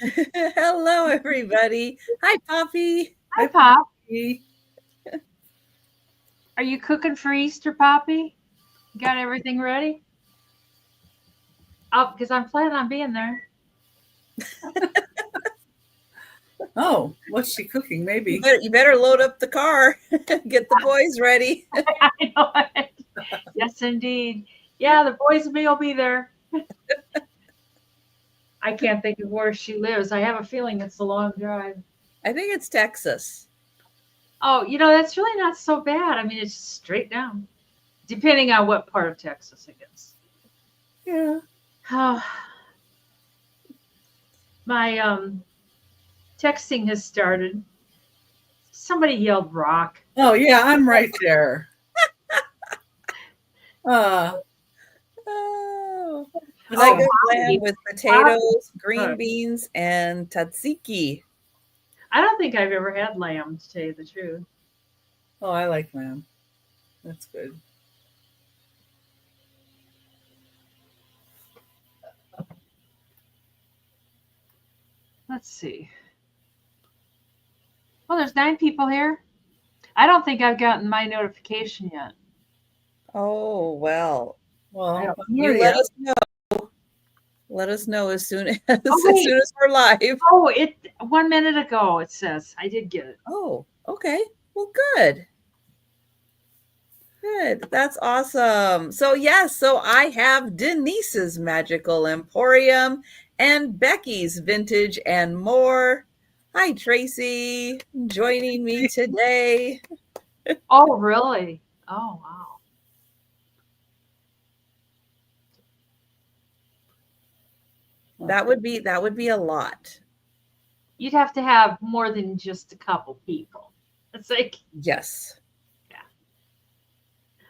Hello, everybody. Hi, Poppy. Hi, Pop. Are you cooking for Easter, Poppy? Got everything ready? Oh, because I'm planning on being there. Oh, what's she cooking? Maybe. You better load up the car. Get the boys ready. I know it. Yes, indeed. Yeah, the boys and me will be there. I can't think of where she lives. I have a feeling it's a long drive. I think it's Texas. Oh, that's really not so bad. I mean, it's straight down, depending on what part of Texas, I guess. Yeah. Oh, my texting has started. Somebody yelled rock. Oh, yeah, I'm right there. Oh, Let's I see. got lamb with potatoes, green beans, and tzatziki. I don't think I've ever had lamb, to tell you the truth. Oh, I like lamb. That's good. Let's see. Well, there's 9 people here. I don't think I've gotten my notification yet. Oh, well. Well, You let us know. Let us know as soon as we're live. Oh, 1 minute ago it says I did get it. Oh, okay. Well, good. Good. That's awesome. So I have Denise's Magical Emporium and Becky's Vintage and More. Hi, Tracy, joining me today. Oh, really? Oh, wow. That would be a lot. You'd have to have more than just a couple people. It's like, yes. Yeah.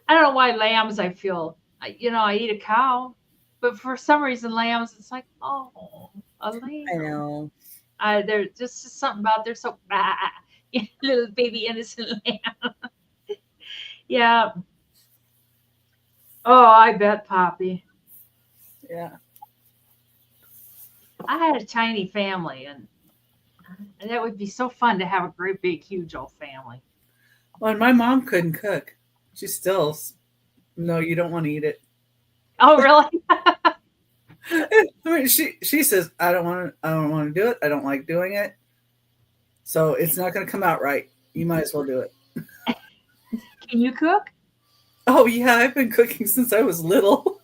I don't know why lambs. I feel, I eat a cow, but for some reason lambs, it's like, oh, a lamb. I know. There's just something about they're so little baby innocent lamb. Yeah. Oh, I bet, Poppy. Yeah. I had a tiny family, and that would be so fun to have a great big huge old family. Well, and my mom couldn't cook. She still, no, you don't want to eat it. Oh, really? I mean, she says I don't want to do it. I don't like doing it. So it's not going to come out right. You might as well do it. Can you cook? Oh yeah, I've been cooking since I was little.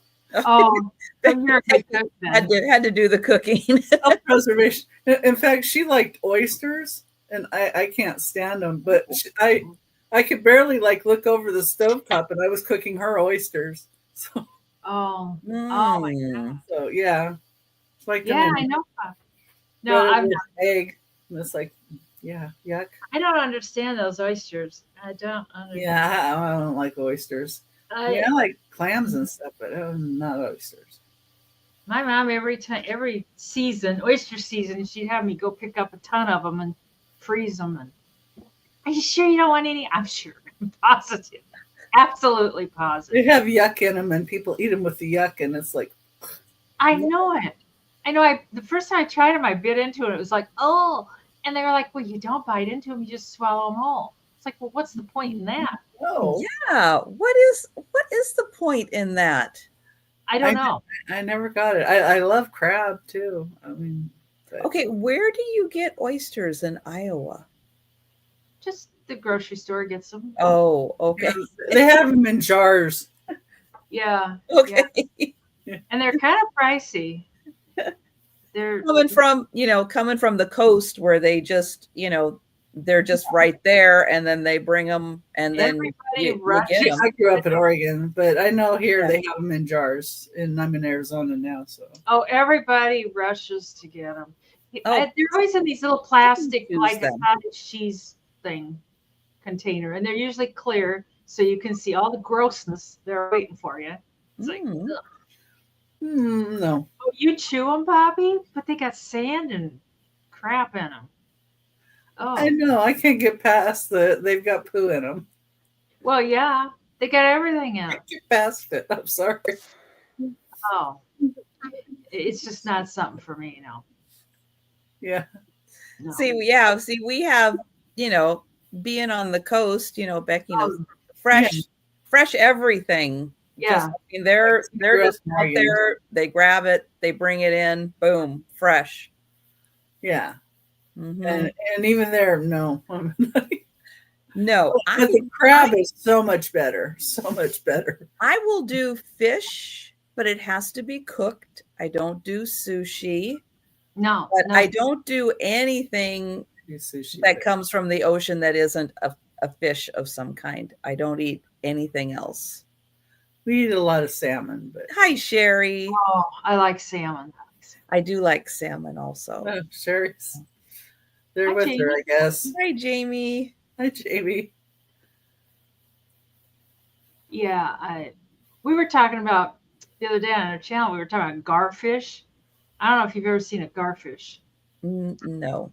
Oh, so you're a good cook then. Had to do the cooking. Self-preservation. In fact, she liked oysters, and I can't stand them. But I could barely look over the stovetop, and I was cooking her oysters. So. Oh my God. So yeah, it's like Yeah, I know. No, I'm not. Egg. And it's like, yeah, yuck. I don't understand those oysters. I don't understand. Yeah, I don't like oysters. I like clams and stuff, but not oysters. My mom every season, oyster season, she'd have me go pick up a ton of them and freeze them. And are you sure you don't want any? I'm sure. I'm positive. Absolutely positive. They have yuck in them, and people eat them with the yuck, and it's like. I know it. I know. The first time I tried them, I bit into it. It was like, oh, and they were like, well, you don't bite into them; you just swallow them whole. It's like, well, what's the point in that? Oh, yeah. What is the point in that? I don't know. I never got it. I love crab too. I mean, okay, where do you get oysters in Iowa? Just the grocery store gets them. Oh, okay. They have them in jars. Yeah. Okay. Yeah. And they're kind of pricey. They're coming from the coast where they just, they're just right there, and then they bring them, and then you get them. I grew up in Oregon, but I know here they have them in jars, and I'm in Arizona now. So everybody rushes to get them. They're always in these little plastic, like a cottage cheese thing container, and they're usually clear, so you can see all the grossness they're waiting for you. It's like, no. Oh, you chew them, Bobby, but they got sand and crap in them. Oh, I know. I can't get past they've got poo in them. Well, yeah, they got everything in them. Get past it. I'm sorry. Oh, it's just not something for me, Yeah. No. See, we have, being on the coast, Becky knows, fresh everything. Yeah. They're just out there, they grab it, they bring it in, boom, fresh. Yeah. Mm-hmm. And even there, no. No. But the crab is so much better. So much better. I will do fish, but it has to be cooked. I don't do sushi. No. But I don't do anything that comes from the ocean that isn't a fish of some kind. I don't eat anything else. We eat a lot of salmon. But hi, Sherry. Oh, I like salmon. I do like salmon also. Oh, Sherry's there with her, I guess. Hi, Jamie. Hi, Jamie. Yeah, we were talking about the other day on our channel. We were talking about garfish. I don't know if you've ever seen a garfish. No.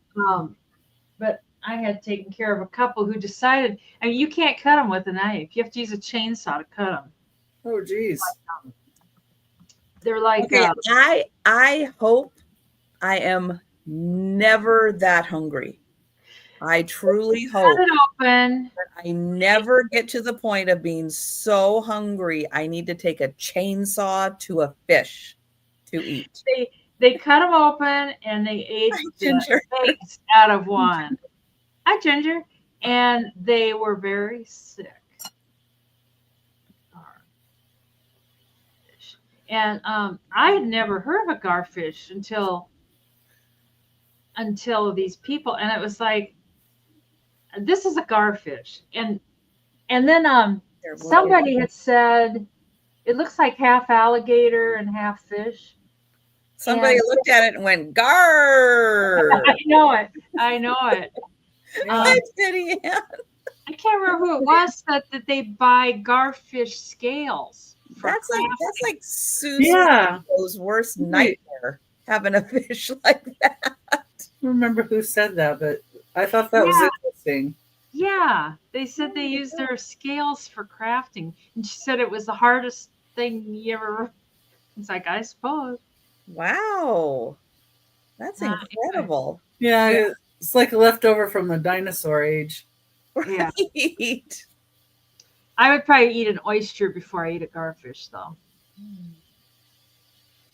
But I had taken care of a couple who decided, I mean, you can't cut them with a knife. You have to use a chainsaw to cut them. Oh, geez. They're like, okay, I hope I am never that hungry. I truly hope cut it open. I never get to the point of being so hungry I need to take a chainsaw to a fish to eat. They cut them open and they ate the eggs out of one. Hi, Ginger. And they were very sick. And I had never heard of a garfish until these people, and it was like, this is a garfish. And then somebody had said it looks like half alligator and half fish. Somebody looked at it and went, "Gar!" I know it. Hi, Teddy Ann. I can't remember who it was that they buy garfish scales. That's like Susan's worst nightmare, having a fish like that. I don't remember who said that, but I thought that was interesting. Yeah, they said they used their scales for crafting, and she said it was the hardest thing you ever. It's like, I suppose. Wow, that's incredible. Yeah, it's like a leftover from the dinosaur age. Right. Yeah. I would probably eat an oyster before I eat a garfish, though.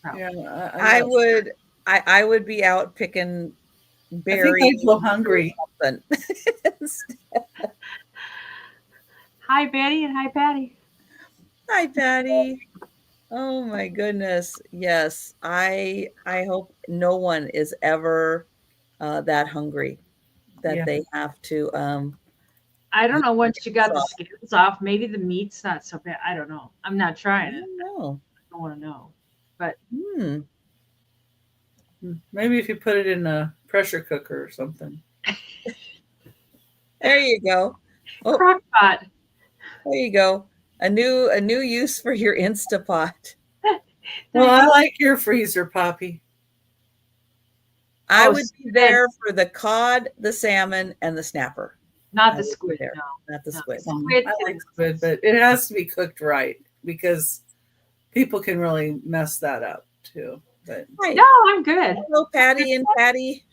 Probably. Yeah, I would be out picking berries. I think I'd go hungry. Hi, Betty, and hi, Patty. Hi, Patty. Oh my goodness. Yes. I hope no one is ever that hungry that they have to I don't know, once you got the scales off, maybe the meat's not so bad. I don't know. I'm not trying it. I don't want to know. But maybe if you put it in a pressure cooker or something. There you go. Crock pot. There you go. A new use for your Instapot. Well, I like your freezer, Poppy. I would be there for the cod, the salmon, and the snapper. Not the squid. No, not the squid. I like squid, but it has to be cooked right because people can really mess that up too. But no, I'm good. Hello, Patty and Patty.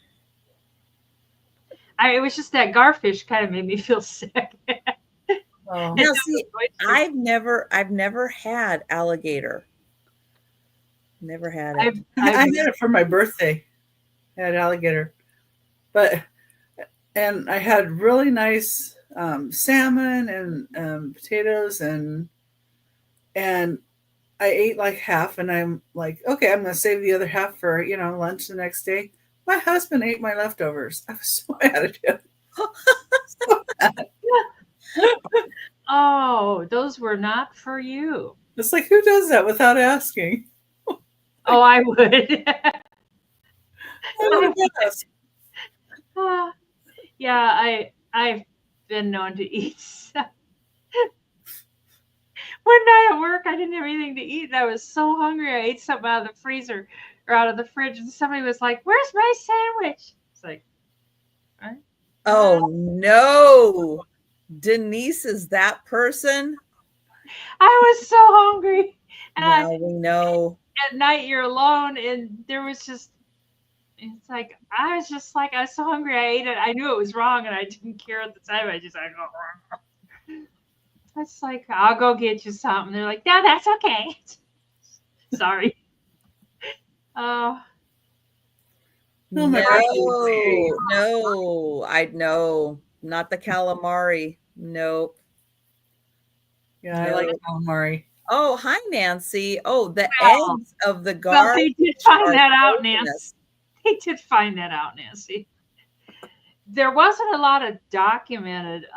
It was just that garfish kind of made me feel sick. Now, see, I've never had alligator. Never had it. I had it for my birthday. I had alligator, and I had really nice salmon and potatoes and I ate like half, and I'm like, okay, I'm gonna save the other half for lunch the next day. My husband ate my leftovers. I was so mad at him. So mad. Oh, those were not for you. It's like, who does that without asking? Oh, I would. Yeah, I've been known to eat stuff. One night at work, I didn't have anything to eat, and I was so hungry. I ate something out of the freezer or out of the fridge, and somebody was like, "Where's my sandwich?" It's like, right? Oh no, Denise is that person. I was so hungry, and now we know. At night, you're alone, and there was just It's like I was just like I was so hungry. I ate it. I knew it was wrong, and I didn't care at the time. I just like, oh. It's like I'll go get you something. They're like, no, that's okay. Sorry. Oh, Oh my No, gosh. no, I know. Not the calamari. Nope. Yeah, I like No. calamari. Oh, hi, Nancy. Oh, the well, eggs of the well, they did garfish find are that out, Nancy. poisonous. They did find that out, Nancy. There wasn't a lot of documented,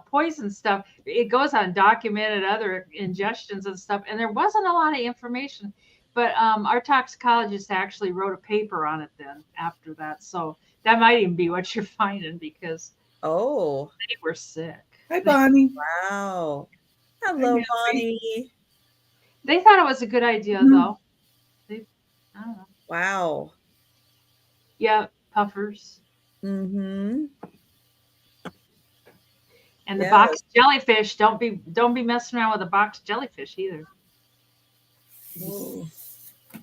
poison stuff. It goes on documented other ingestions and stuff, and there wasn't a lot of information. But our toxicologist actually wrote a paper on it then after that. So that might even be what you're finding because Oh, they were sick. Hi, Bonnie. wow. Hi, Hello, Nancy. Bonnie. They thought it was a good idea, though. They, I don't know. Wow. Yeah, puffers. Mm-hmm. And the Yes. box jellyfish, don't be messing around with a box jellyfish either. Ooh.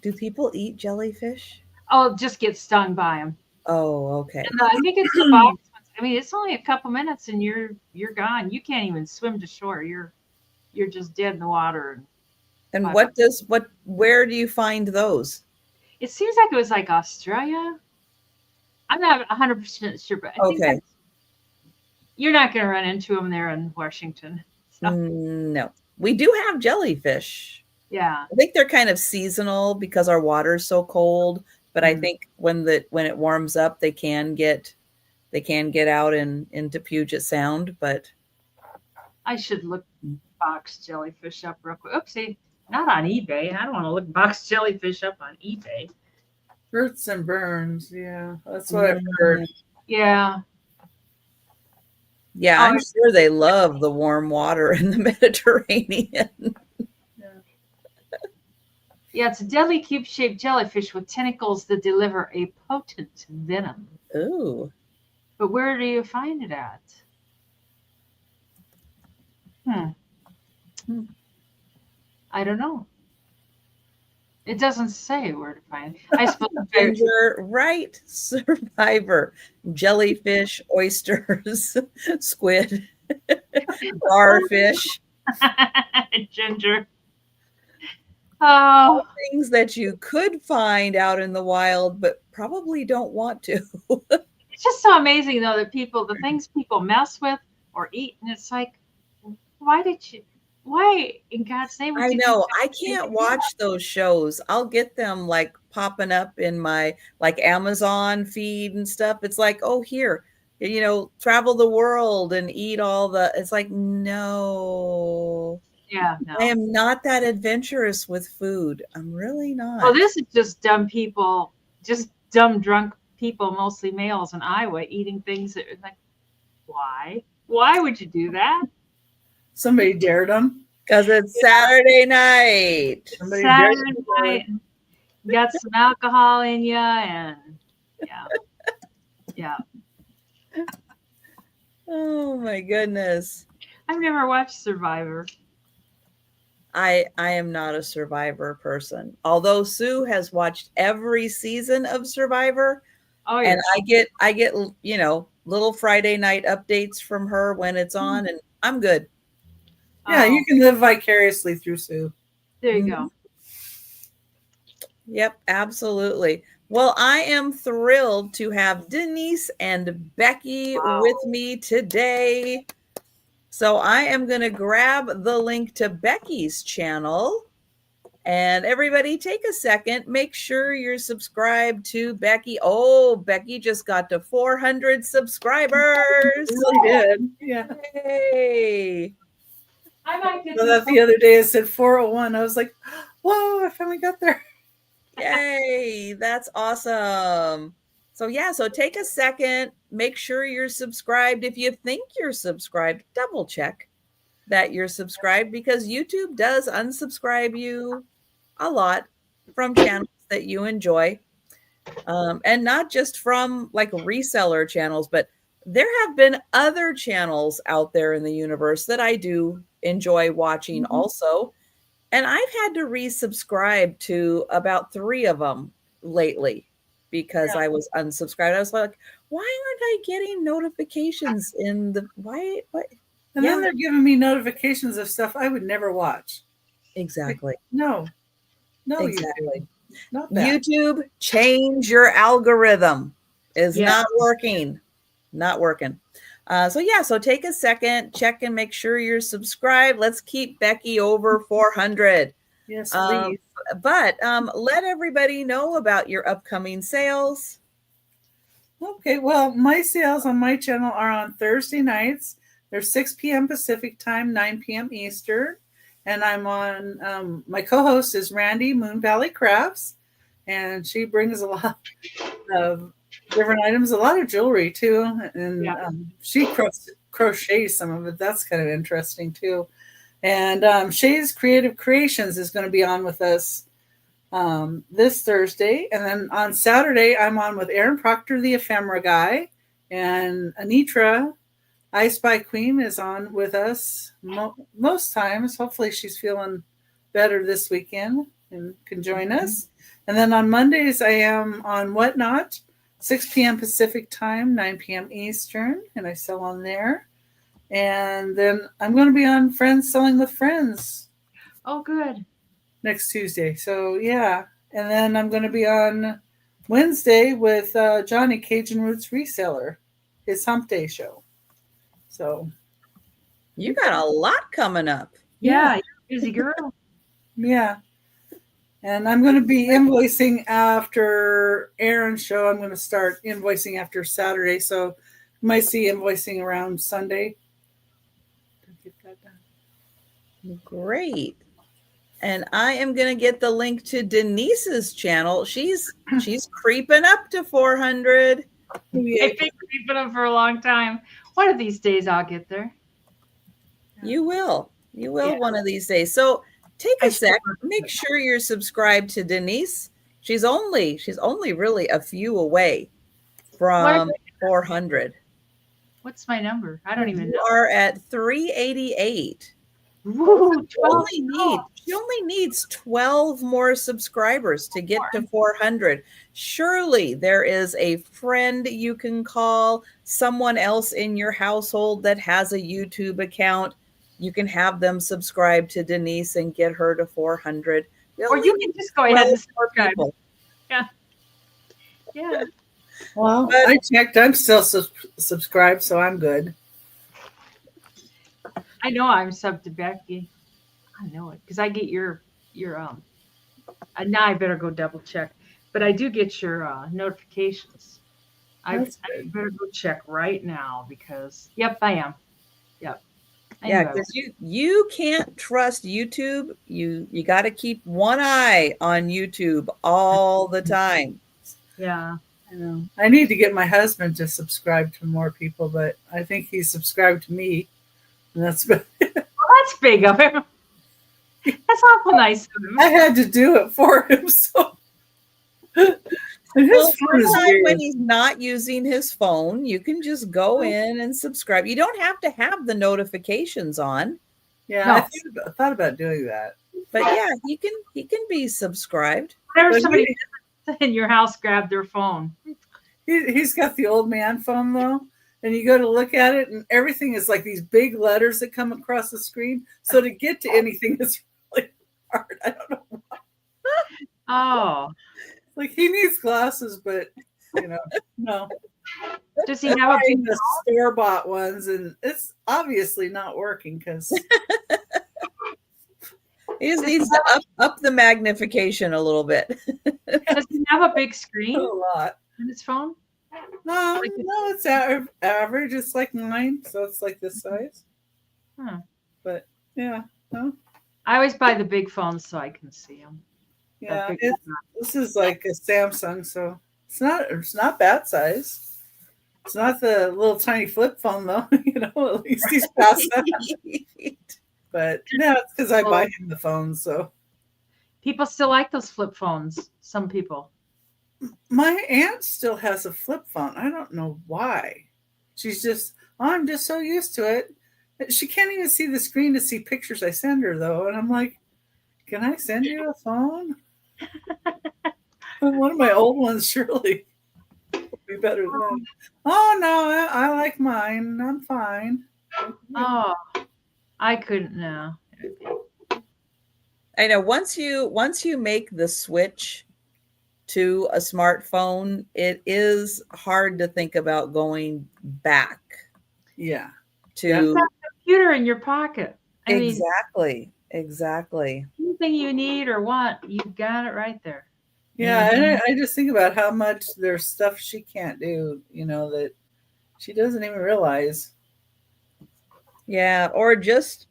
Do people eat jellyfish? Oh, just get stung by them. Oh, okay. And I think it's the box ones. I mean, it's only a couple minutes and you're gone. You can't even swim to shore. You're just dead in the water. And But where do you find those? it seems like it was like Australia. I'm not 100% sure, but I think Okay. you're not going to run into them there in Washington. So, No. We do have jellyfish. yeah. I think they're kind of seasonal because our water's so cold, but I Mhm. think when it warms up, they can get out into Puget Sound, but I should look box jellyfish up real quick. Oopsie, not on eBay. I don't want to look box jellyfish up on eBay. Hurts and burns. Yeah, that's what I've heard. Yeah. Yeah, I'm sure they love the warm water in the Mediterranean. Yeah, it's a deadly cube-shaped jellyfish with tentacles that deliver a potent venom. Ooh. But where do you find it at? I don't know. It doesn't say where to find it. I suppose Ginger, right? Survivor. Jellyfish, oysters, squid, garfish. Ginger. Oh, Things that you could find out in the wild, but probably don't want to. it's just so amazing, though, that the things people mess with or eat, and it's like, why in God's name would I you know. do I can't watch those shows. I'll get them like popping up in my like Amazon feed and stuff. It's like, oh, here, travel the world and eat all it's like, no. Yeah, no. I am not that adventurous with food. I'm really not. Well, this is just dumb people, just dumb drunk people, mostly males in Iowa, eating things that are like, why? Why would you do that? Somebody dared them. Because it's Saturday night. Saturday night, got some alcohol in you, and yeah. Oh my goodness. I've never watched Survivor. I am not a Survivor person. Although Sue has watched every season of Survivor. Oh, yeah. And I get little Friday night updates from her when it's on, and I'm good. Yeah, you can live vicariously through Sue. There you go. Yep, absolutely. Well, I am thrilled to have Denise and Becky with me today. So I am going to grab the link to Becky's channel. And everybody take a second. Make sure you're subscribed to Becky. Oh, Becky just got to 400 subscribers. Really did. Yeah. Yay. I might get that the other day. It said 401. I was like, whoa, I finally got there. Yay. That's awesome. So take a second. Make sure you're subscribed. If you think you're subscribed, double check that you're subscribed, because YouTube does unsubscribe you a lot from channels that you enjoy. And not just from like reseller channels, but there have been other channels out there in the universe that I do enjoy watching also. And I've had to resubscribe to about 3 of them lately because I was unsubscribed. I was like, why aren't I getting notifications in the why what And then they're giving me notifications of stuff I would never watch. exactly. Like, no, Exactly. YouTube. Not that. YouTube, change your algorithm is not working. Not working. So take a second, check and make sure you're subscribed. Let's keep Becky over 400. Yes, please. But let everybody know about your upcoming sales. Okay, well, my sales on my channel are on Thursday nights. They're 6 p.m. Pacific time, 9 p.m. Eastern. And I'm on, my co-host is Randy, Moon Valley Crafts. And she brings a lot of different items, a lot of jewelry too. And she crochets some of it. That's kind of interesting too. And Shay's Creative Creations is going to be on with us this Thursday. And then on Saturday, I'm on with Aaron Proctor, the ephemera guy. And Anitra, I Spy Queen, is on with us most times. Hopefully she's feeling better this weekend and can join us. And then on Mondays, I am on Whatnot, 6 p.m. Pacific time, 9 p.m. Eastern, and I sell on there. And then I'm going to be on Friends Selling with Friends. Oh, good. Next Tuesday. So, yeah. And then I'm going to be on Wednesday with Johnny, Cajun Roots Reseller, his Hump Day show. So. You got a lot coming up. Yeah, you're a busy girl. Yeah. And I'm going to be invoicing after Aaron's show. I'm going to start invoicing after Saturday. So you might see invoicing around Sunday. Get that done. Great. And I am going to get the link to Denise's channel. She's creeping up to 400. I've been creeping up for a long time. One of these days I'll get there. You will. You will one of these days. So take a sec. Make sure you're subscribed to Denise. She's only really a few away from 400. What's my number? I don't even know. You are at 388. Woo, She only needs 12 more subscribers to get to 400. Surely there is a friend you can call, someone else in your household that has a YouTube account. You can have them subscribe to Denise and get her to 400. Or you can just go ahead and subscribe. Yeah. Yeah. Well, I checked. I'm still subscribed, so I'm good. I know I'm subbed to Becky. I know it because I get your now I better go double check, but I do get your notifications. I better go check right now because I am. Yep. Because you can't trust YouTube. You got to keep one eye on YouTube all the time. Yeah. I know. I need to get my husband to subscribe to more people, but I think he's subscribed to me. And that's big of him. That's awful nice of him. I had to do it for him. So when he's not using his phone, you can just go in and subscribe. You don't have to have the notifications on. Yeah, I thought about doing that. But yeah, he can be subscribed. Whenever somebody in your house grabbed their phone. He's got the old man phone though. And you go to look at it, and everything is like these big letters that come across the screen. So to get to anything is really hard. I don't know why. Oh. Like he needs glasses, but no. Does he have the store-bought ones? And it's obviously not working because he just needs to up the magnification a little bit. Does he have a big screen? A lot on his phone? No, it's average. It's like mine, so it's like this size. But yeah, no. I always buy the big phones so I can see them. Yeah, this is like a Samsung, so it's not that size. It's not the little tiny flip phone though. At least he's past that. But no, it's because I buy him the phone. So people still like those flip phones. Some people. My aunt still has a flip phone. I don't know why. She's just, I'm just so used to it. She can't even see the screen to see pictures I send her, though. And I'm like, can I send you a phone? One of my old ones surely will be better than that. Oh no, I like mine. I'm fine. Oh, I couldn't now. I know once you make the switch to a smartphone, it is hard to think about going back. Yeah. To You've got a computer in your pocket. I exactly. mean, anything you need or want, you've got it right there. Yeah, and I just think about how much there's stuff she can't do, that she doesn't even realize. Yeah, or just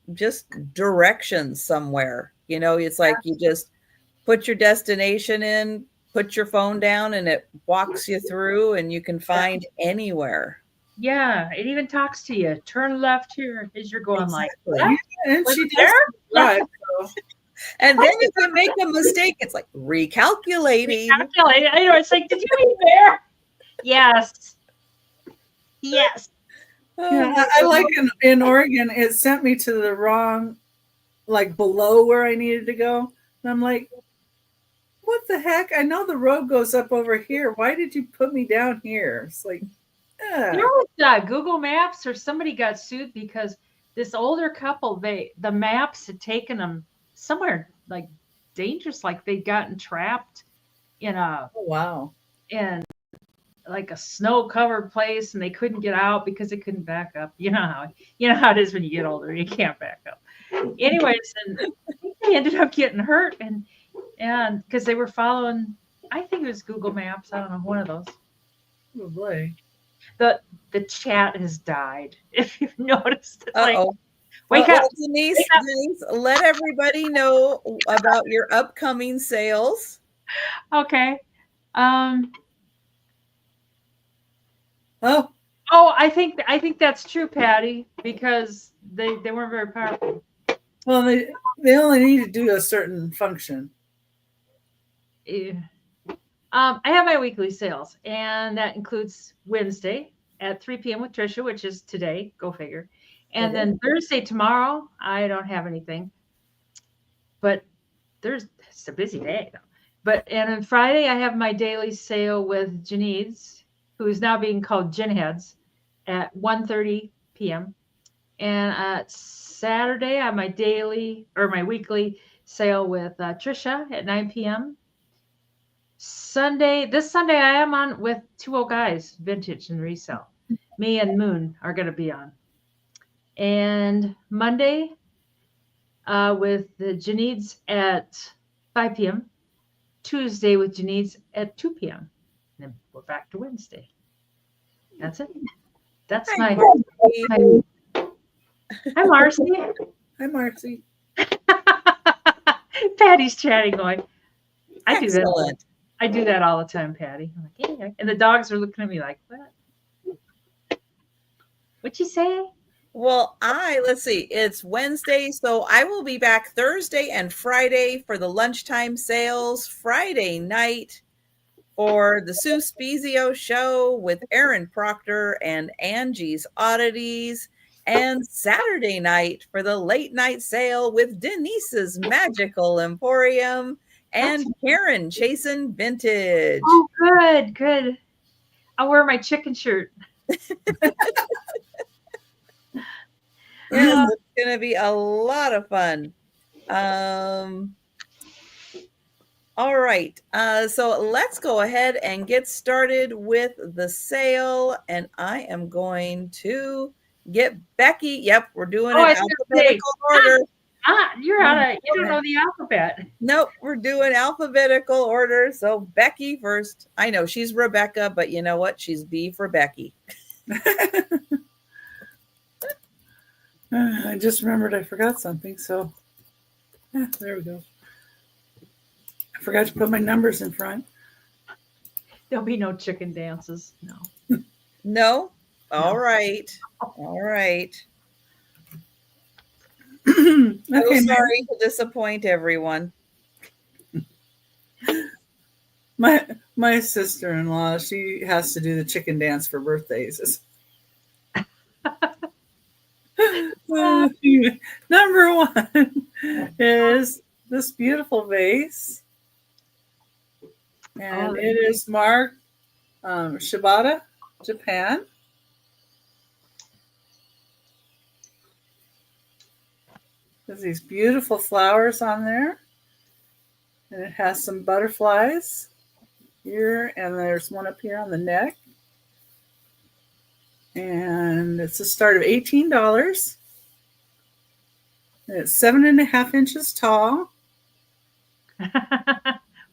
directions somewhere. It's like you just put your destination in, put your phone down, and it walks you through, and you can find anywhere. Yeah, it even talks to you. Turn left here as you're going Exactly. like, Yeah, and was she it does drive, so. And then if you make a mistake, it's like recalculating. Recalculate. I know. It's like, did you eat there? Yes. Yes. Yeah, I like in Oregon, it sent me to the wrong, like below where I needed to go. And I'm like, what the heck? I know the road goes up over here. Why did you put me down here? It's like, There was Google Maps, or somebody got sued because this older couple, the maps had taken them somewhere like dangerous, like they'd gotten trapped in oh, wow. in like a snow-covered place, and they couldn't get out because they couldn't back up. You know how it is when you get older, you can't back up. Anyways, and I think they ended up getting hurt, and because they were following, I think it was Google Maps. I don't know, one of those. Oh boy. The chat has died. If you've noticed, it's like, wake up, Denise. Let everybody know about your upcoming sales. Okay. Oh, I think that's true, Patty, because they weren't very powerful. Well, they only need to do a certain function. I have my weekly sales, and that includes Wednesday at 3 p.m. with Trisha, which is today. Go figure. And then Thursday, tomorrow, I don't have anything. But it's a busy day, though. And on Friday, I have my daily sale with Janine's, who is now being called Ginheads, at 1:30 p.m. And at Saturday, I have my weekly sale with Trisha at 9 p.m. This Sunday, I am on with Two Old Guys, Vintage and Resale. Me and Moon are going to be on. And Monday, with the Janine's at 5 p.m. Tuesday with Janine's at 2 p.m. And then we're back to Wednesday. That's it. That's Hi, Marcy. Hi, Marcy. Patty's chatting going, Excellent. I do that all the time, Patty. I'm like, yeah. And the dogs are looking at me like, what? What'd you say? Well, let's see, it's Wednesday, so I will be back Thursday and Friday for the lunchtime sales, Friday night for the Sue Spezio show with Aaron Proctor and Angie's Oddities, and Saturday night for the late night sale with Denise's Magical Emporium and Karen Chasin Vintage. Oh, good. I'll wear my chicken shirt. Yes, it's going to be a lot of fun. All right. So let's go ahead and get started with the sale. And I am going to get Becky. Yep, we're doing an alphabetical order. You don't know the alphabet. Nope, we're doing alphabetical order. So Becky first. I know she's Rebecca, but you know what? She's B for Becky. I just remembered I forgot something, so there we go. I forgot to put my numbers in front. There'll be no chicken dances. No. No? All right. Okay, sorry to disappoint everyone. My sister-in-law, she has to do the chicken dance for birthdays. Number one is this beautiful vase. And it is marked Shibata, Japan. There's these beautiful flowers on there. And it has some butterflies here, and there's one up here on the neck. And it's a start of $18. And it's 7.5 inches tall.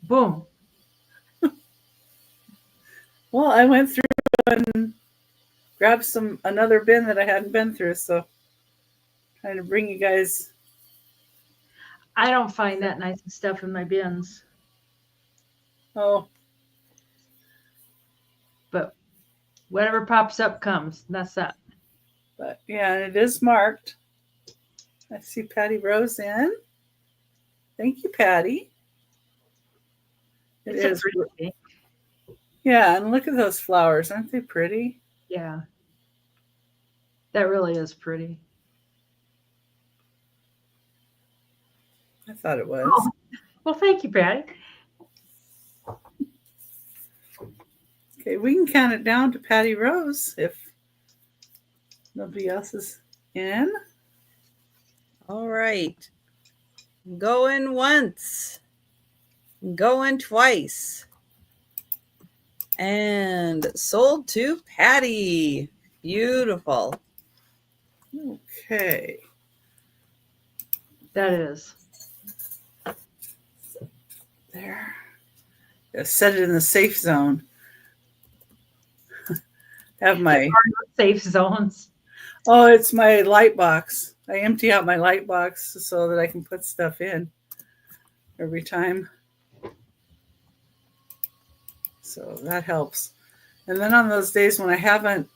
Boom. Well, I went through and grabbed another bin that I hadn't been through, so trying to bring you guys. I don't find that nice stuff in my bins. Oh. But whatever pops up comes. That's that. But yeah, it is marked. I see Patty Rose in. Thank you, Patty. It is pretty. Yeah, and look at those flowers. Aren't they pretty? Yeah. That really is pretty. I thought it was. Oh. Well, thank you, Patty. Okay, we can count it down to Patty Rose if nobody else is in. All right. Going once. Going twice. And sold to Patty. Beautiful. Okay. That is. There. Set it in the safe zone. Have my safe zones. Oh, it's my light box. I empty out my light box so that I can put stuff in every time. So that helps. And then on those days when I haven't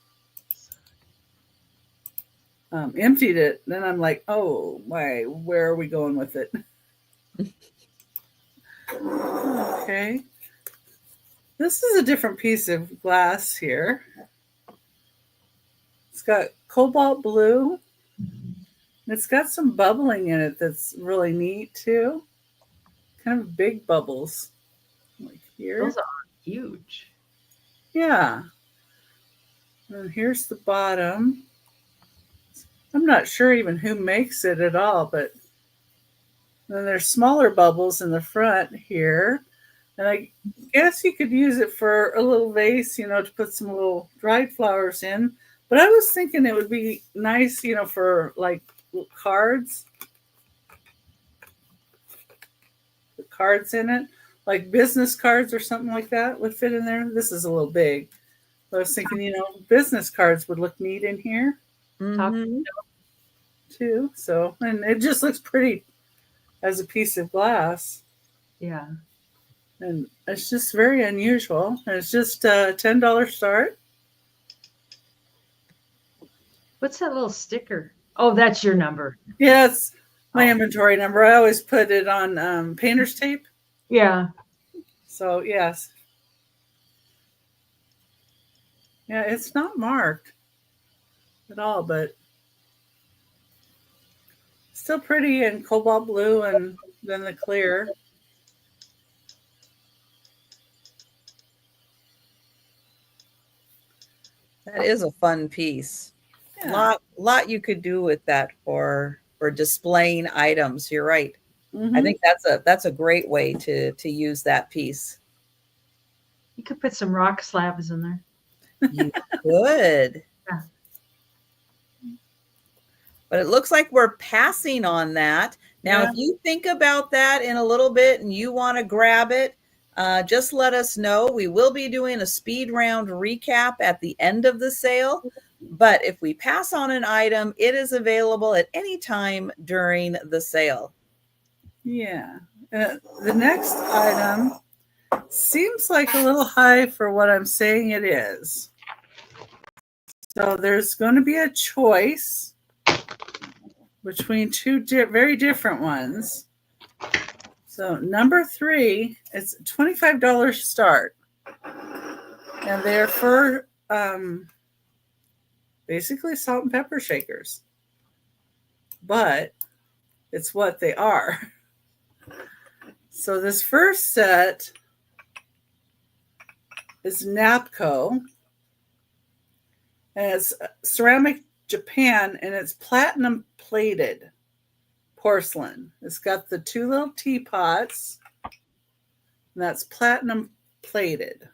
emptied it, then I'm like, oh, where are we going with it? Okay. This is a different piece of glass here. It's got cobalt blue. It's got some bubbling in it that's really neat too. Kind of big bubbles. Like here. Those are huge. Yeah. And here's the bottom. I'm not sure even who makes it at all, but then there's smaller bubbles in the front here. And I guess you could use it for a little vase, to put some little dried flowers in. But I was thinking it would be nice, for like cards. The cards in it, like business cards or something like that would fit in there. This is a little big. But I was thinking, business cards would look neat in here. Mm-hmm. Too. So, and it just looks pretty as a piece of glass. Yeah. And it's just very unusual. And it's just a $10 start. What's that little sticker? Oh, that's your number. Yeah, it's my inventory number. I always put it on painter's tape. Yeah. So, yes. Yeah, it's not marked at all, but still pretty in cobalt blue and then the clear. That is a fun piece. Yeah. Lot you could do with that for displaying items. You're right. Mm-hmm. I think that's a great way to use that piece. You could put some rock slabs in there. You could. Yeah. But it looks like we're passing on that. Now, if you think about that in a little bit and you want to grab it, just let us know. We will be doing a speed round recap at the end of the sale. But if we pass on an item, it is available at any time during the sale. Yeah. The next item seems like a little high for what I'm saying it is. So there's going to be a choice between two very different ones. So number 3, it's $25 start. And they're for basically salt and pepper shakers. But it's what they are. So this first set is Napco, and it's ceramic Japan, and it's platinum plated porcelain. It's got the 2 little teapots, and that's platinum plated.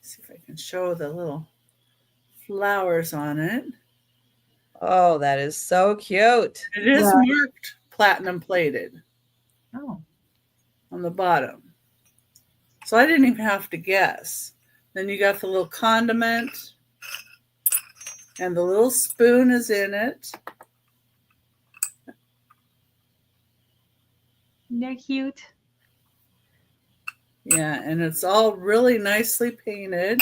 See if I can show the little flowers on it. Oh, that is so cute. It is marked platinum plated. Oh. On the bottom. So I didn't even have to guess. Then you got the little condiment, and the little spoon is in it. They're cute. Yeah, and it's all really nicely painted.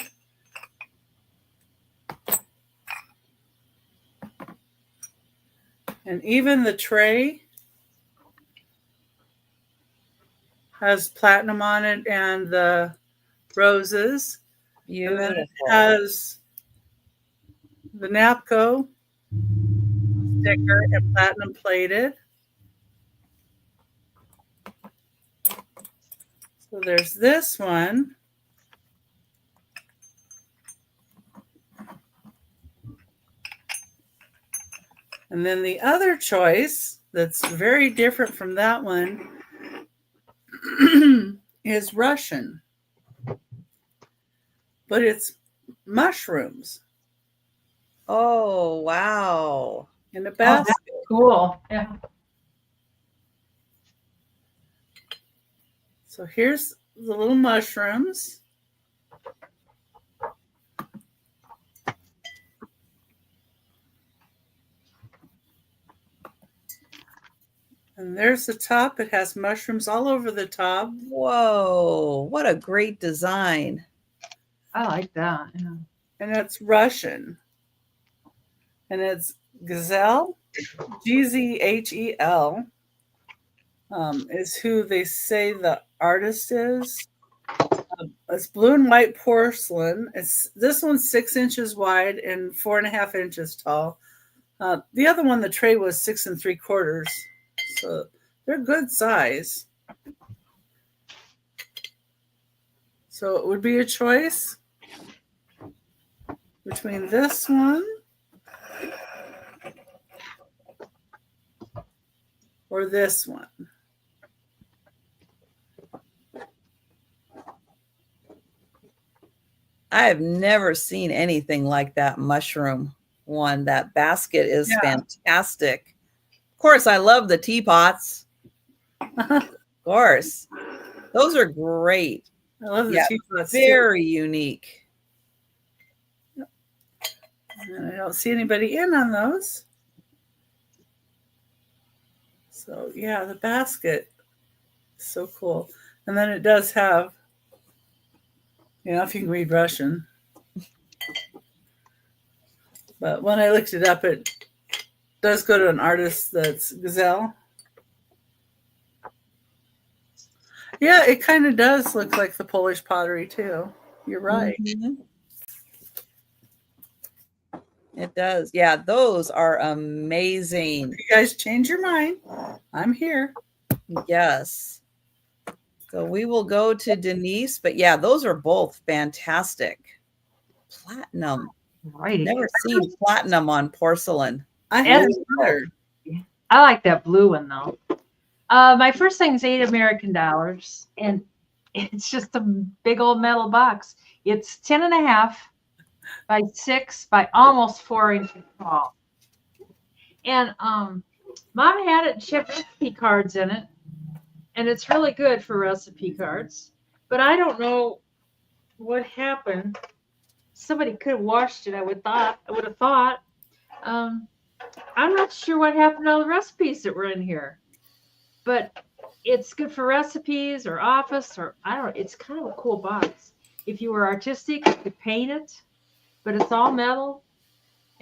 And even the tray has platinum on it and the roses. Beautiful. And then it has the Napco sticker and platinum plated. So there's this one. And then the other choice that's very different from that one is Russian. But it's mushrooms. Oh, wow. In a basket. Oh, that's cool. Yeah. So here's the little mushrooms. And there's the top. It has mushrooms all over the top. Whoa, what a great design. I like that. Yeah. And it's Russian. And it's Gazelle, Gzhel, is who they say the artist is. It's blue and white porcelain. This one's 6 inches wide and 4.5 inches tall. The other one, the tray was 6 3/4. So they're good size. So it would be a choice between this one or this one. I have never seen anything like that mushroom one. That basket is fantastic. Of course, I love the teapots. Of course. Those are great. I love the teapots. Very unique. And I don't see anybody in on those. So, yeah, the basket is so cool. And then it does have, if you can read Russian. But when I looked it up, it does go to an artist that's Gazelle. Yeah, it kind of does look like the Polish pottery, too. You're right. Mm-hmm. It does. Yeah, those are amazing. If you guys change your mind, I'm here. Yes. So we will go to Denise, but yeah, those are both fantastic. Platinum. Right. Never seen platinum on porcelain. I like that blue one though. My first thing is $8 American, and it's just a big old metal box. It's 10.5 by 6 by almost 4 inches tall. And Mom had it. She had recipe cards in it, and it's really good for recipe cards. But I don't know what happened. Somebody could have washed it. I would have thought. I'm not sure what happened to all the recipes that were in here, but it's good for recipes or office or I don't know. It's kind of a cool box. If you were artistic, you could paint it, but it's all metal,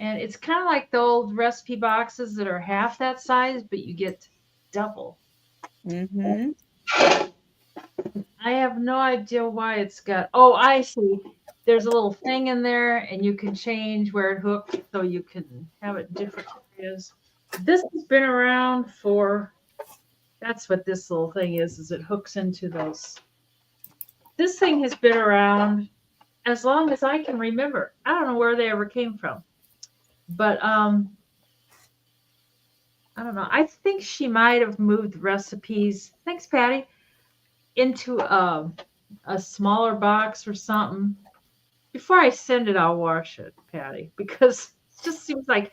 and it's kind of like the old recipe boxes that are half that size, but you get double. Mm-hmm. I have no idea why it's got. Oh, I see. There's a little thing in there, and you can change where it hooks, so you can have it in different areas. This has been around for. That's what this little thing is it hooks into those this thing has been around as long as I can remember. I don't know where they ever came from, but I don't know. I think she might have moved recipes. Thanks, Patty. Into a smaller box or something. Before I send it, I'll wash it, Patty, because it just seems like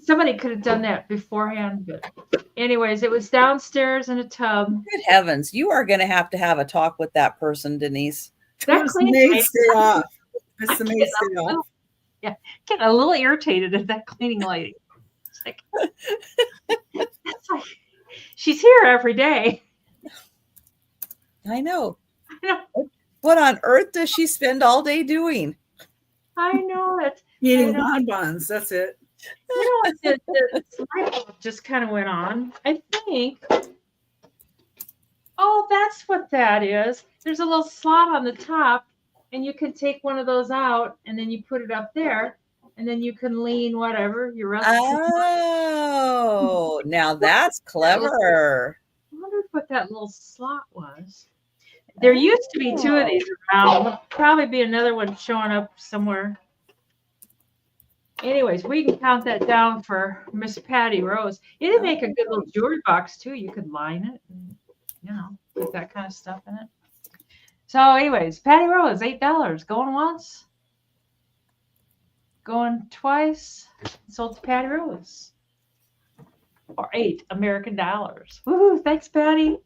somebody could have done that beforehand. But anyways, it was downstairs in a tub. Good heavens. You are going to have a talk with that person, Denise. That It's the maid stay off. It's the I'm maid stay off. Yeah, getting a little irritated at that cleaning lady. It's like, it's like she's here every day. I know. I know. What on earth does she spend all day doing? I know it. Eating bonbons. That's it. You know, the light bulb just kind of went on. I think. Oh, that's what that is. There's a little slot on the top, and you can take one of those out, and then you put it up there, and then you can lean whatever your recipe. Oh, now that's clever. I wondered what that little slot was. There used to be two of these around. There'll probably be another one showing up somewhere. Anyways, we can count that down for Miss Patty Rose. It'd make a good little jewelry box too. You could line it, and, you know, put that kind of stuff in it. So, anyways, Patty Rose, $8. Going once, going twice. Sold to Patty Rose for $8 American dollars. Woohoo! Thanks, Patty.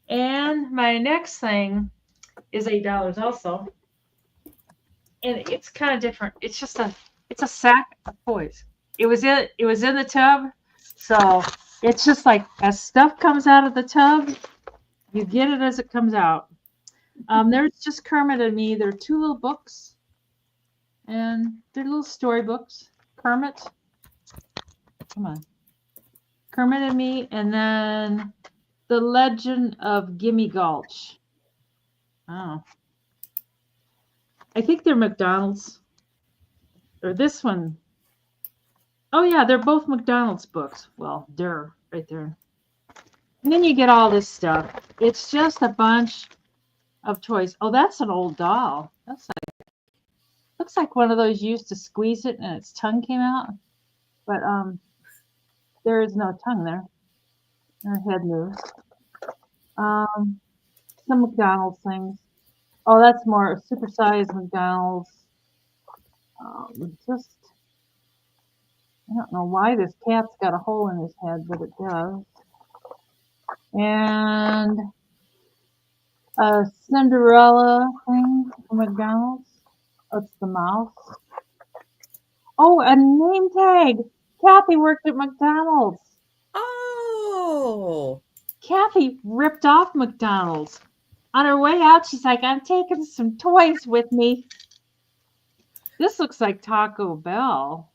And my next thing is $8 also. And it's kind of different. It's just it's a sack of toys. It was in the tub. So it's just like as stuff comes out of the tub, you get it as it comes out. There's just Kermit and me. There are two little books. And they're little storybooks. Kermit. Come on. Kermit and me, and then The Legend of Gimme Gulch. Oh. I think they're McDonald's. Or this one. Oh, yeah, they're both McDonald's books. Well, they're right there. And then you get all this stuff. It's just a bunch of toys. Oh, that's an old doll. That's like, looks like one of those you used to squeeze it and its tongue came out. But there is no tongue there. Her head moves. Some McDonald's things. Oh, that's more supersized McDonald's. Just, I don't know why this cat's got a hole in his head, but it does. And a Cinderella thing from McDonald's. Oh, it's the mouse. Oh, a name tag. Kathy worked at McDonald's. Oh. Kathy ripped off McDonald's. On her way out, she's like, I'm taking some toys with me. This looks like Taco Bell.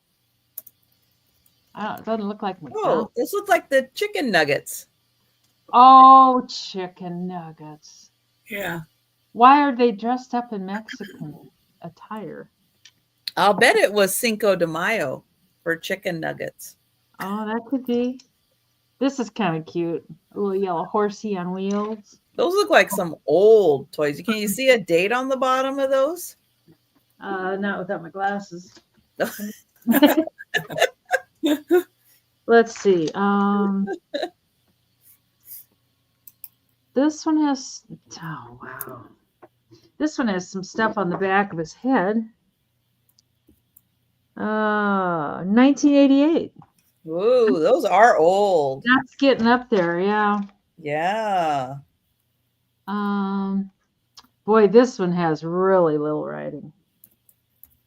It doesn't look like McDonald's. Oh, this looks like the chicken nuggets. Oh, chicken nuggets. Yeah. Why are they dressed up in Mexican attire? I'll bet it was Cinco de Mayo for chicken nuggets. Oh, that could be. This is kind of cute. A little yellow horsey on wheels. Those look like some old toys. Can you see a date on the bottom of those? Not without my glasses. Let's see. This one has, oh, wow. This one has some stuff on the back of his head. 1988. Ooh, those are old. That's getting up there, yeah. Yeah. Boy, this one has really little writing.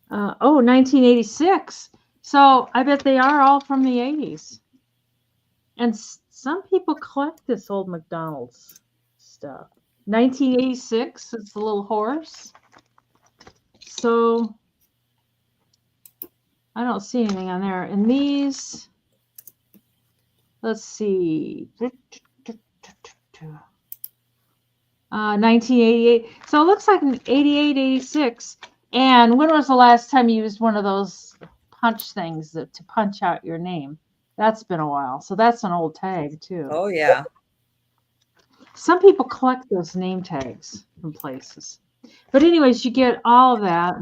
1986. So I bet they are all from the 80s. And some people collect this old McDonald's stuff. 1986 is the little horse. So I don't see anything on there. And these, let's see. 1988. So it looks like an 88, 86. And when was the last time you used one of those punch things to punch out your name? That's been a while. So that's an old tag too. Oh, yeah. Some people collect those name tags from places. But anyways, you get all of that.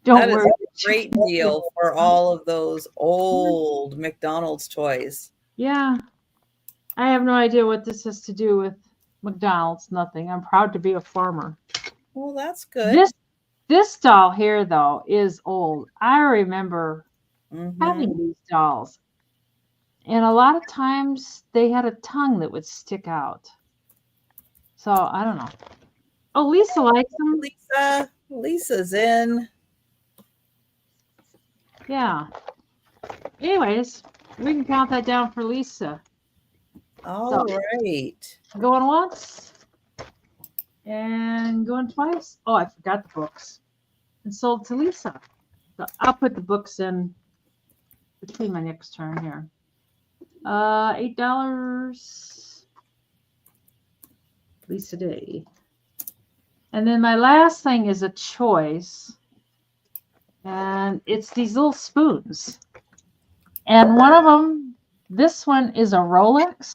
That is a great deal for all of those old McDonald's toys. Yeah. I have no idea what this has to do with McDonald's. Nothing. I'm proud to be a farmer. Well, that's good. This doll here, though, is old. I remember having these dolls. And a lot of times they had a tongue that would stick out. So I don't know. Oh, Lisa likes them. Lisa's in. Yeah. Anyways, we can count that down for Lisa. All right. Going once and going twice. Oh, I forgot the books. And sold to Lisa. So I'll put the books in between my next turn here. $8. Lisa Day. And then my last thing is a choice. And it's these little spoons. And one of them, this one is a Rolex.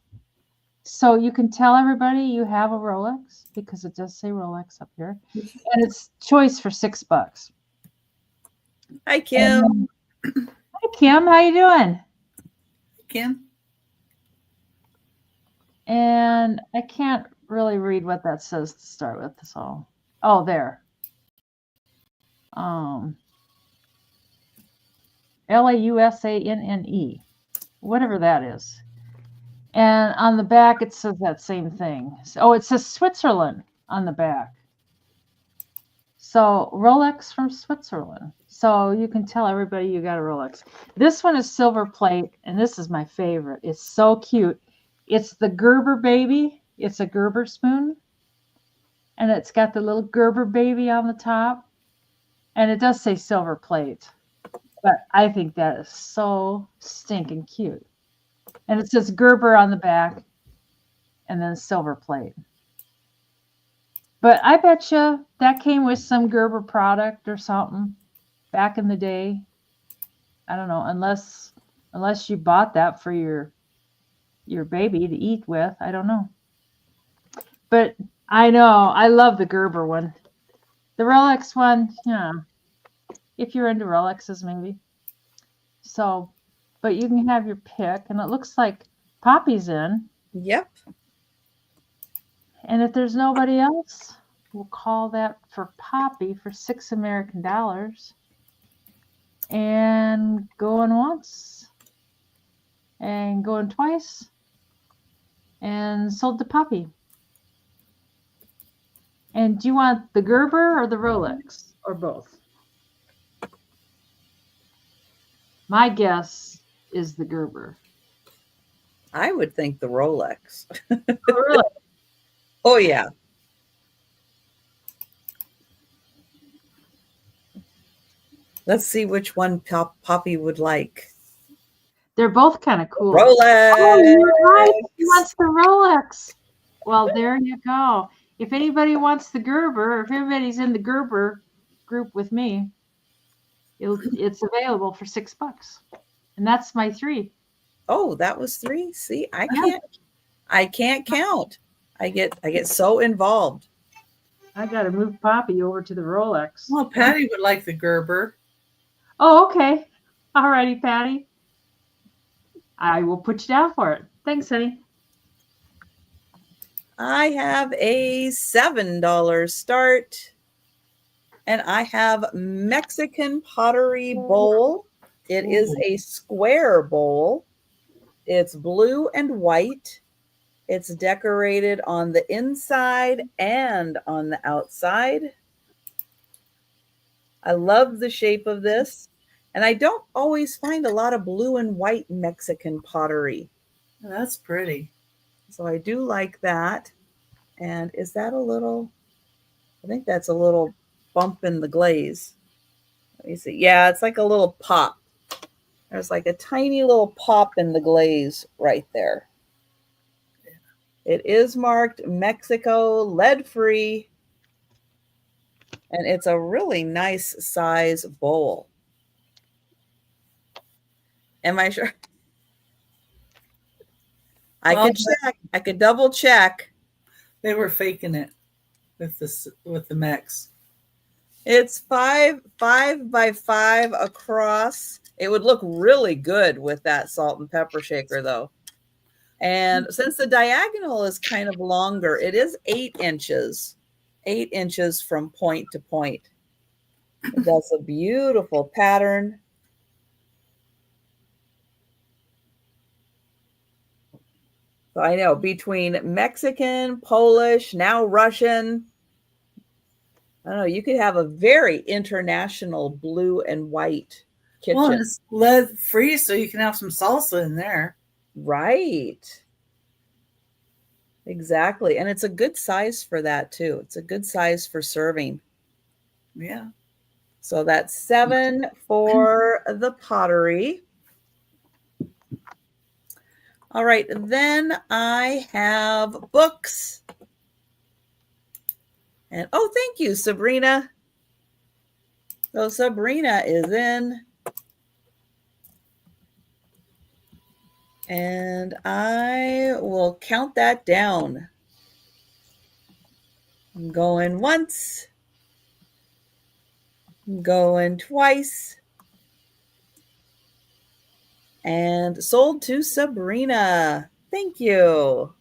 So you can tell everybody you have a Rolex because it does say Rolex up here. And it's choice for $6. Hi, Kim. Hi, Kim. How you doing? Kim. And I can't really read what that says to start with. So, oh, there. LAUSANNE, whatever that is. And on the back, it says that same thing. Oh, it says Switzerland on the back. So Rolex from Switzerland. So you can tell everybody you got a Rolex. This one is silver plate, and this is my favorite. It's so cute. It's the Gerber baby. It's a Gerber spoon. And it's got the little Gerber baby on the top. And it does say silver plate. But I think that is so stinking cute. And it says Gerber on the back and then silver plate. But I bet you that came with some Gerber product or something back in the day. I don't know, unless you bought that for your baby to eat with. I don't know. But I know, I love the Gerber one. The Rolex one, yeah. If you're into Rolexes, maybe. So, but you can have your pick, and it looks like Poppy's in. Yep. And if there's nobody else, we'll call that for Poppy for $6 American. And going once. And going twice. And sold to Poppy. And do you want the Gerber or the Rolex? Or both? My guess is the Gerber. I would think the Rolex. Oh, really? Oh, yeah. Let's see which one Poppy would like. They're both kind of cool. Rolex. Oh, you're right. She wants the Rolex. Well, there you go. If anybody wants the Gerber, if everybody's in the Gerber group with me, it's available for $6. And that's my 3. Oh, that was 3. See, I can't count. I get so involved. I got to move Poppy over to the Rolex. Well, Patty would like the Gerber. Oh, okay. All righty, Patty. I will put you down for it. Thanks, honey. I have a $7 start. And I have Mexican pottery bowl. It is a square bowl. It's blue and white. It's decorated on the inside and on the outside. I love the shape of this. And I don't always find a lot of blue and white Mexican pottery. That's pretty. So I do like that. And is that a little, I think that's a little bump in the glaze. Let me see. Yeah, it's like a little pop. There's like a tiny little pop in the glaze right there. It is marked Mexico lead-free. And it's a really nice size bowl. Am I sure? I could check. I could double check. They were faking it with the mix. It's 5 by 5 across. It would look really good with that salt and pepper shaker, though. And since the diagonal is kind of longer, it is 8 inches. 8 inches from point to point. That's a beautiful pattern. So I know between Mexican, Polish, now Russian, I don't know, you could have a very international blue and white kitchen. Well, it's lead free, so you can have some salsa in there. Right. Exactly. And it's a good size for that too. It's a good size for serving. Yeah. So that's 7 for the pottery. All right. Then I have books. And oh, thank you, Sabrina. So Sabrina is in. And I will count that down. I'm going once. I'm going twice. And sold to Sabrina. Thank you.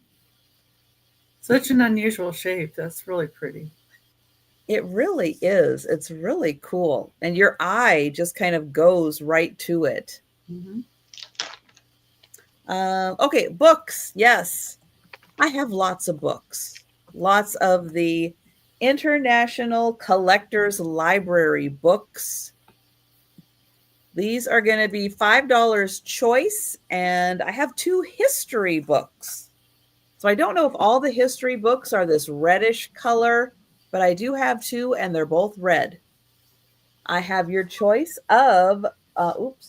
Such an unusual shape. That's really pretty. It really is. It's really cool. And your eye just kind of goes right to it. Mm-hmm. Okay, books. Yes. I have lots of books. Lots of the International Collectors Library books. These are going to be $5 choice, and I have 2 history books. So I don't know if all the history books are this reddish color, but I do have 2, and they're both red. I have your choice of,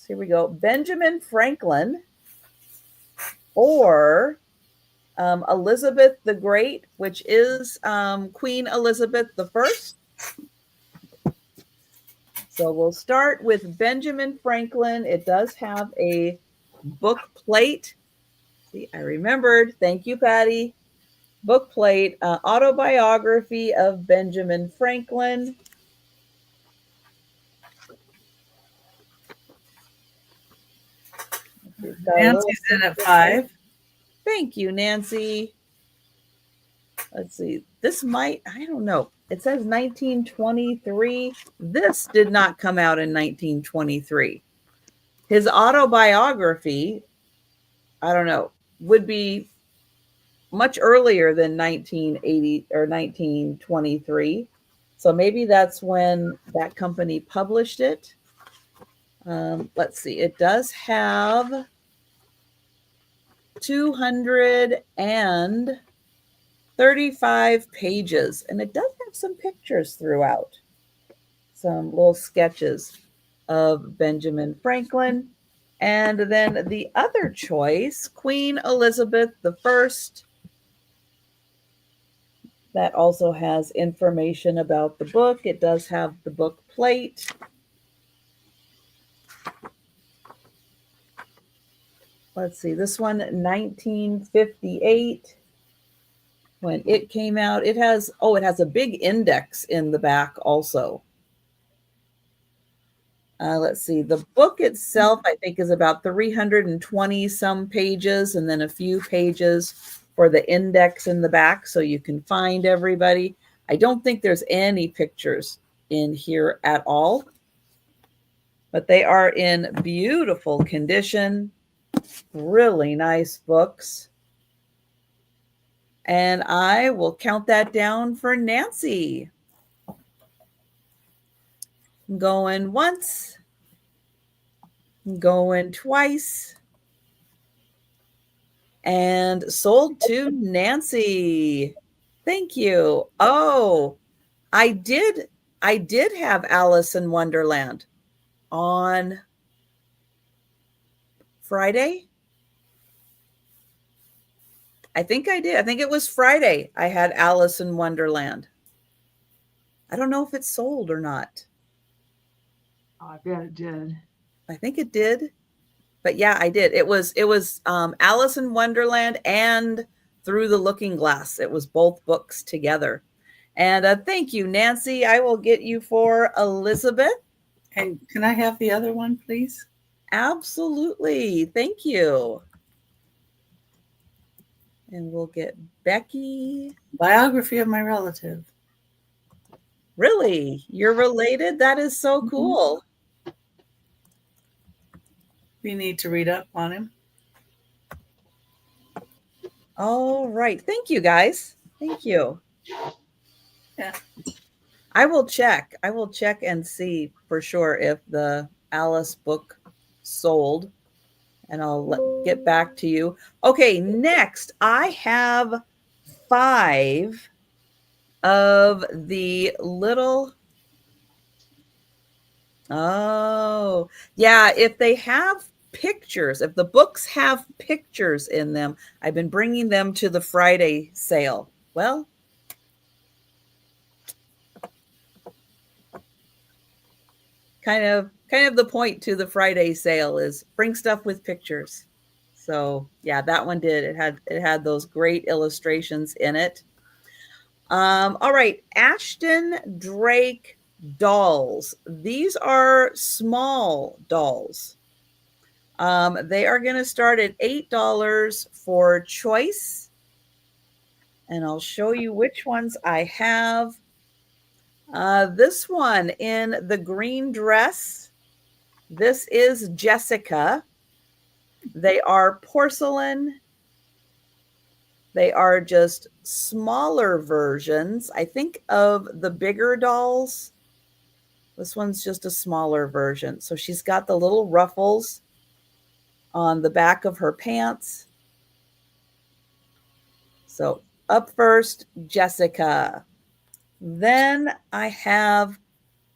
here we go, Benjamin Franklin or Elizabeth the Great, which is Queen Elizabeth I. So we'll start with Benjamin Franklin. It does have a book plate. See, I remembered. Thank you, Patty. Book plate, autobiography of Benjamin Franklin. Nancy's in at 5. Thank you, Nancy. Let's see. This might, I don't know. It says 1923. This did not come out in 1923. His autobiography, I don't know, would be much earlier than 1980 or 1923. So maybe that's when that company published it. Let's see. It does have 235 pages, and it does have some pictures throughout. Some little sketches of Benjamin Franklin. And then the other choice, Queen Elizabeth I. That also has information about the book. It does have the book plate. Let's see, this one, 1958, when it came out. It has a big index in the back also. Let's see, the book itself, I think, is about 320 some pages, and then a few pages for the index in the back so you can find everybody. I don't think there's any pictures in here at all, but they are in beautiful condition. Really nice books. And I will count that down for Nancy. Going once, going twice, and sold to Nancy. Thank you. Oh, I did have Alice in Wonderland on Friday. I think I did. I think it was Friday. I had Alice in Wonderland. I don't know if it sold or not. Oh, I bet it did. I think it did. But yeah, I did. It was Alice in Wonderland and Through the Looking Glass. It was both books together. And thank you, Nancy. I will get you for Elizabeth. And can I have the other one, please? Absolutely. Thank you. And we'll get Becky. Biography of my relative. Really? You're related? That is so cool. We need to read up on him. All right. Thank you, guys. Thank you. Yeah. I will check. I will check and see for sure if the Alice book sold, and I'll get back to you. Okay, next I have 5 of the little. Oh, yeah. If they have pictures, if the books have pictures in them, I've been bringing them to the Friday sale. Well, kind of the point to the Friday sale is bring stuff with pictures. So yeah, that one did. It had those great illustrations in it. All right, Ashton Drake dolls. These are small dolls. They are going to start at $8 for choice. And I'll show you which ones I have. This one in the green dress. This is Jessica. They are porcelain. They are just smaller versions, I think, of the bigger dolls. This one's just a smaller version. So she's got the little ruffles on the back of her pants. So up first, Jessica. Then I have,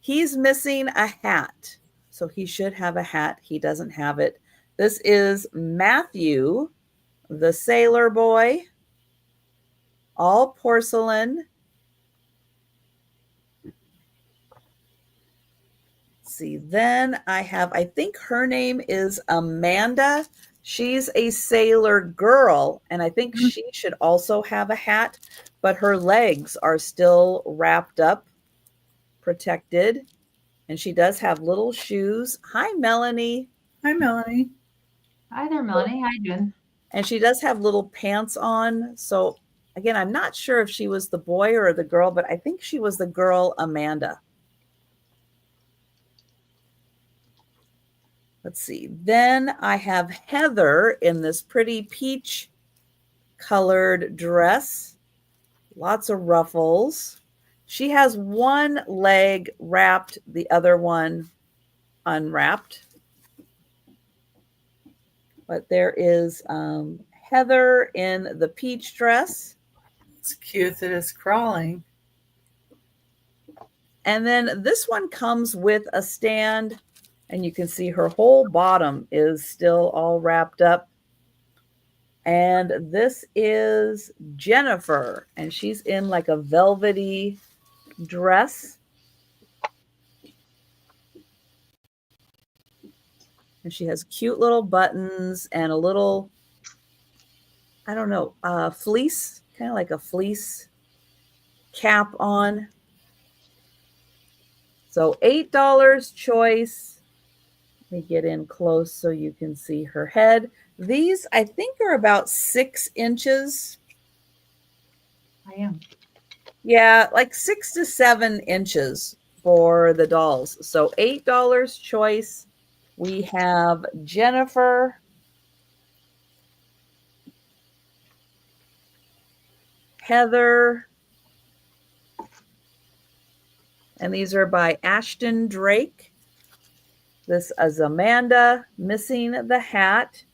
he's missing a hat. So he should have a hat. He doesn't have it. This is Matthew, the sailor boy. All porcelain. Let's see, then I have, I think her name is Amanda. She's a sailor girl, and I think she should also have a hat, but her legs are still wrapped up, protected, and she does have little shoes. Hi, Melanie. Hi, Melanie. Hi there, Melanie. How you doing? And she does have little pants on. So again, I'm not sure if she was the boy or the girl, but I think she was the girl, Amanda. Let's see. Then I have Heather in this pretty peach colored dress. Lots of ruffles. She has one leg wrapped, the other one unwrapped. But there is Heather in the peach dress. It's cute that it's crawling. And then this one comes with a stand, and you can see her whole bottom is still all wrapped up. And this is Jennifer, and she's in like a velvety dress. And she has cute little buttons and a little, I don't know, fleece, kind of like a fleece cap on. So $8 choice. Let me get in close so you can see her head. These, I think, are about 6 inches. I am. Yeah, like 6 to 7 inches for the dolls. So $8 choice. We have Jennifer, Heather, and these are by Ashton Drake. This is Amanda, missing the hat,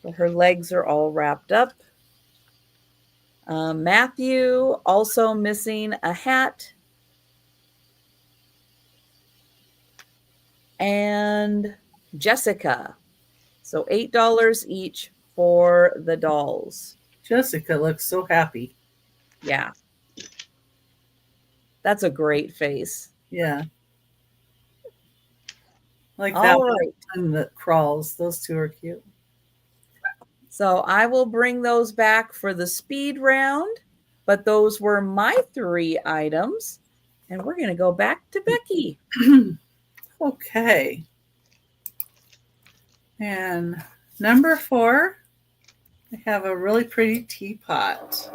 but her legs are all wrapped up. Matthew, also missing a hat. And Jessica. So $8 each for the dolls. Jessica looks so happy. Yeah. That's a great face. Yeah. Like that All right. one that crawls. Those two are cute. So I will bring those back for the speed round, but those were my 3 items. And we're going to go back to Becky. Okay. And number 4, I have a really pretty teapot.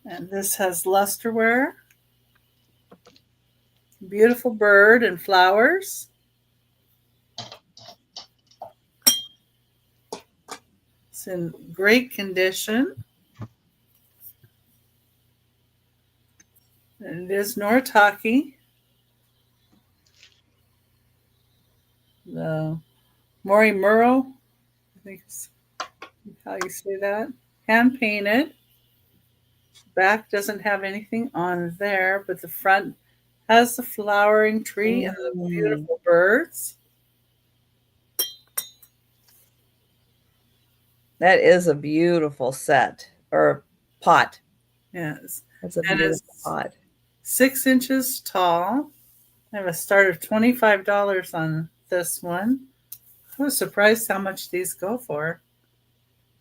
And this has lusterware, beautiful bird and flowers. It's in great condition. And it is Noritake. The Morimuro, I think is how you say that. Hand painted. Back doesn't have anything on there, but the front has the flowering tree and the beautiful birds. That is a beautiful set or pot. Yes. That's a beautiful pot. 6 inches tall. I have a start of $25 on this one. I was surprised how much these go for,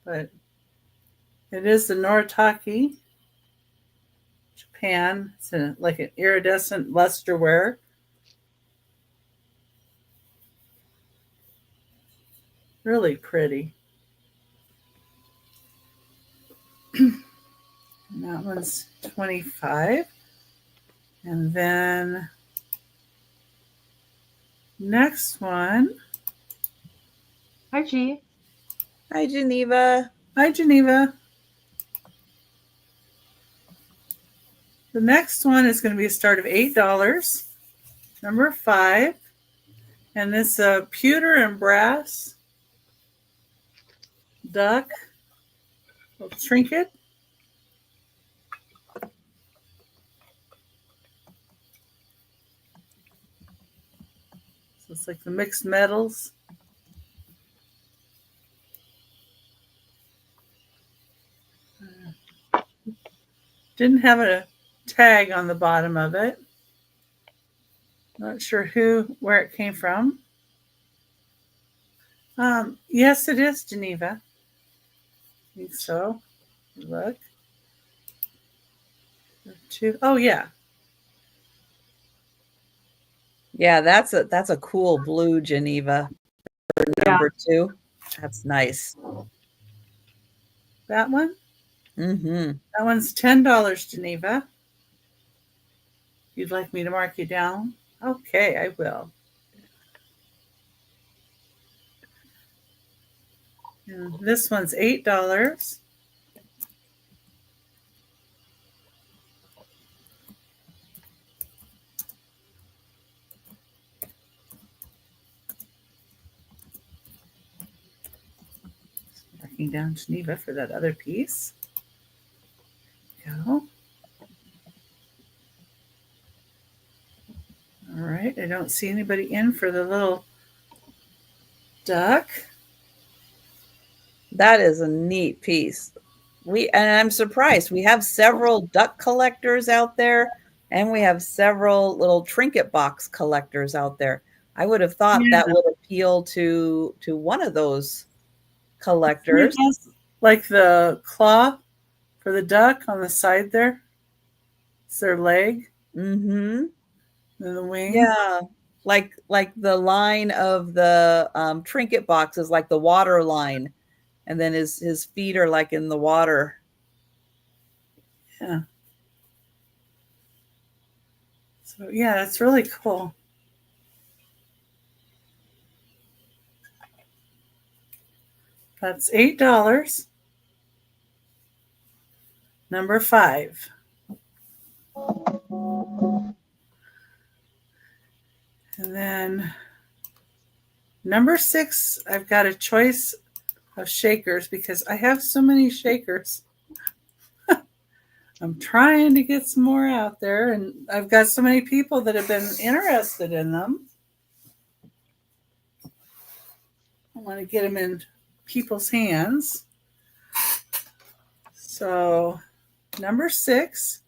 but it is the Noritake, Japan. It's like an iridescent lusterware. Really pretty. And that one's 25. And then next one. Hi, G. Hi, Geneva. Hi, Geneva. The next one is going to be a start of $8. Number 5. And it's a pewter and brass duck little trinket. So it's like the mixed metals. Didn't have a tag on the bottom of it. Not sure where it came from. Yes, it is Geneva. I think so. Look. Oh yeah. Yeah, that's a cool blue Geneva for number 2. That's nice. That one? Mm-hmm. That one's $10, Geneva. You'd like me to mark you down? Okay, I will. And this one's $8. Marking down Geneva for that other piece. Go. All right, I don't see anybody in for the little duck. That is a neat piece. And I'm surprised. We have several duck collectors out there, and we have several little trinket box collectors out there. I would have thought that would appeal to one of those collectors. Like the claw for the duck on the side there. It's their leg. Mm-hmm. And the wing. Yeah. Like the line of the trinket box is like the water line. And then his feet are like in the water. Yeah. So yeah, it's really cool. That's $8. Number 5. And then number 6, I've got a choice of shakers because I have so many shakers. I'm trying to get some more out there, and I've got so many people that have been interested in them. I want to get them in people's hands. So number 6,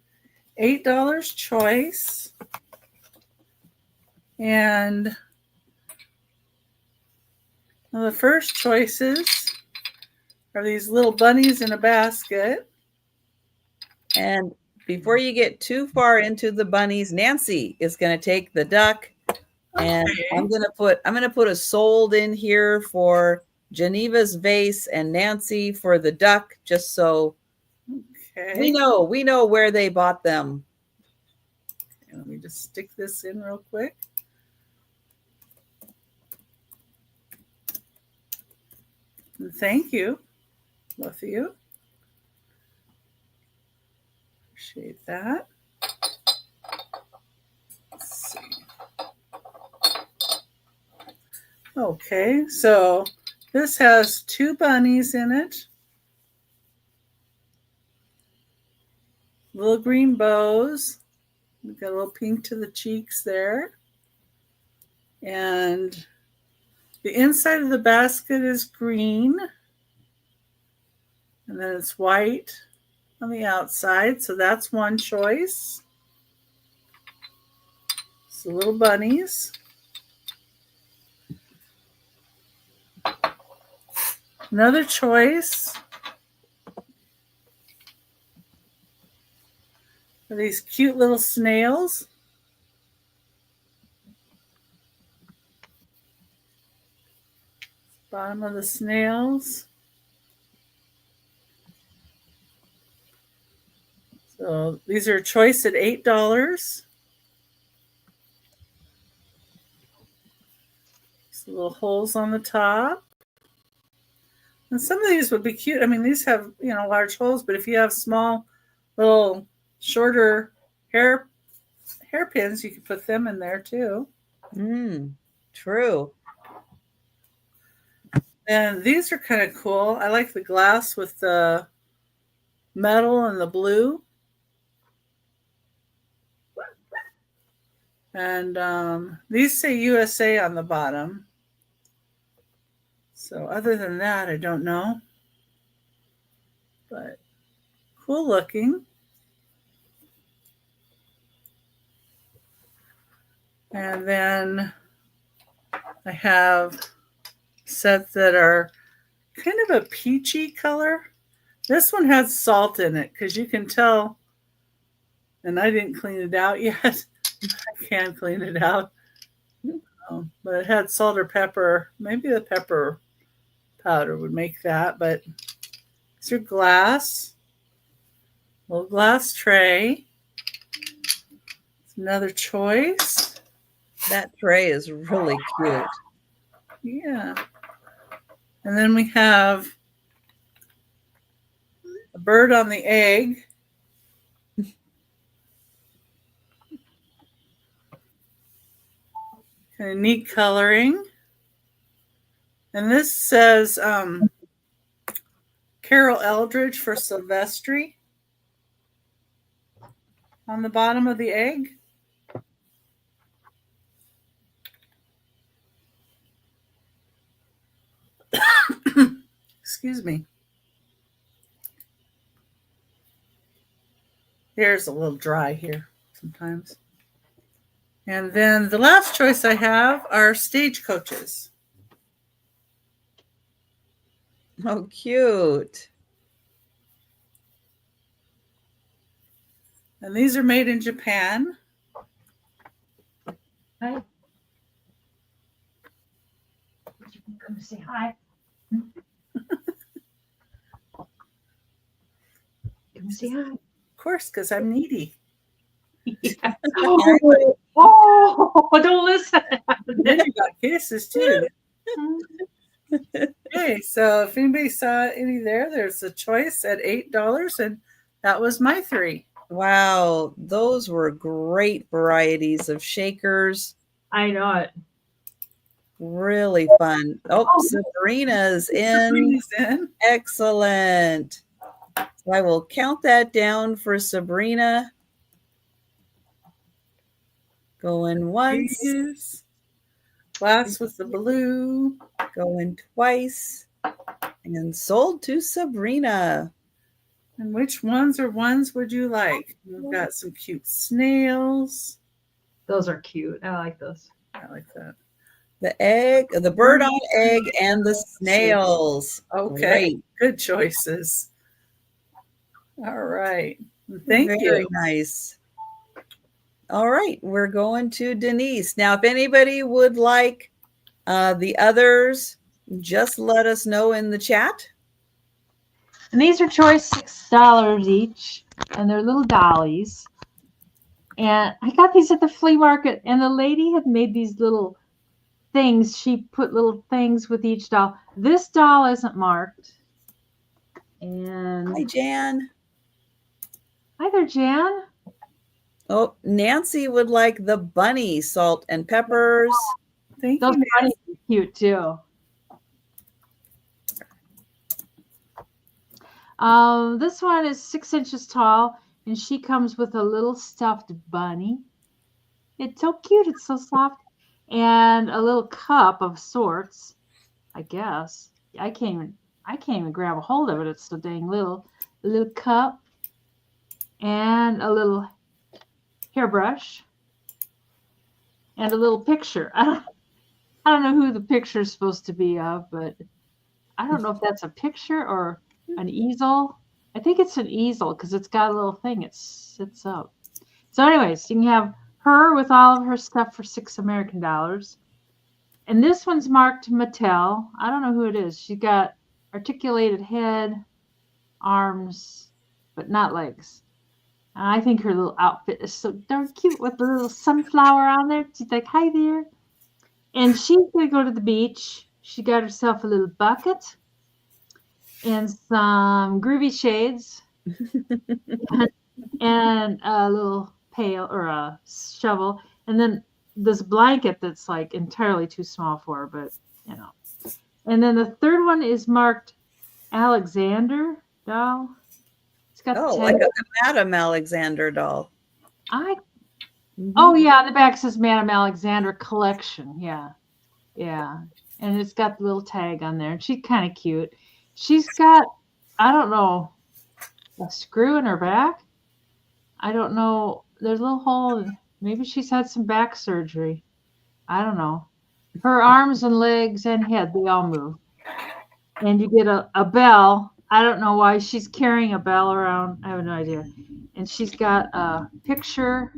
$8 choice. And Well, the first choices are these little bunnies in a basket. And before you get too far into the bunnies, Nancy is going to take the duck, and I'm going to put a sold in here for Geneva's vase and Nancy for the duck, just so we know where they bought them. Okay, let me just stick this in real quick. And thank you, both of you. Appreciate that. Let's see. Okay, so this has 2 bunnies in it. Little green bows. We've got a little pink to the cheeks there. And the inside of the basket is green. And then it's white on the outside. So that's one choice. So little bunnies. Another choice are these cute little snails. Bottom of the snails. So these are a choice at $8. Some little holes on the top. And some of these would be cute. I mean, these have, large holes, but if you have small, little, shorter hairpins, you can put them in there too. True. And these are kind of cool. I like the glass with the metal and the blue. And these say USA on the bottom. So other than that, I don't know. But cool looking. And then I have sets that are kind of a peachy color. This one has salt in it because you can tell, and I didn't clean it out yet. I can clean it out. But it had salt or pepper. Maybe the pepper powder would make that, but it's your glass. Little glass tray. It's another choice. That tray is really cute. Yeah. And then we have a bird on the egg. Kind of neat coloring. And this says Carol Eldridge for Silvestri on the bottom of the egg. Excuse me. Here's a little dry here sometimes. And then the last choice I have are stagecoaches. Oh, cute. And these are made in Japan. Hi. Come say hi. Come say hi. Of course, because I'm needy. Yeah. Oh, don't listen. Then you got kisses too. Okay, so if anybody saw any there's a choice at $8, and that was my 3. Wow, those were great varieties of shakers. I know it. Really fun. Oh, Sabrina's in. Excellent. So I will count that down for Sabrina. Going once. Glass with the blue. Going twice. And sold to Sabrina. And which ones would you like? We've got some cute snails. Those are cute. I like those. I like that. The egg, the bird on egg, and the snails. Okay. Great. Good choices. All right. Thank you. Very nice. All right. We're going to Denise. Now, if anybody would like the others, just let us know in the chat. And these are choice $6 each, and they're little dollies. And I got these at the flea market, and the lady had made these little things. She put little things with each doll. This doll isn't marked. And Hi, Jan. Hi there, Jan. Oh, Nancy would like the bunny salt and peppers. Thank Those you, bunnies are cute too. This one is 6 inches tall, and she comes with a little stuffed bunny. It's so cute. It's so soft. And a little cup of sorts, I guess. I can't even grab a hold of it. It's so dang little. A little cup and a little hairbrush and a little picture. I don't know who the picture is supposed to be of, but I don't know if that's a picture or an easel. I think it's an easel because it's got a little thing. It sits up. So anyways, you can have her with all of her stuff for $6 American. And this one's marked Mattel. I don't know who it is. She got articulated head, arms, but not legs. And I think her little outfit is so darn cute with the little sunflower on there. She's like, hi there. And she's going to go to the beach. She got herself a little bucket and some groovy shades and a little pail or a shovel. And then this blanket that's like entirely too small for her, but you know. And then the third one is marked Alexander doll. It's got like a Madame Alexander doll. Oh yeah, on the back says Madame Alexander collection. Yeah. And it's got the little tag on there. She's kind of cute. She's got, I don't know, a screw in her back. I don't know. There's a little hole. Maybe she's had some back surgery. I don't know. Her arms and legs and head, they all move. And you get a bell. I don't know why she's carrying a bell around. I have no idea. And she's got a picture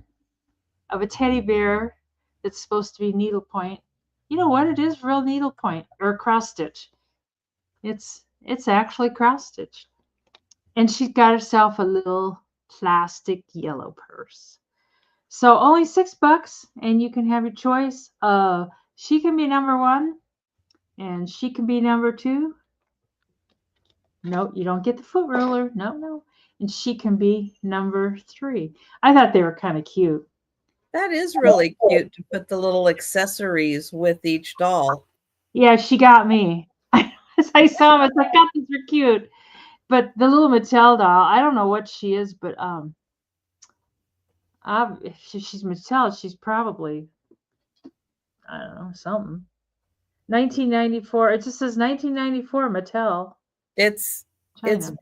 of a teddy bear that's supposed to be needlepoint. You know what? It is real needlepoint or cross stitch. It's actually cross stitched. And she's got herself a little plastic yellow purse. So only $6, and you can have your choice of she can be number 1 and she can be number 2. No, you don't get the foot ruler. No. And she can be number 3. I thought they were kind of cute. That is really cute to put the little accessories with each doll. Yeah, she got me. As I saw them, I was like, God, these are cute. But the little Mattel doll, I don't know what she is, but if she's Mattel, she's probably, I don't know, something. 1994. It just says 1994 Mattel. It's China.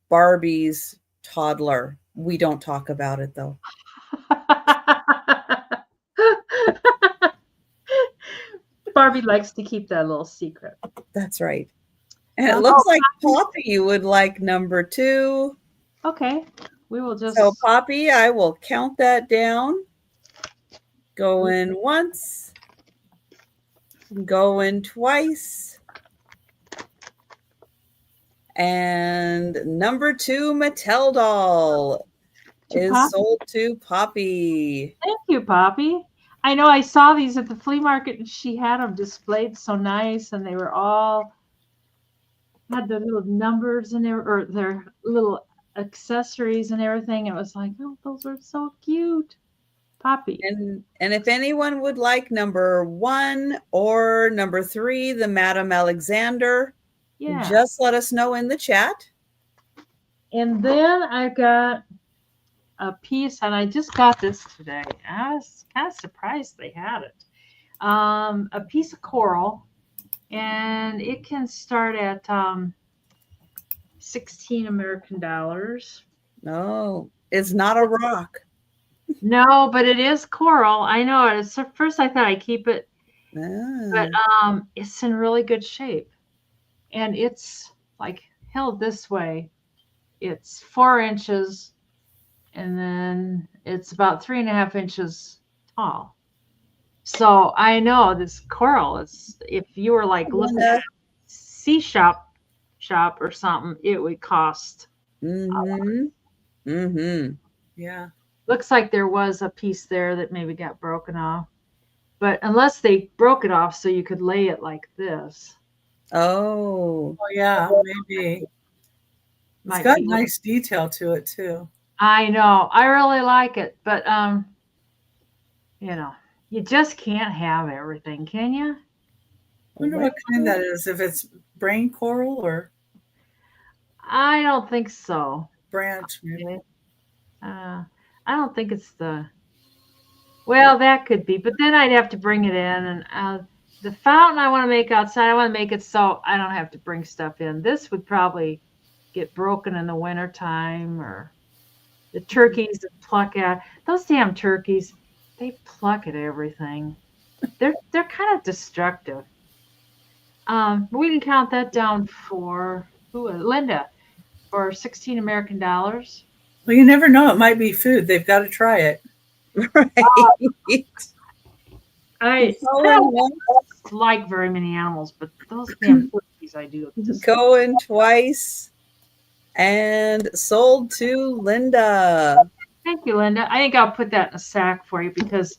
Barbie's toddler. We don't talk about it though. Barbie likes to keep that little secret. That's right. And it looks like Poppy would like number 2. Okay. We will just. So Poppy, I will count that down. Going once. Going twice. And number 2 Mattel doll is sold to Poppy. Thank you, Poppy. I know I saw these at the flea market and she had them displayed so nice and they were all had the little numbers in there or their little accessories and everything. It was like, oh, those are so cute. Poppy. And if anyone would like number 1 or number 3, the Madame Alexander, just let us know in the chat. And then I got a piece, and I just got this today. I was kind of surprised they had it. A piece of coral, and it can start at $16 American. No, it's not a rock. No, but it is coral. I know it. At first, I thought I'd keep it. But it's in really good shape. And it's like held this way. It's 4 inches, and then it's about 3.5 inches tall. So I know this coral is, if you were like looking at a sea shop or something, it would cost. Yeah. Looks like there was a piece there that maybe got broken off. But unless they broke it off so you could lay it like this. Oh yeah, maybe. It's got nice detail to it too. I know. I really like it, but you just can't have everything, can you? I wonder what kind that is. If it's brain coral or I don't think so. Branch, maybe. I don't think it's well, that could be, but then I'd have to bring it in, and the fountain I want to make outside, I want to make it so I don't have to bring stuff in. This would probably get broken in the wintertime, or the turkeys that pluck at those damn turkeys. They pluck at everything. They're kind of destructive. We can count that down for Linda, for $16 American. Well, you never know. It might be food. They've got to try it. Right. I don't like very many animals, but those damn turkeys I do. Going twice and sold to Linda. Thank you, Linda. I think I'll put that in a sack for you, because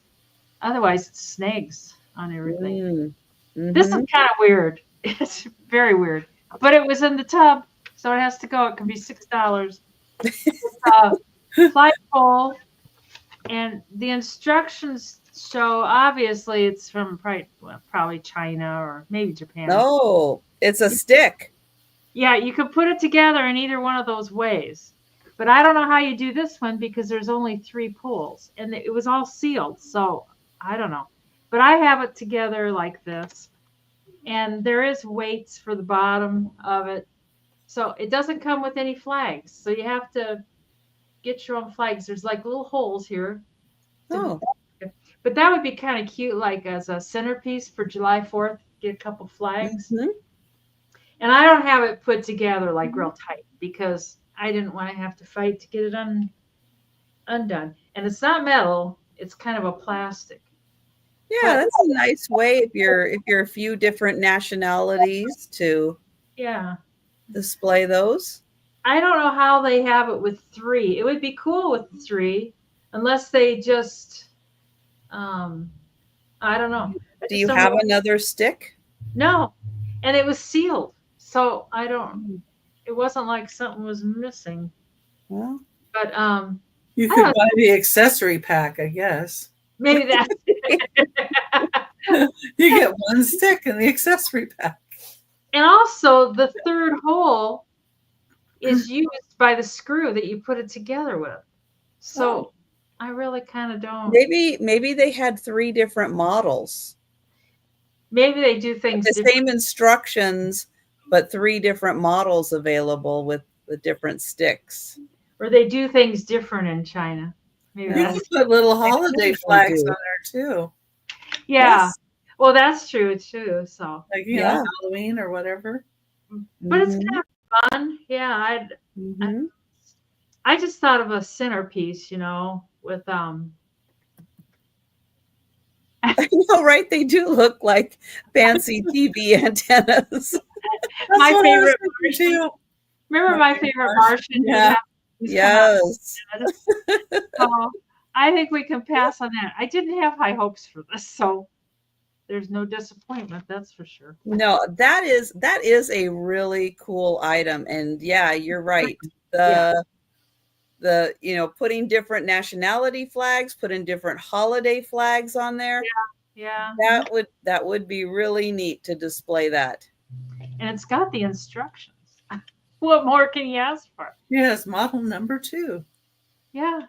otherwise it snags on everything. This is kind of weird. It's very weird. But it was in the tub, so it has to go. It can be $6. Flagpole, and the instructions show, obviously it's from probably China or maybe Japan. No, it's a stick. Yeah, you could put it together in either one of those ways. But I don't know how you do this one, because there's only 3 pulls, and it was all sealed. So I don't know. But I have it together like this. And there is weights for the bottom of it. So it doesn't come with any flags. So you have to get your own flags. There's like little holes here. Oh. But that would be kind of cute, like as a centerpiece for July 4th, get a couple flags. And I don't have it put together like real tight, because I didn't want to have to fight to get it undone. And it's not metal, it's kind of a plastic. Yeah, that's a nice way if you're a few different nationalities to display those. I don't know how they have it with 3. It would be cool with 3, unless they just I don't know. Do you have another stick? No. And it was sealed. So it wasn't like something was missing. Well, but you could buy the accessory pack, I guess. Maybe that's you get one stick in the accessory pack. And also the 3rd hole is used by the screw that you put it together with. So I really kind of don't. Maybe they had 3 different models. Maybe they do things the same instructions, but 3 different models available with the different sticks. Or they do things different in China. Maybe you can put little holiday flags on there too. Yeah. Yes. Well, that's true too. So like know, Halloween or whatever. But it's kind of fun. Yeah, I just thought of a centerpiece, with I know, right? They do look like fancy TV antennas. My favorite Martian. Remember my favorite Martian? Yeah. Yes. So I think we can pass on that. I didn't have high hopes for this, so there's no disappointment, that's for sure. No, that is a really cool item. And yeah, you're right. The putting different nationality flags, putting different holiday flags on there. Yeah. That would be really neat to display that. And it's got the instructions. What more can you ask for? Yes, model number 2. Yeah.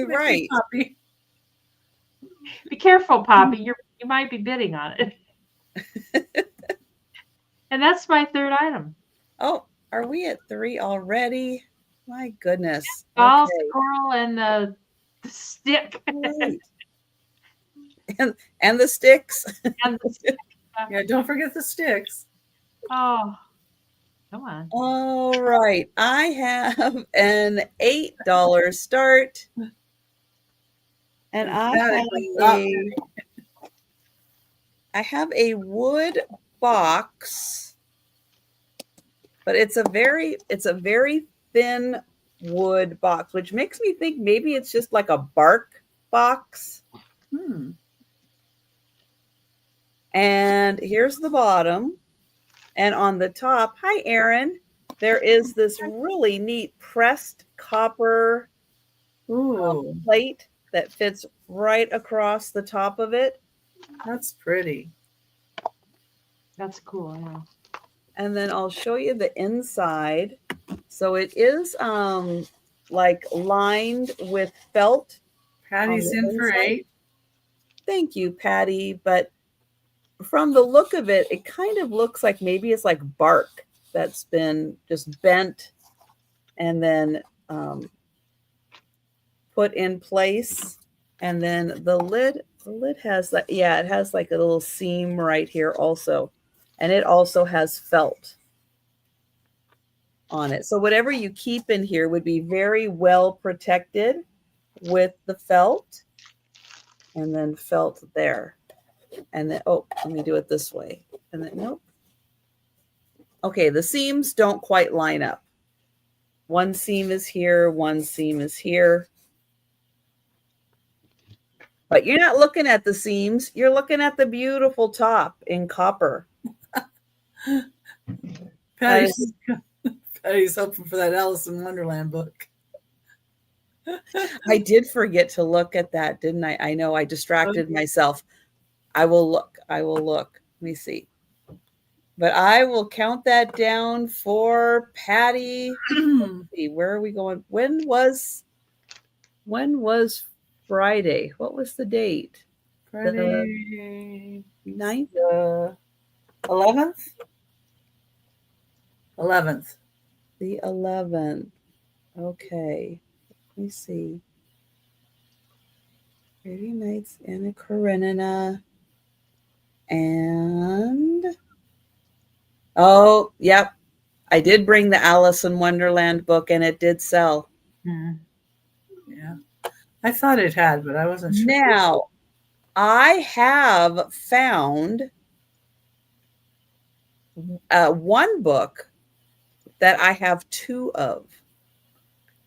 Right. Poppy. Be careful, Poppy. You might be bidding on it. And that's my 3rd item. Oh, are we at 3 already? My goodness. Balls, coral, and the stick. Right. and the sticks. And the Yeah, don't forget the sticks. oh, come on. All right. I have an $8 start. And I have a wood box, but it's a very thin wood box, which makes me think maybe it's just like a bark box. And here's the bottom. And on the top, hi, Erin, there is this really neat pressed copper plate that fits right across the top of it. That's pretty. That's cool, yeah. And then I'll show you the inside. So it is like lined with felt. Patty's in for 8. Thank you, Patty. But from the look of it, it kind of looks like maybe it's like bark that's been just bent and then put in place. And then the lid has that, yeah, it has like a little seam right here also. And it also has felt on it. So whatever you keep in here would be very well protected with the felt. And then felt there. And then, oh, let me do it this way. And then, nope. Okay, the seams don't quite line up. One seam is here, one seam is here. But you're not looking at the seams. You're looking at the beautiful top in copper. Patty's hoping for that Alice in Wonderland book. I did forget to look at that, didn't I? I know I distracted myself. I will look. Let me see. But I will count that down for Patty. Let's see, where are we going? When was Friday? What was the date? Friday the 9th? 11th? 11th. The 11th. Okay. Let me see. 30 Nights in a Karenina. And oh, yep. I did bring the Alice in Wonderland book and it did sell. Yeah. I thought it had, but I wasn't sure. Now, I have found one book that I have 2 of.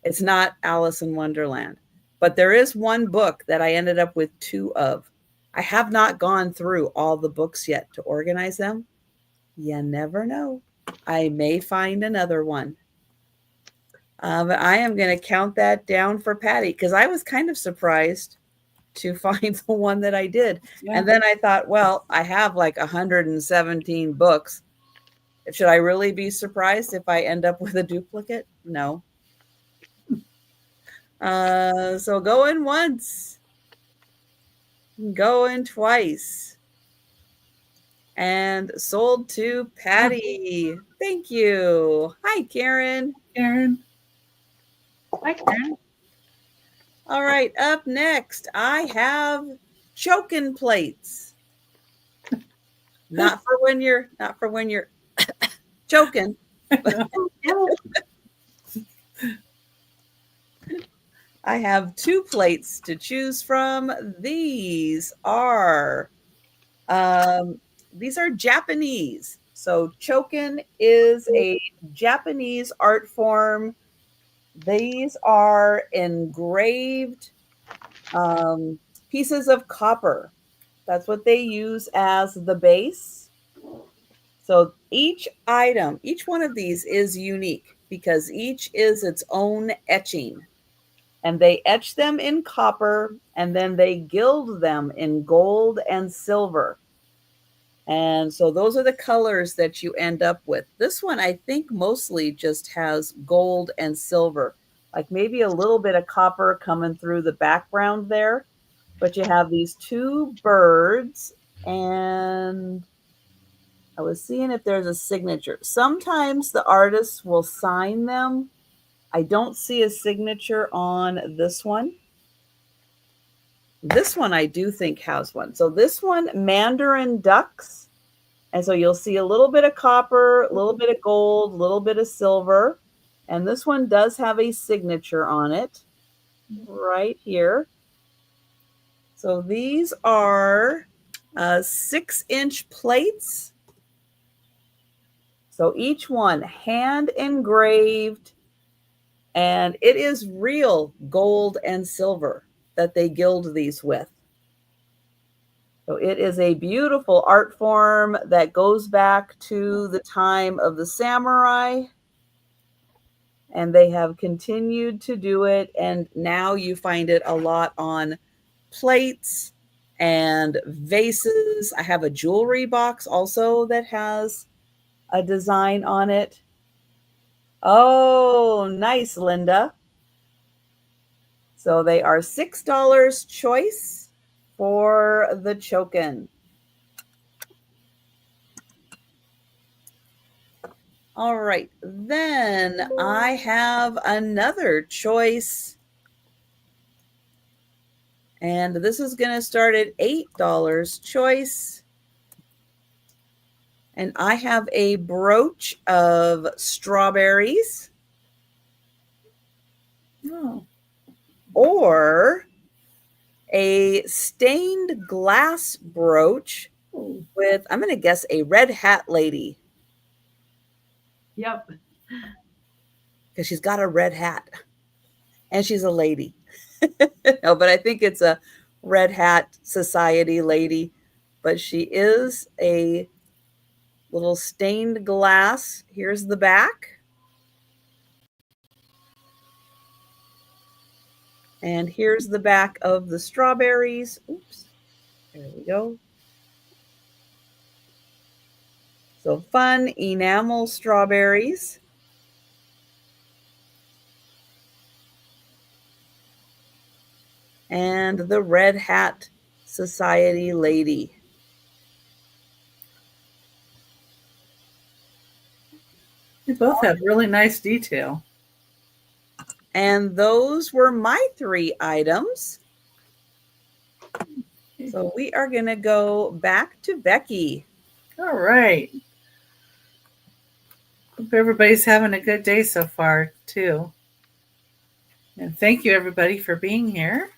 It's not Alice in Wonderland, but there is one book that I ended up with 2 of. I have not gone through all the books yet to organize them. You never know. I may find another one. But I am going to count that down for Patty because I was kind of surprised to find the one that I did. Yeah. And then I thought, well, I have like 117 books. Should I really be surprised if I end up with a duplicate? No. So going once, going twice, and sold to Patty. Thank you. Hi, Karen. Karen. Hi, Karen. All right, up next, I have choking plates. Not for when you're choking. I have 2 plates to choose from. These are Japanese. So choken is a Japanese art form. These are engraved pieces of copper. That's what they use as the base. So each item, each one of these is unique because each is its own etching. And they etch them in copper and then they gild them in gold and silver. And so those are the colors that you end up with. This one, I think, mostly just has gold and silver, like maybe a little bit of copper coming through the background there. But you have these 2 birds, and I was seeing if there's a signature. Sometimes the artists will sign them. I don't see a signature on this one. This one I do think has one. So this one, Mandarin ducks. And so you'll see a little bit of copper, a little bit of gold, a little bit of silver. And this one does have a signature on it right here. So these are 6-inch plates. So each one hand engraved, and it is real gold and silver that they gild these with. So it is a beautiful art form that goes back to the time of the samurai, and they have continued to do it. And now you find it a lot on plates and vases. I have a jewelry box also that has a design on it. Oh, nice, Linda. So they are $6 choice for the chokin. All right, then I have another choice. And this is going to start at $8 choice. And I have a brooch of strawberries. Oh. Or a stained glass brooch with, I'm going to guess, a red hat lady. Yep. Because she's got a red hat. And she's a lady. No, but I think it's a Red Hat Society lady. But she is a little stained glass. Here's the back. And here's the back of the strawberries. Oops. There we go. So fun enamel strawberries. And the Red Hat Society lady. They both have really nice detail. And those were my 3 items. So we are going to go back to Becky. All right. Hope everybody's having a good day so far, too. And thank you, everybody, for being here.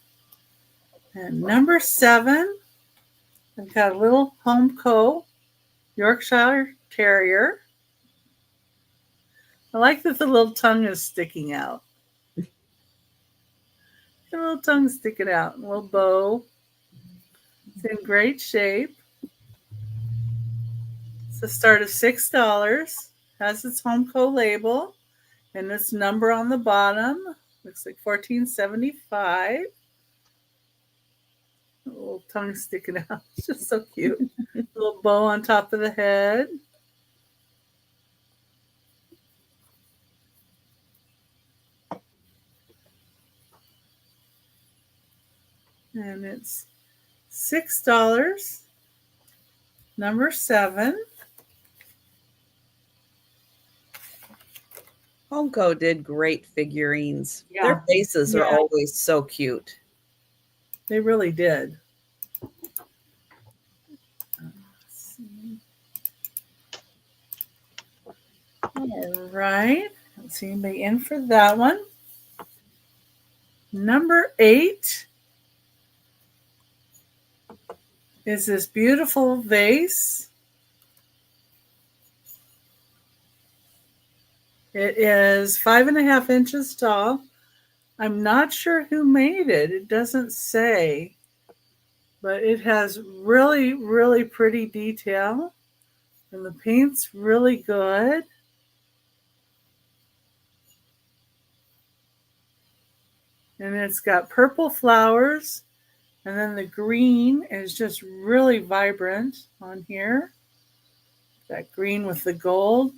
And number 7, I've got a little Homeco Yorkshire Terrier. I like that the little tongue is sticking out. The little tongue sticking out. A little bow. It's in great shape. It's a start of $6. Has its Homeco label and its number on the bottom. Looks like $14.75. A little tongue sticking out. It's just so cute. A little bow on top of the head. And it's $6. Number 7. Homeco did great figurines. Yeah. Their faces are always so cute. They really did. All right. Let's see anybody in for that one. Number 8 is this beautiful vase. It is 5.5 inches tall. I'm not sure who made it. It doesn't say, but it has really, really pretty detail, and the paint's really good. And it's got purple flowers, and then the green is just really vibrant on here. That green with the gold.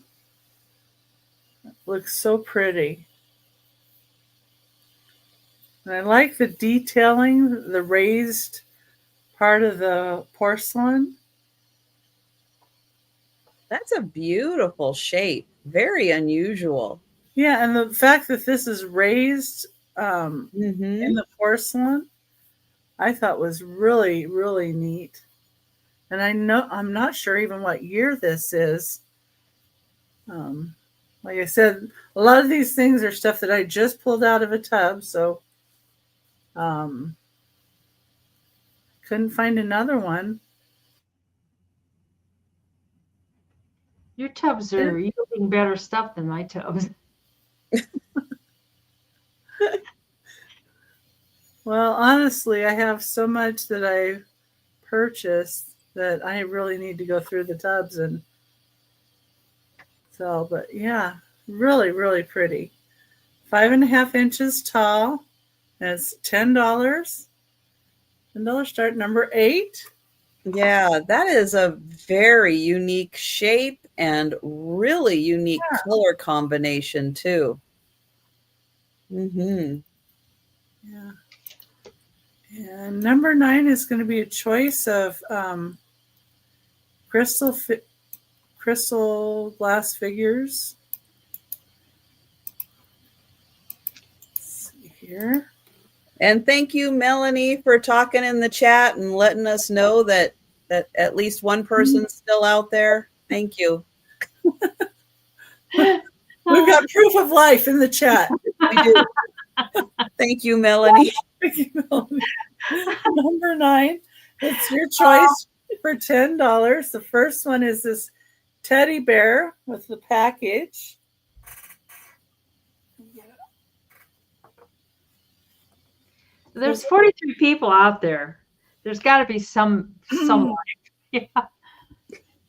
It looks so pretty. And I like the detailing, the raised part of the porcelain. That's a beautiful shape. Very unusual. Yeah, and the fact that this is raised in the porcelain, I thought was really, really neat. And I'm not sure even what year this is. Like I said, a lot of these things are stuff that I just pulled out of a tub, so couldn't find another one. Your tubs are yielding better stuff than my tubs. Well, honestly, I have so much that I purchased that I really need to go through the tubs and sell. But yeah, really, really pretty. 5.5 inches tall. And it's $10. $10 start number 8. Yeah, that is a very unique shape and really unique color combination too. Mm-hmm. Yeah. And number 9 is going to be a choice of crystal glass figures. Let's see here. And thank you, Melanie, for talking in the chat and letting us know that at least one person's still out there. Thank you. We've got proof of life in the chat. We do. Thank you, Melanie. Thank you, Melanie. Number 9, it's your choice for $10. The first one is this teddy bear with the package. There's 43 people out there. There's got to be some life. Yeah.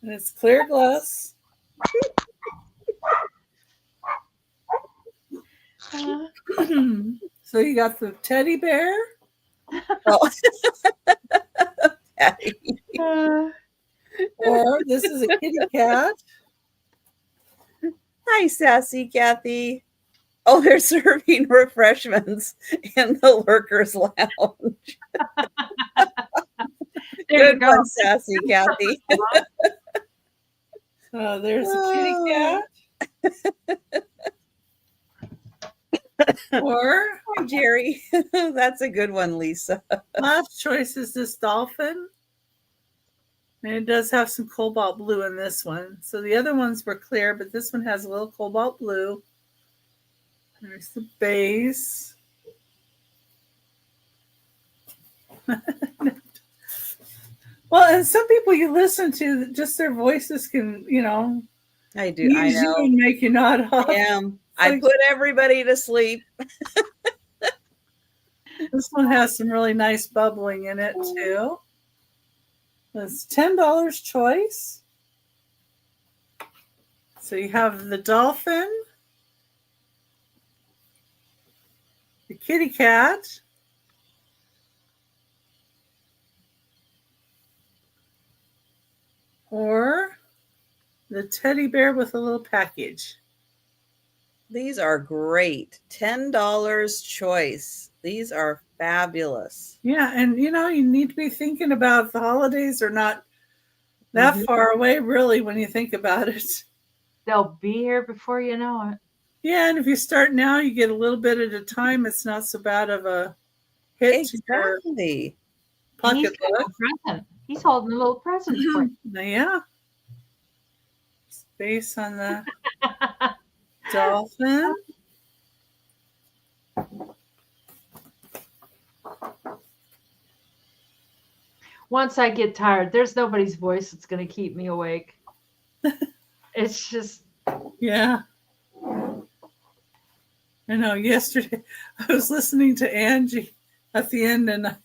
And it's clear glass. So you got the teddy bear. Oh. Or this is a kitty cat. Hi, Sassy Kathy. Oh, they're serving refreshments in the Lurkers Lounge. Good one, Sassy Kathy. So there's a kitty cat. Or hi, Jerry. That's a good one, Lisa. Last choice is this dolphin. And it does have some cobalt blue in this one. So the other ones were clear, but this one has a little cobalt blue. There's the base. Well, and some people you listen to, just their voices can, I do. I know. And make you nod off. I am. I put everybody to sleep. This one has some really nice bubbling in it too. It's $10 choice. So you have the dolphin, the kitty cat, or the teddy bear with a little package. These are great. $10 choice. These are fabulous. Yeah, and you need to be thinking about the holidays are not that far away, really, when you think about it. They'll be here before you know it. Yeah, and if you start now, you get a little bit at a time. It's not so bad of a hit. Exactly. Pocketbook. He's holding a little present for you. Yeah. Space on the dolphin. Once I get tired, there's nobody's voice that's going to keep me awake. It's just. Yeah. I know. Yesterday, I was listening to Angie at the end, and I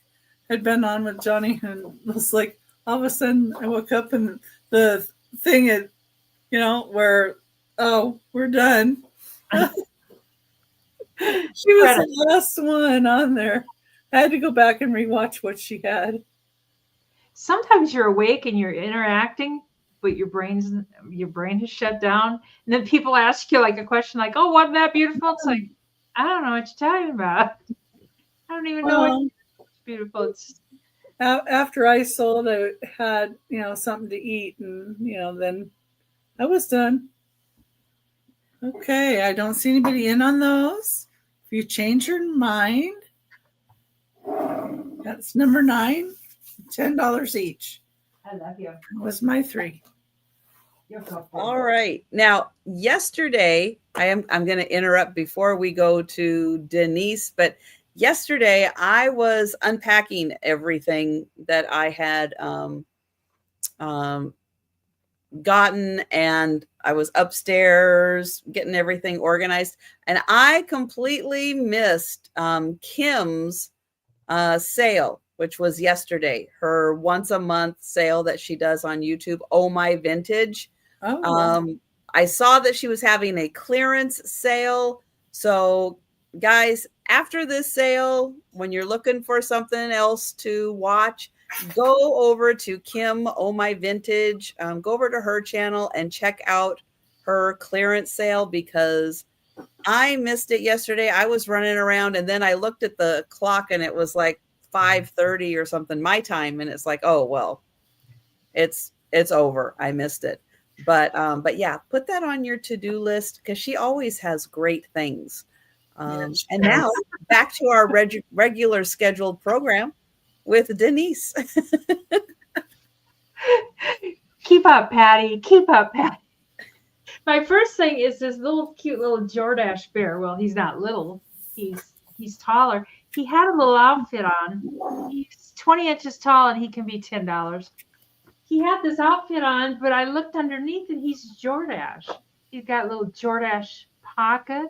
had been on with Johnny, and it was like, all of a sudden, I woke up, and the thing had, where, we're done. She was the last one on there. I had to go back and rewatch what she had. Sometimes you're awake and you're interacting, but your brain has shut down. And then people ask you like a question like, "Oh, wasn't that beautiful?" It's like, I don't know what you're talking about. I don't even know what's beautiful. It's after I sold, I had something to eat, and then I was done. Okay, I don't see anybody in on those. If you change your mind, That's number 9. $10 each. I love you. That was my 3. All right. Now, yesterday, I'm going to interrupt before we go to Denise, but yesterday I was unpacking everything that I had gotten, and I was upstairs getting everything organized, and I completely missed Kim's sale, which was yesterday, her once a month sale that she does on YouTube. Oh My Vintage. I saw that she was having a clearance sale. So guys, after this sale, when you're looking for something else to watch, go over to Kim Oh My Vintage, go over to her channel and check out her clearance sale, because I missed it yesterday. I was running around, and then I looked at the clock and it was like 5:30 or something my time, and it's like, oh well, it's over. I missed it. But yeah, put that on your to-do list, because she always has great things. And now back to our regular scheduled program with Denise. Keep up, Patty. Keep up, Patty. My first thing is this little cute little Jordache bear. Well, he's not little. He's taller. He had a little outfit on. He's 20 inches tall, and he can be $10. He had this outfit on, but I looked underneath, and he's Jordache. He's got a little Jordache pocket,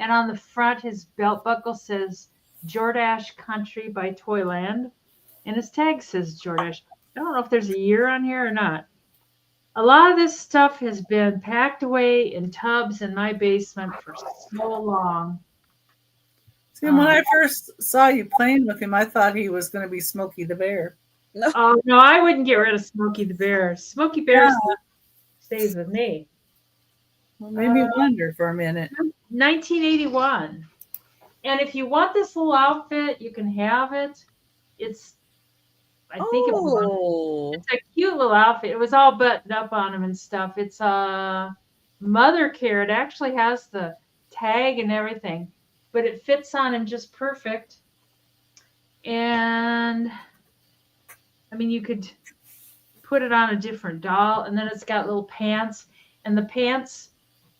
and on the front, his belt buckle says Jordache Country by Toyland, and his tag says Jordache. I don't know if there's a year on here or not. A lot of this stuff has been packed away in tubs in my basement for so long. See, when I first saw you playing with him, I thought he was going to be Smokey the Bear. No. Oh, no, I wouldn't get rid of Smokey the Bear. Smokey Bear stays with me. Well, made me wonder for a minute. 1981. And if you want this little outfit, you can have it. It's a cute little outfit. It was all buttoned up on him and stuff. It's mother care. It actually has the tag and everything, but it fits on him just perfect. And I mean, you could put it on a different doll, and then it's got little pants, and the pants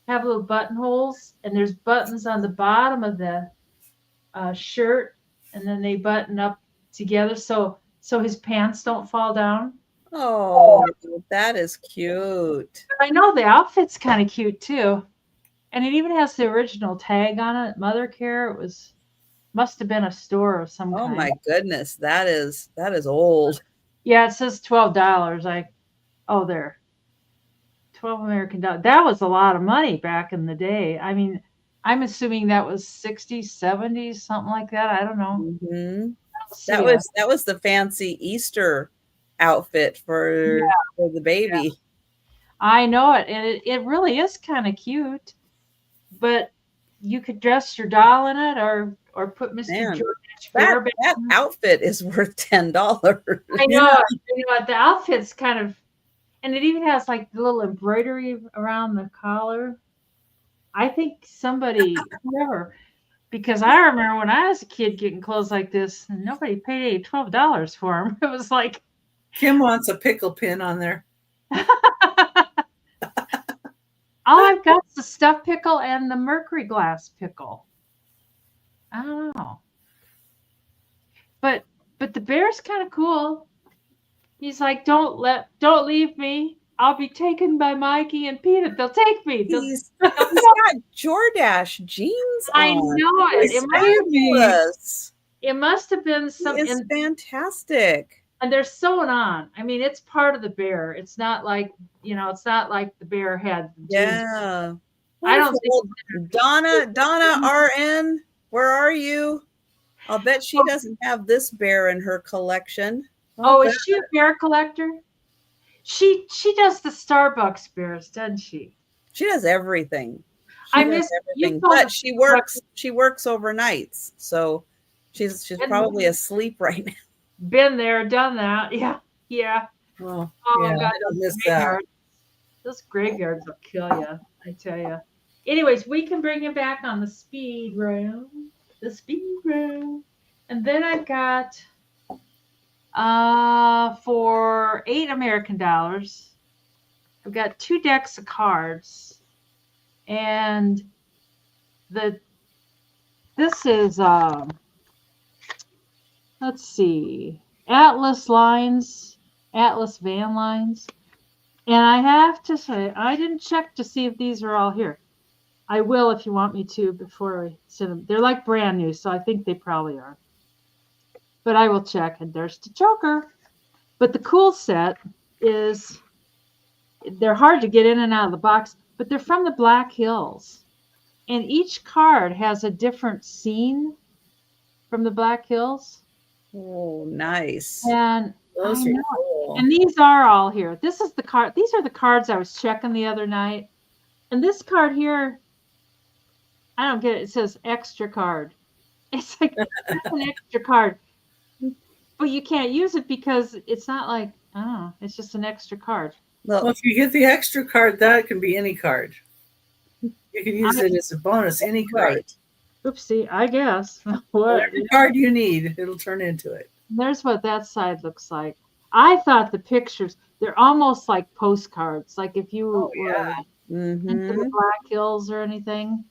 have little buttonholes, and there's buttons on the bottom of the shirt, and then they button up together so his pants don't fall down. Oh, that is cute. I know the outfit's kind of cute too, and it even has the original tag on it, Mother Care. Must have been a store of some kind. Oh my goodness, that is old. Yeah, it says $12. There. 12 American dollars. That was a lot of money back in the day. I mean, I'm assuming that was 60s, 70s, something like that. I don't know. Mm-hmm. That was the fancy Easter outfit for the baby. Yeah. I know it, and it really is kind of cute. But you could dress your doll in it, or put Mr. George Bear back. That outfit is worth $10. I know. The outfit's kind of, and it even has like the little embroidery around the collar. I think whoever, because I remember when I was a kid getting clothes like this, and nobody paid $12 for them. It was like, Kim wants a pickle pin on there. All I've got is the stuffed pickle and the mercury glass pickle. I don't know. But the bear's kind of cool. He's like, don't leave me. I'll be taken by Mikey and Peter. They'll take me. He's got Jordache jeans on. I know it. It must have been something. It's fantastic. And they're sewn on. I mean, it's part of the bear. It's not like, it's not like the bear had. Yeah. I don't think. Donna RN, where are you? I'll bet she doesn't have this bear in her collection. Is she a bear collector? She does the Starbucks bears, doesn't she? She does everything. Everything, but she works overnights, so she's probably asleep right now. Been there, done that. Yeah. Oh God, I don't miss that. Those graveyards will kill you, I tell you. Anyways, we can bring it back on the speed room. And then I've got For $8 American. I've got 2 decks of cards, and this is let's see, Atlas lines, Atlas van lines, and I have to say I didn't check to see if these are all here. I will if you want me to before I send them. They're like brand new, so I think they probably are. But I will check, and there's the Joker. But the cool set is they're hard to get in and out of the box, but they're from the Black Hills. And each card has a different scene from the Black Hills. Oh, nice. And those are cool. And these are all here. This is the card. These are the cards I was checking the other night. And this card here, I don't get it. It says extra card. It's like an extra card. But you can't use it because it's not like, oh, it's just an extra card. Well, if you get the extra card, that can be any card. You can use it as a bonus, any card. Right. Oopsie, I guess. Whatever card you need, it'll turn into it. There's what that side looks like. I thought the pictures, they're almost like postcards. Like if you were into the Black Hills or anything.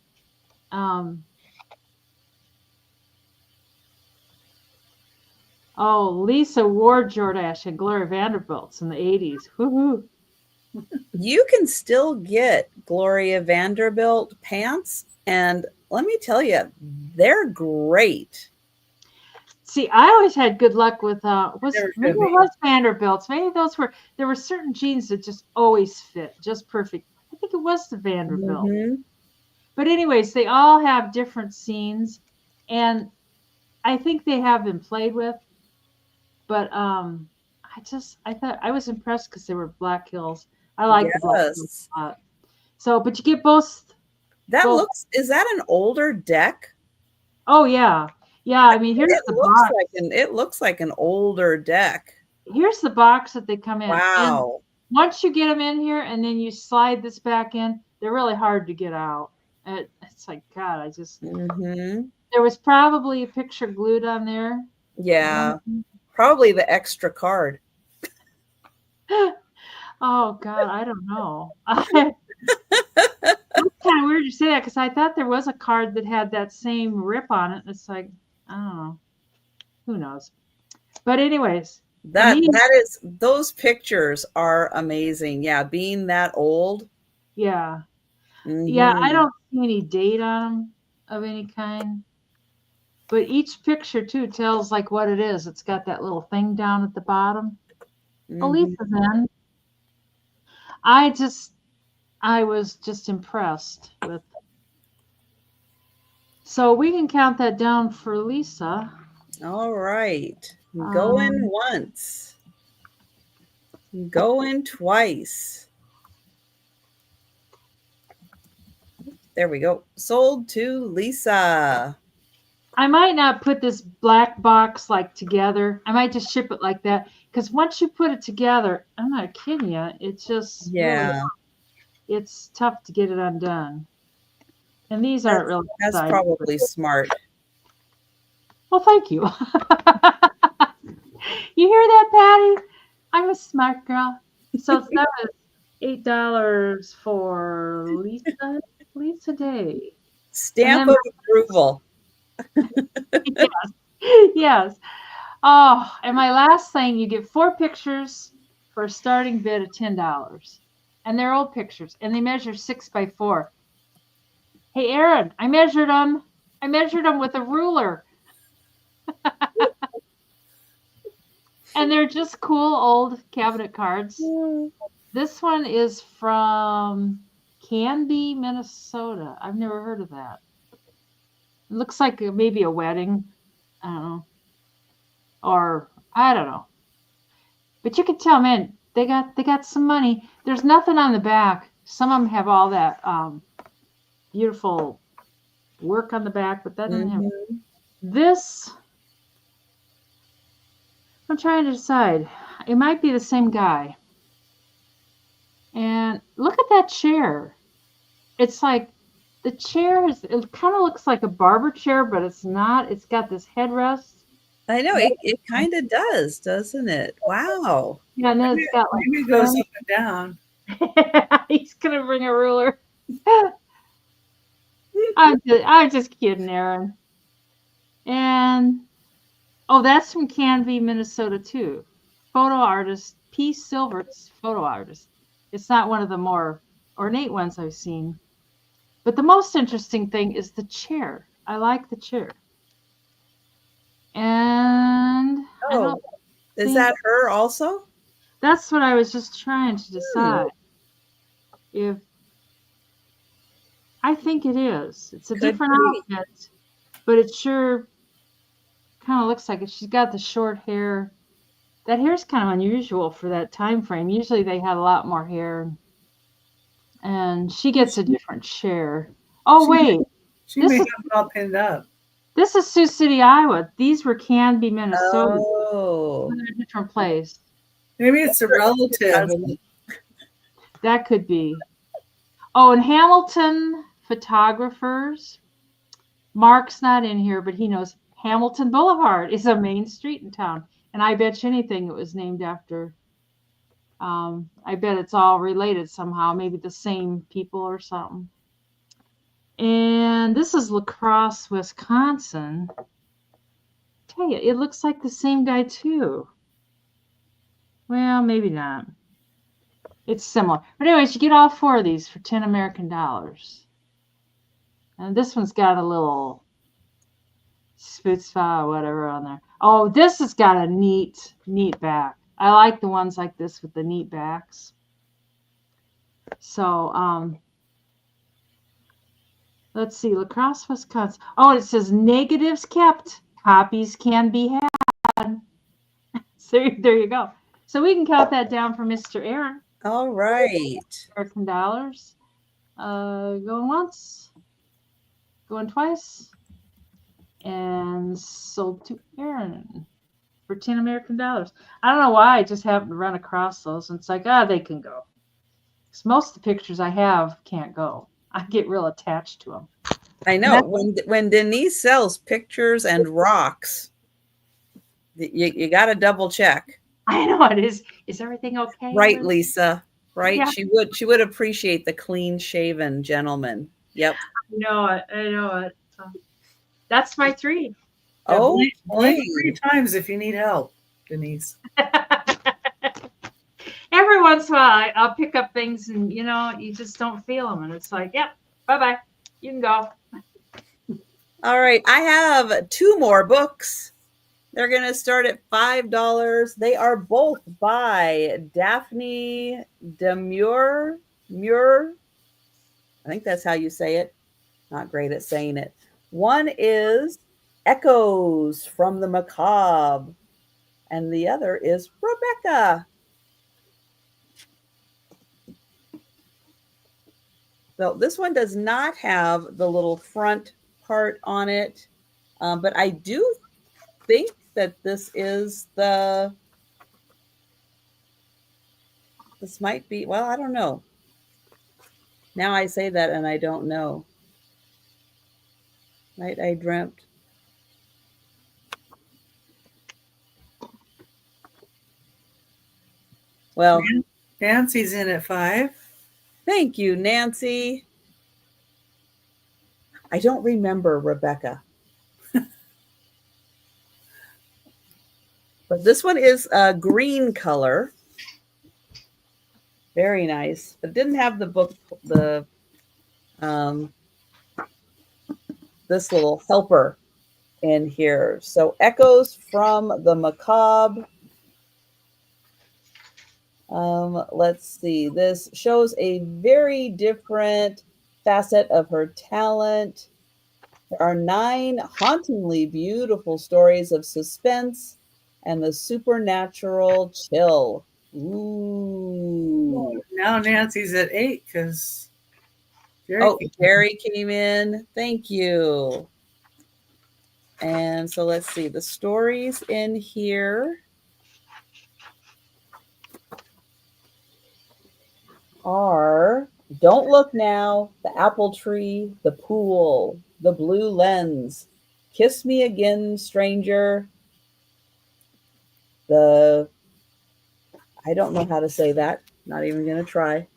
Lisa wore Jordache and Gloria Vanderbilt's in the 80s. Woohoo. You can still get Gloria Vanderbilt pants, and let me tell you, they're great. See, I always had good luck with maybe it was Vanderbilt's. Maybe there were certain jeans that just always fit just perfect. I think it was the Vanderbilt. But anyways, they all have different scenes, and I think they have been played with. But I thought I was impressed because they were Black Hills. I like the Black Hills a lot. So, but you get both. Is that an older deck? Oh yeah. Yeah, I mean, here's the box. It looks like an older deck. Here's the box that they come in. Wow. And once you get them in here and then you slide this back in, they're really hard to get out. It's like, God, I just... There was probably a picture glued on there. Yeah. Probably the extra card. Oh, God, I don't know. It's kind of weird you say that because I thought there was a card that had that same rip on it. And it's like, I don't know. Who knows? But anyways. Those pictures are amazing. Yeah, being that old. Yeah. Yeah, I don't see any date on them of any kind. But each picture, too, tells like what it is. It's got that little thing down at the bottom. Lisa's in. I was just impressed with. So we can count that down for Lisa. All right. Going once. Going twice. There we go. Sold to Lisa. I might not put this black box like together. I might just ship it like that. Because once you put it together, I'm not kidding you. It's just really, it's tough to get it undone. And these aren't really. That's probably smart. Well, thank you. You hear that, Patty? I'm a smart girl. So that was $8 for Lisa Day. Stamp of approval. Yes. Oh, and my last thing, you get 4 pictures for a starting bid of $10. And they're old pictures, and they measure 6 by 4. Hey, Aaron, I measured them. I measured them with a ruler. And they're just cool old cabinet cards. This one is from Canby, Minnesota. I've never heard of that. It looks like maybe a wedding. I don't know. Or I don't know. But you can tell, man, they got some money. There's nothing on the back. Some of them have all that beautiful work on the back, but that doesn't have this. I'm trying to decide. It might be the same guy. And look at that chair. It's like the chair it kind of looks like a barber chair, but it's not. It's got this headrest. I know it kind of does, doesn't it? Wow. Yeah, and then it's got like maybe it goes up and down. He's gonna bring a ruler. I'm just kidding, Aaron. And oh, that's from Canvey, Minnesota too. Photo artist, P. Silvert's photo artist. It's not one of the more ornate ones I've seen. But the most interesting thing is the chair. I like the chair. And I don't is that her also? That's what I was just trying to decide. If I think it is. It's a different outfit, but it sure kind of looks like it. She's got the short hair. That hair's kind of unusual for that time frame. Usually they had a lot more hair. And she gets a different chair. Oh, wait. She may have it all pinned up. This is Sioux City, Iowa. These were Canby, Minnesota. Oh. In a different place. Maybe it's a relative. That could be. Oh, and Hamilton photographers. Mark's not in here, but he knows Hamilton Boulevard is a main street in town. And I bet you anything it was named after. I bet it's all related somehow, maybe the same people or something. And this is La Crosse, Wisconsin. Tell you, it looks like the same guy too. Well, maybe not. It's similar. But anyways, you get all 4 of these for 10 American dollars. And this one's got a little Sputzfa or whatever on there. Oh, this has got a neat back. I like the ones like this with the neat backs. So, let's see. La Crosse, Wisconsin. Oh, it says negatives kept. Copies can be had. So there you go. So we can count that down for Mr. Aaron. All right. American dollars. Going once. Going twice. And sold to Aaron for 10 American dollars. I don't know why I just happened to run across those. And it's like, they can go. Because most of the pictures I have can't go. I get real attached to them. I know. When Denise sells pictures and rocks, you got to double check. I know it is. Is everything okay? Right, Lisa. Right. Yeah. She would appreciate the clean shaven gentleman. Yep. I know it. That's my 3. Oh, blink 3 times if you need help, Denise. Every once in a while, I'll pick up things and, you just don't feel them. And it's like, yep, bye-bye. You can go. All right. I have 2 more books. They're going to start at $5. They are both by Daphne Demure. I think that's how you say it. Not great at saying it. One is Echoes from the Macabre, and the other is Rebecca. So this one does not have the little front part on it, but I do think that this might be, well, I don't know. Now I say that and I don't know. Night I dreamt. Well, Nancy's in at 5. Thank you, Nancy. I don't remember Rebecca. But this one is a green color. Very nice. It didn't have the book, this little helper in here. So Echoes from the Macabre. Let's see. This shows a very different facet of her talent. There are 9 hauntingly beautiful stories of suspense and the supernatural chill. Ooh. Now Nancy's at 8 because Jerry came in. Thank you. And so let's see. The stories in here are Don't Look Now, The Apple Tree, The Pool, The Blue Lens, Kiss Me Again, Stranger, the, I don't know how to say that. Not even going to try.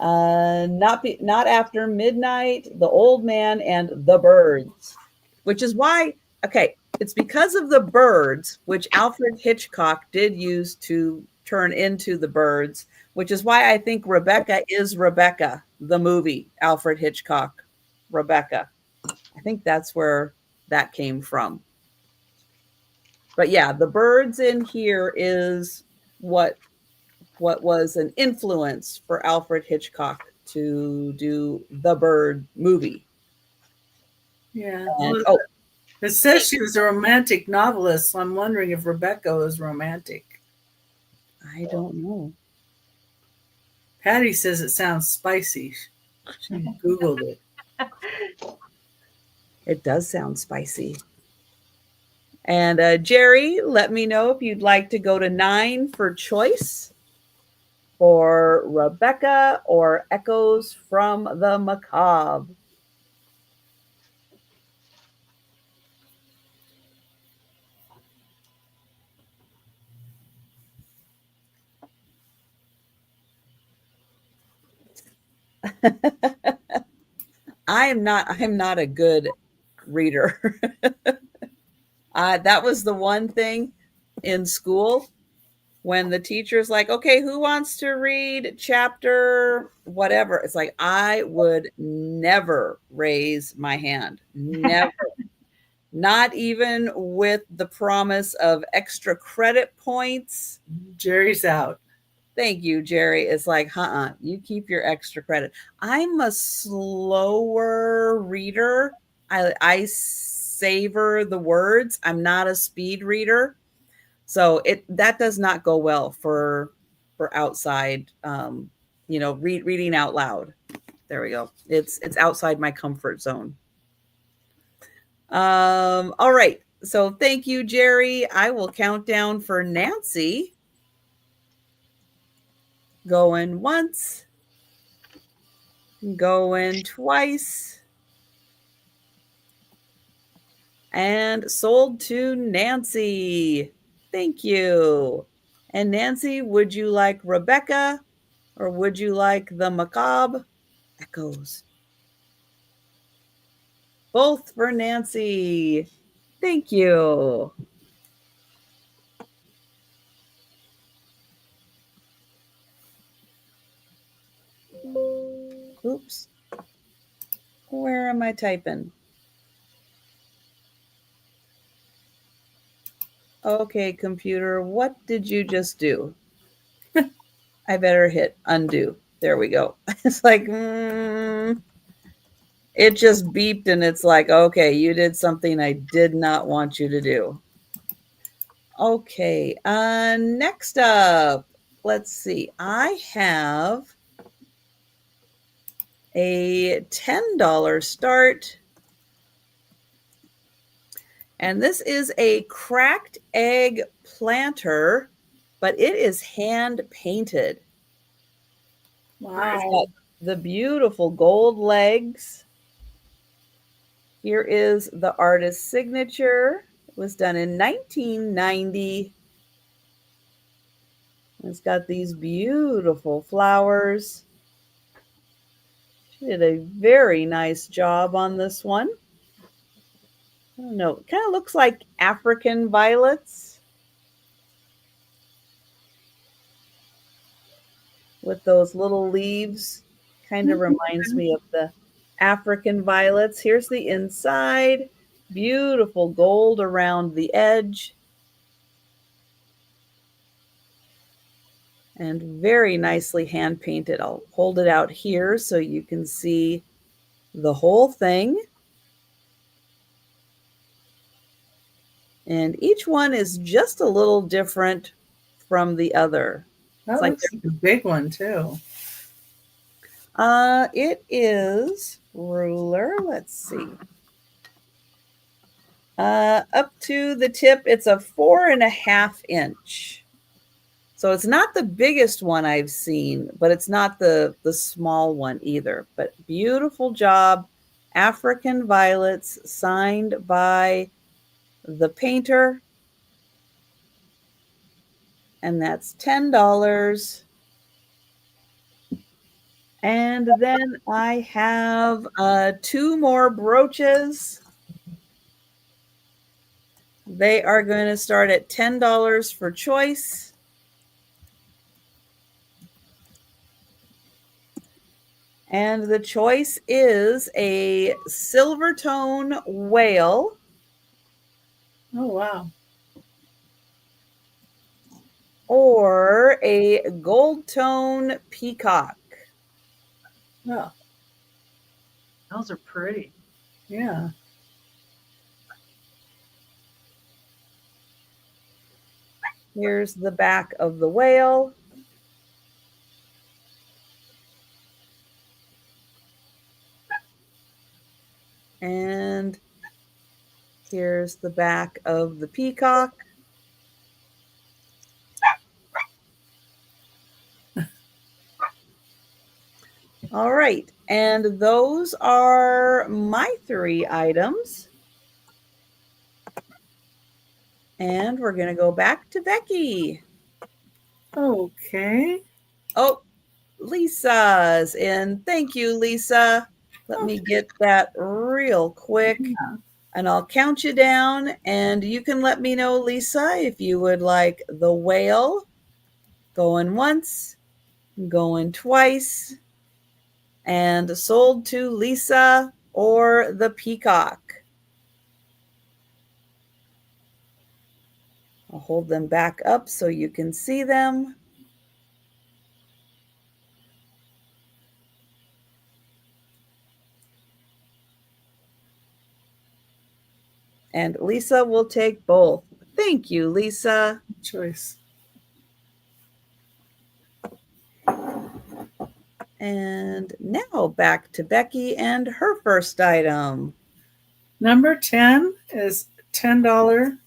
Not after midnight, the old man and the birds, which is why, okay, it's because of the birds, which Alfred Hitchcock did use to turn into the birds, which is why I think Rebecca is Rebecca, the movie, Alfred Hitchcock, Rebecca. I think that's where that came from. But yeah, the birds in here is what was an influence for Alfred Hitchcock to do the Bird movie. Yeah. And, it says she was a romantic novelist, so I'm wondering if Rebecca was romantic. I don't know. Patty says it sounds spicy. She Googled it. It does sound spicy. And Jerry, let me know if you'd like to go to 9 for choice for Rebecca or Echoes from the Macabre. I'm not a good reader. That was the one thing in school when the teacher's like, okay, who wants to read chapter whatever? It's like, I would never raise my hand. Never. Not even with the promise of extra credit points. Jerry's out. Thank you, Jerry. It's like, you keep your extra credit. I'm a slower reader. I savor the words. I'm not a speed reader. So that does not go well for outside, reading out loud. There we go. It's outside my comfort zone. All right. So thank you, Jerry. I will count down for Nancy. Going once. Going twice. And sold to Nancy. Thank you. And Nancy, would you like Rebecca or would you like the Macabre? Echoes. Both for Nancy. Thank you. Oops. Where am I typing? Okay, computer, what did you just do? I better hit undo. There we go. It's like, it just beeped and it's like, okay, you did something I did not want you to do. Okay, next up, let's see. I have a $10 start. And this is a cracked egg planter, but it is hand painted. Wow. It's got the beautiful gold legs. Here is the artist's signature. It was done in 1990. It's got these beautiful flowers. She did a very nice job on this one. I don't know. It kind of looks like African violets with those little leaves. Kind of reminds me of the African violets. Here's the inside. Beautiful gold around the edge. And very nicely hand painted. I'll hold it out here so you can see the whole thing. And each one is just a little different from the other. That looks like a big one too. It is ruler. Let's see. Up to the tip, it's a 4.5 inch. So it's not the biggest one I've seen, but it's not the small one either. But beautiful job. African violets, signed by the painter. and that's $10. And then I have 2 more brooches. They are going to start at $10 for choice. And the choice is a silver tone whale. Oh, wow. Or a gold tone peacock. Oh. Those are pretty. Yeah. Here's the back of the whale. And here's the back of the peacock. All right, and those are my 3 items. And we're going to go back to Becky. Okay. Oh, Lisa's in. Thank you, Lisa. Let me get that real quick. Yeah. And I'll count you down, and you can let me know, Lisa, if you would like the whale, going once, going twice, and sold to Lisa, or the peacock. I'll hold them back up so you can see them. And Lisa will take both. Thank you, Lisa. Choice. And now back to Becky and her first item. Number 10 is $10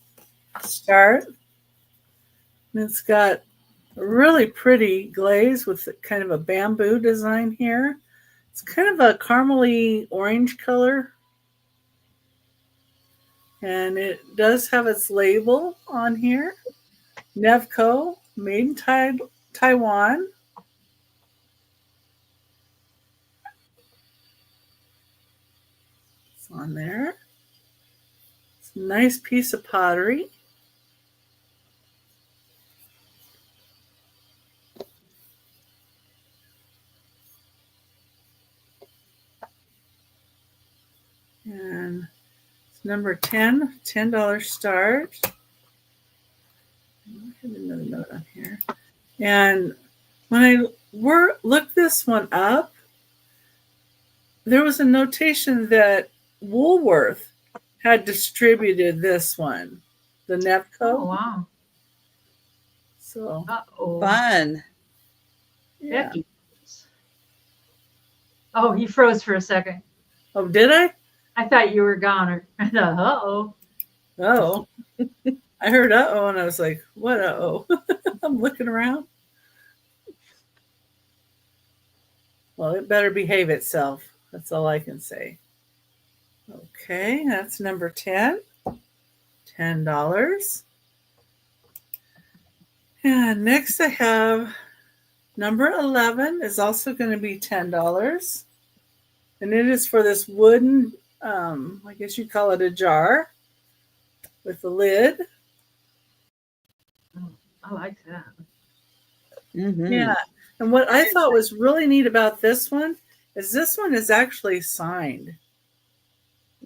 start. And it's got a really pretty glaze with kind of a bamboo design here. It's kind of a caramely orange color. And it does have its label on here. Nevco, made in Taiwan. It's on there. It's a nice piece of pottery. And it's number 10, $10 start. I have another note on here. And when I looked this one up, there was a notation that Woolworth had distributed this one, the Nevco. Oh, wow. So fun. Yeah. Becky. Oh, you froze for a second. Oh, did I? I thought you were gone. I thought, uh-oh. Oh. I heard uh-oh, and I was like, what uh-oh? I'm looking around. Well, it better behave itself. That's all I can say. Okay, that's number 10. $10. And next I have number 11 is also going to be $10. And it is for this wooden, I guess you call it a jar with a lid. Oh, I like that. Mm-hmm. Yeah. And what I thought was really neat about this one is actually signed.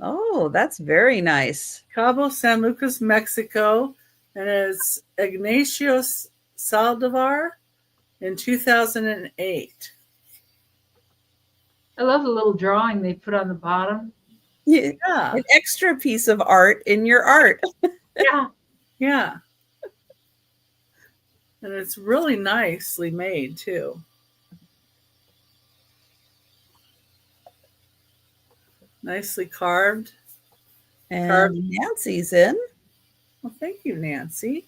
Oh, that's very nice. Cabo San Lucas, Mexico. And it's Ignacio Saldivar in 2008. I love the little drawing they put on the bottom. Yeah. An extra piece of art in your art. Yeah. Yeah. And it's really nicely made, too. Nicely carved. And Nancy's in. Well, thank you, Nancy.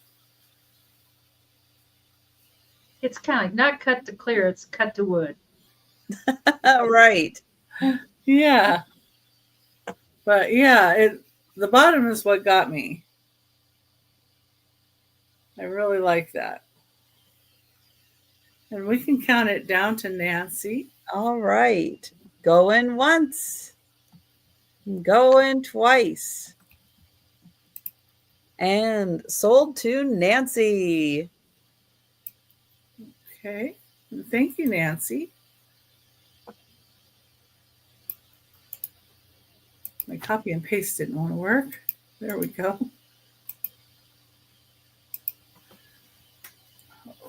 It's kind of not cut to clear, it's cut to wood. Right. Yeah. But yeah, the bottom is what got me. I really like that. And we can count it down to Nancy. All right. Going once. Going twice. And sold to Nancy. Okay. Thank you, Nancy. My copy and paste didn't want to work. There we go.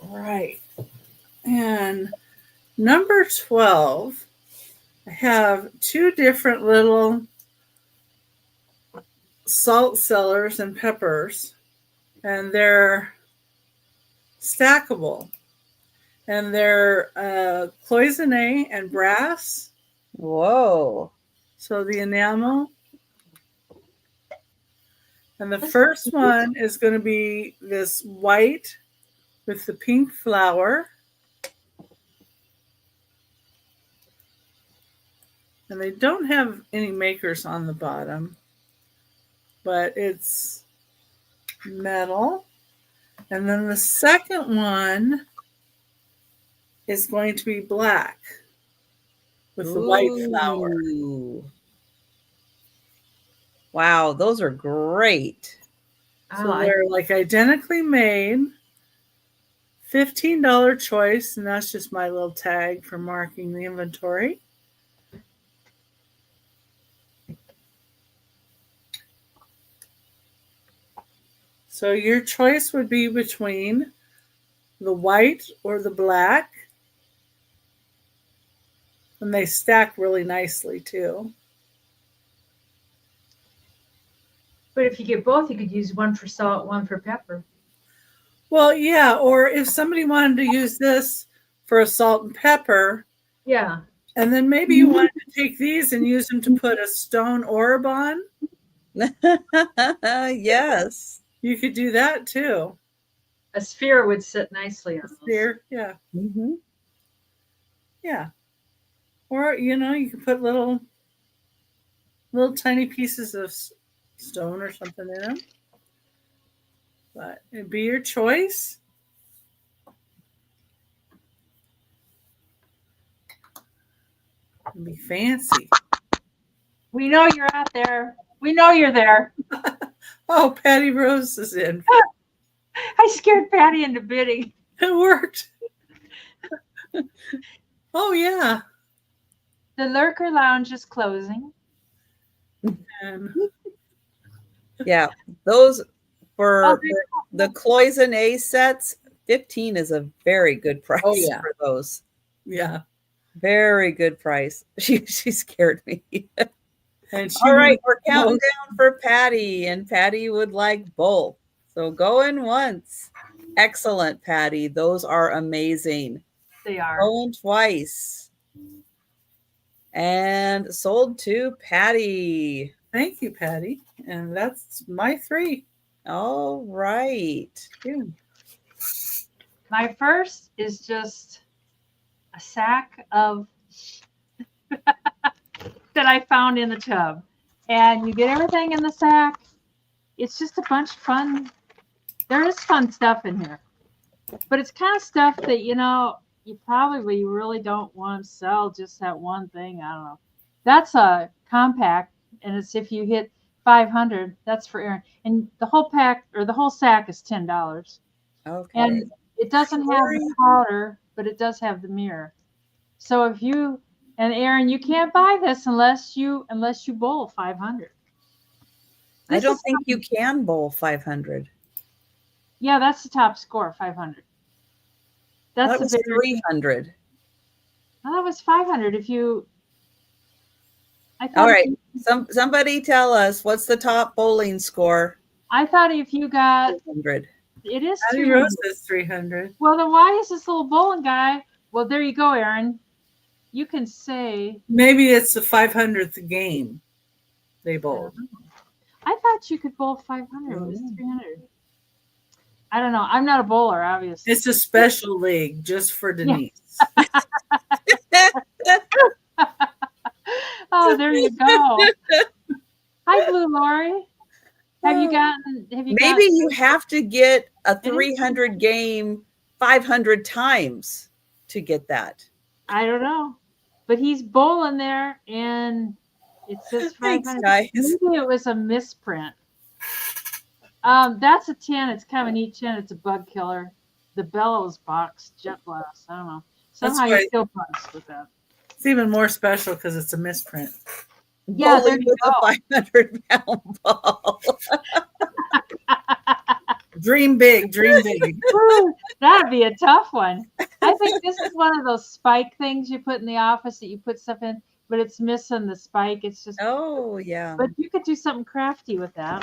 All right. And number 12, I have 2 different little salt cellars and peppers, and they're stackable. And they're cloisonne and brass. Whoa. So the enamel. And the first one is going to be this white with the pink flower. And they don't have any makers on the bottom, but it's metal. And then the second one is going to be black with the white flower. Wow, those are great. So they're like identically made. $15 choice, and that's just my little tag for marking the inventory. So your choice would be between the white or the black. And they stack really nicely too. But if you get both, you could use one for salt, one for pepper. Well, yeah, or if somebody wanted to use this for a salt and pepper. Yeah. And then maybe you wanted to take these and use them to put a stone orb on. Yes. You could do that too. A sphere would sit nicely on a sphere, yeah. Mm-hmm. Yeah. Or, you know, you could put little tiny pieces of stone or something in them. But it'd be your choice. It'd be fancy. We know you're out there. We know you're there. Oh, Patty Rose is in. I scared Patty into bidding. It worked. Oh, yeah. The Lurker Lounge is closing. Yeah, those for the cloisonne sets, 15 is a very good price for those. Yeah. Very good price. She scared me. And all right, we're counting down for Patty, and Patty would like both. So going once. Excellent, Patty. Those are amazing. They are. Going twice. And sold to Patty. Thank you, Patty. And that's my 3. All right. Good. My first is just a sack of that I found in the tub. And you get everything in the sack. It's just a bunch of fun. There is fun stuff in here. But it's kind of stuff that, you know, you probably really don't want to sell just that one thing. I don't know. That's a compact, and it's if you hit 500, that's for Aaron. And the whole pack or the whole sack is $10. Okay. And it doesn't have the powder, but it does have the mirror. So if you and Aaron, you can't buy this unless you bowl 500. I don't think you can bowl 500. Yeah, that's the top score, 500. That was 300. Oh, that was 500. If you, all right. Somebody tell us what's the top bowling score. I thought if you got 300. It is Patty Rose says 300. Well, then why is this little bowling guy? Well, there you go, Aaron. You can say maybe it's the 500th game they bowled. I thought you could bowl 500. It was 300. I don't know. I'm not a bowler, obviously. It's a special league just for Denise. Yeah. Oh, there you go. Hi, Blue Lori. Maybe you have to get a 300 game 500 times. to get that? I don't know. But he's bowling there, and it says Thanks, 500. guys. Maybe it was a misprint. That's a 10. It's kind of a neat 10. It's a bug killer. The bellows box, jet blast. I don't know. Somehow you kill bugs with that. It's even more special because it's a misprint. Yeah, there you with go. a 500-pound ball. Dream big, dream big. That'd be a tough one. I think this is one of those spike things you put in the office that you put stuff in, but it's missing the spike. It's just, Oh, yeah. but you could do something crafty with that.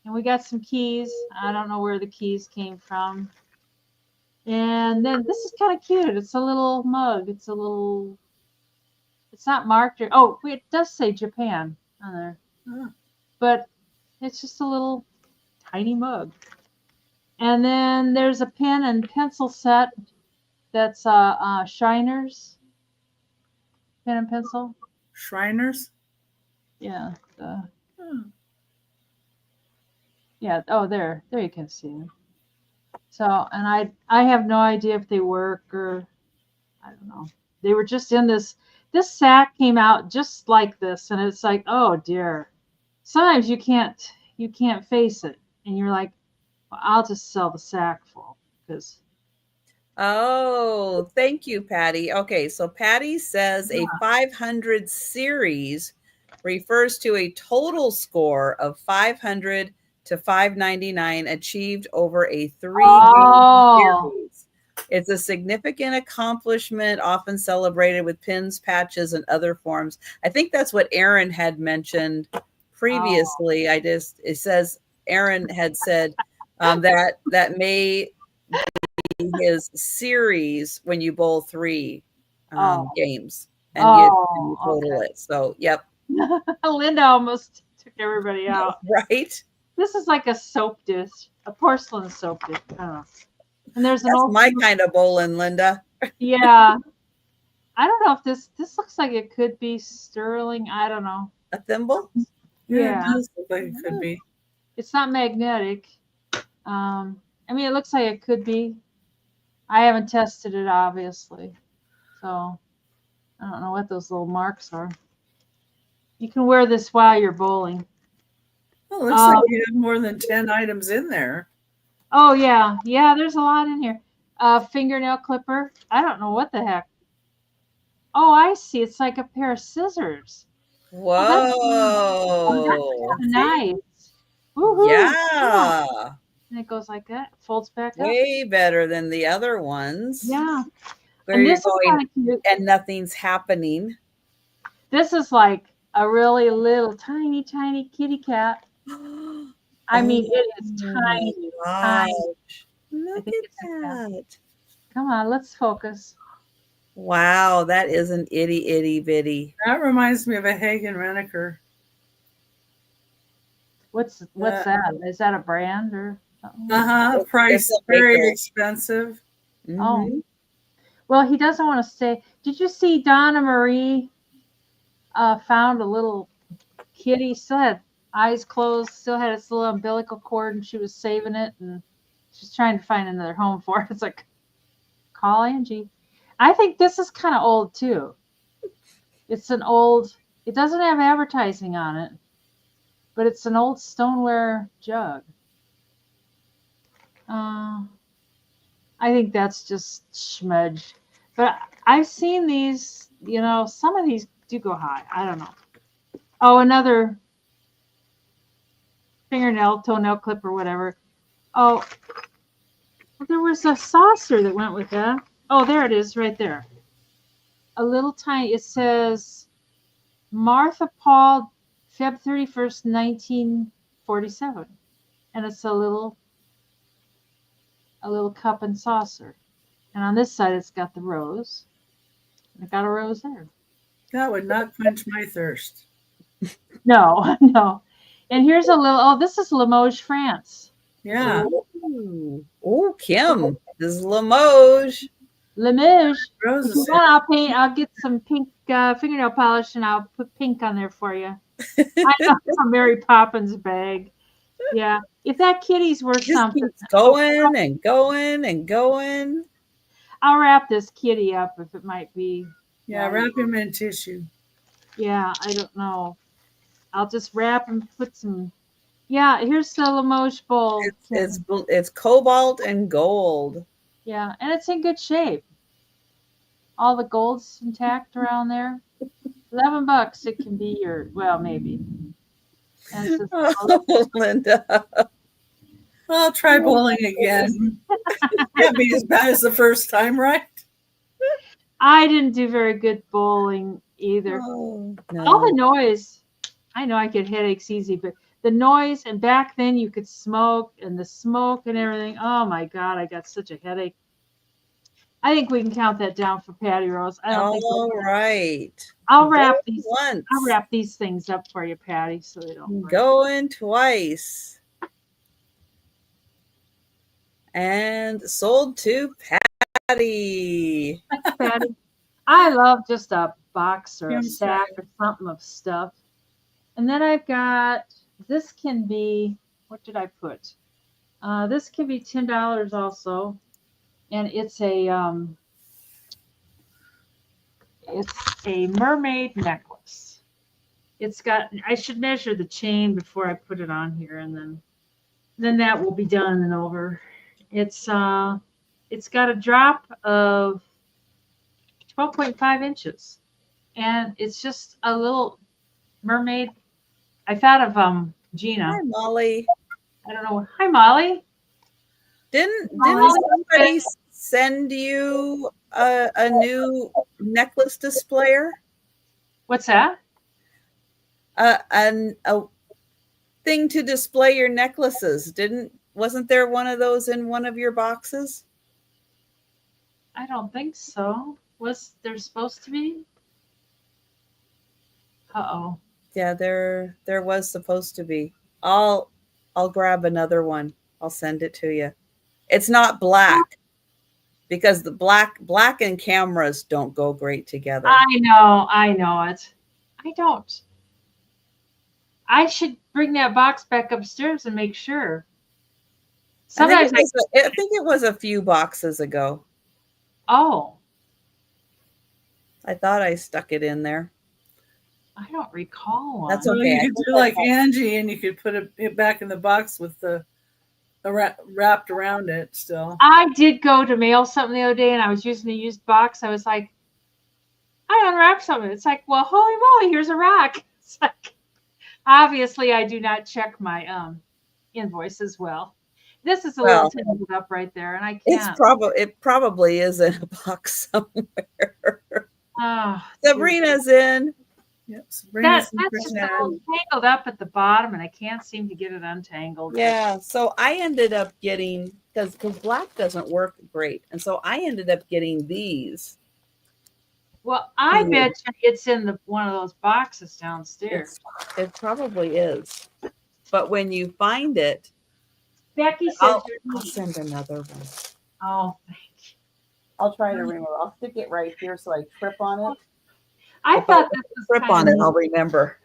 And we got some keys. I don't know where the keys came from. And then this is kind of cute. It's a little mug. It's not marked. Oh, it does say Japan on there. But it's just a little tiny mug. And then there's a pen and pencil set that's Shriners. Pen and pencil. Shriners? Yeah. Yeah. Oh, there you can see them. So, and I have no idea if they work or I don't know. They were just in this sack came out just like this, and it's like, oh dear. Sometimes you can't face it, and you're like, well, I'll just sell the sack full because. Oh, thank you, Patty. Okay, so Patty says a 500 series refers to a total score of 500 to 599 achieved over a 3-game series. It's a significant accomplishment, often celebrated with pins, patches, and other forms. I think that's what Aaron had mentioned previously. It says Aaron had said that may be his series when you bowl 3 games and you total it. So, yep. Linda almost took everybody out. Right? This is like a soap dish, a porcelain soap dish. And there's That's my kind of bowling, Linda. Yeah. I don't know if this looks like it could be sterling. I don't know. A thimble? Yeah. It does look like it could be. It's not magnetic. I mean, it looks like it could be. I haven't tested it, obviously. So I don't know what those little marks are. You can wear this while you're bowling. Oh, looks like you have more than 10 items in there. Oh, yeah. Yeah, there's a lot in here. Fingernail clipper. I don't know what the heck. Oh, I see. It's like a pair of scissors. Whoa. That's nice. Woo-hoo. Yeah. And it goes like that. Folds back up. Way better than the other ones. Yeah. Where you're going and nothing's happening. This is like a really little tiny kitty cat. I mean, it is tiny. Look at that. Come on, let's focus. Wow, that is an itty bitty. That reminds me of a Hagen Renneker. What's that? Is that a brand or something? Price very expensive. Mm-hmm. Oh. Well, he doesn't want to stay. Did you see Donna Marie found a little kitty, still had eyes closed, still had its little umbilical cord, and she was saving it, and she's trying to find another home for it. It's like, call Angie. I think this is kind of old too. It's an old, it doesn't have advertising on it, but it's an old stoneware jug. I think that's just schmudge. But I've seen these, some of these do go high. I don't know. Oh, another fingernail, toenail clip or whatever. Oh, there was a saucer that went with that. Oh, there it is right there. A little tiny, it says Martha Paul, Feb 31st, 1947. And it's a little cup and saucer. And on this side, it's got the rose. I got a rose there. That would not quench my thirst. No. And here's a little, this is Limoges, France. Yeah. Oh, Kim, this is Limoges. Roses. I'll get some pink fingernail polish and I'll put pink on there for you. I know it's a Mary Poppins bag. Yeah. If that kitty's worth something. Keeps going and going and going. I'll wrap this kitty up if it might be. Yeah, wrap him in tissue. Yeah, I don't know. I'll just wrap and put some. Yeah, here's the Limoges bowl. It's cobalt and gold. Yeah, and it's in good shape. All the gold's intact around there. $11. It can be your, well, maybe. And it's just, Oh, Linda. I'll try bowling again. Can't be as bad as the first time, right? I didn't do very good bowling either. Oh, no. All the noise. I know I get headaches easy, but the noise, and back then you could smoke, and the smoke and everything. Oh my God, I got such a headache. I think we can count that down for Patty Rose. I don't think. All right. I'll wrap these. Once. I'll wrap these things up for you, Patty, so they don't break. Going twice. And sold to Patty. Patty, I love just a box or a sack or something of stuff. And then I've got, this can be, what did I put? This can be $10 also. And it's a mermaid necklace. It's got, I should measure the chain before I put it on here, and then that will be done and over. It's got a drop of 12.5 inches, and it's just a little mermaid. I thought of Gina. Hi, Molly. I don't know. Hi, Molly. Didn't somebody send you a new necklace displayer? What's that? A thing to display your necklaces. Wasn't there one of those in one of your boxes? I don't think so. Was there supposed to be? Uh-oh. Yeah, there was supposed to be. I'll grab another one. I'll send it to you. It's not black, because the black and cameras don't go great together. I know it. I don't. I should bring that box back upstairs and make sure. Sometimes I think it was a few boxes ago. Oh. I thought I stuck it in there. I don't recall one. That's okay. You could do like Angie, and you could put it back in the box with the wrapped around it still. I did go to mail something the other day, and I was using a used box. I was like, I unwrapped something. It's like, well, holy moly, here's a rock. It's like, obviously, I do not check my invoice as well. This is a little tangled up right there, and I can't. It probably is in a box somewhere. Oh, Sabrina's in. Yep, that's just a little tangled up at the bottom, and I can't seem to get it untangled. Yeah, so I ended up getting, because black doesn't work great, and so I ended up getting these. Well, I bet you it's in one of those boxes downstairs. It probably is, but when you find it, Becky said I'll send another one. Oh, thank you. I'll try to remember. I'll stick it right here so I trip on it. I thought this was trip on it. I'll remember.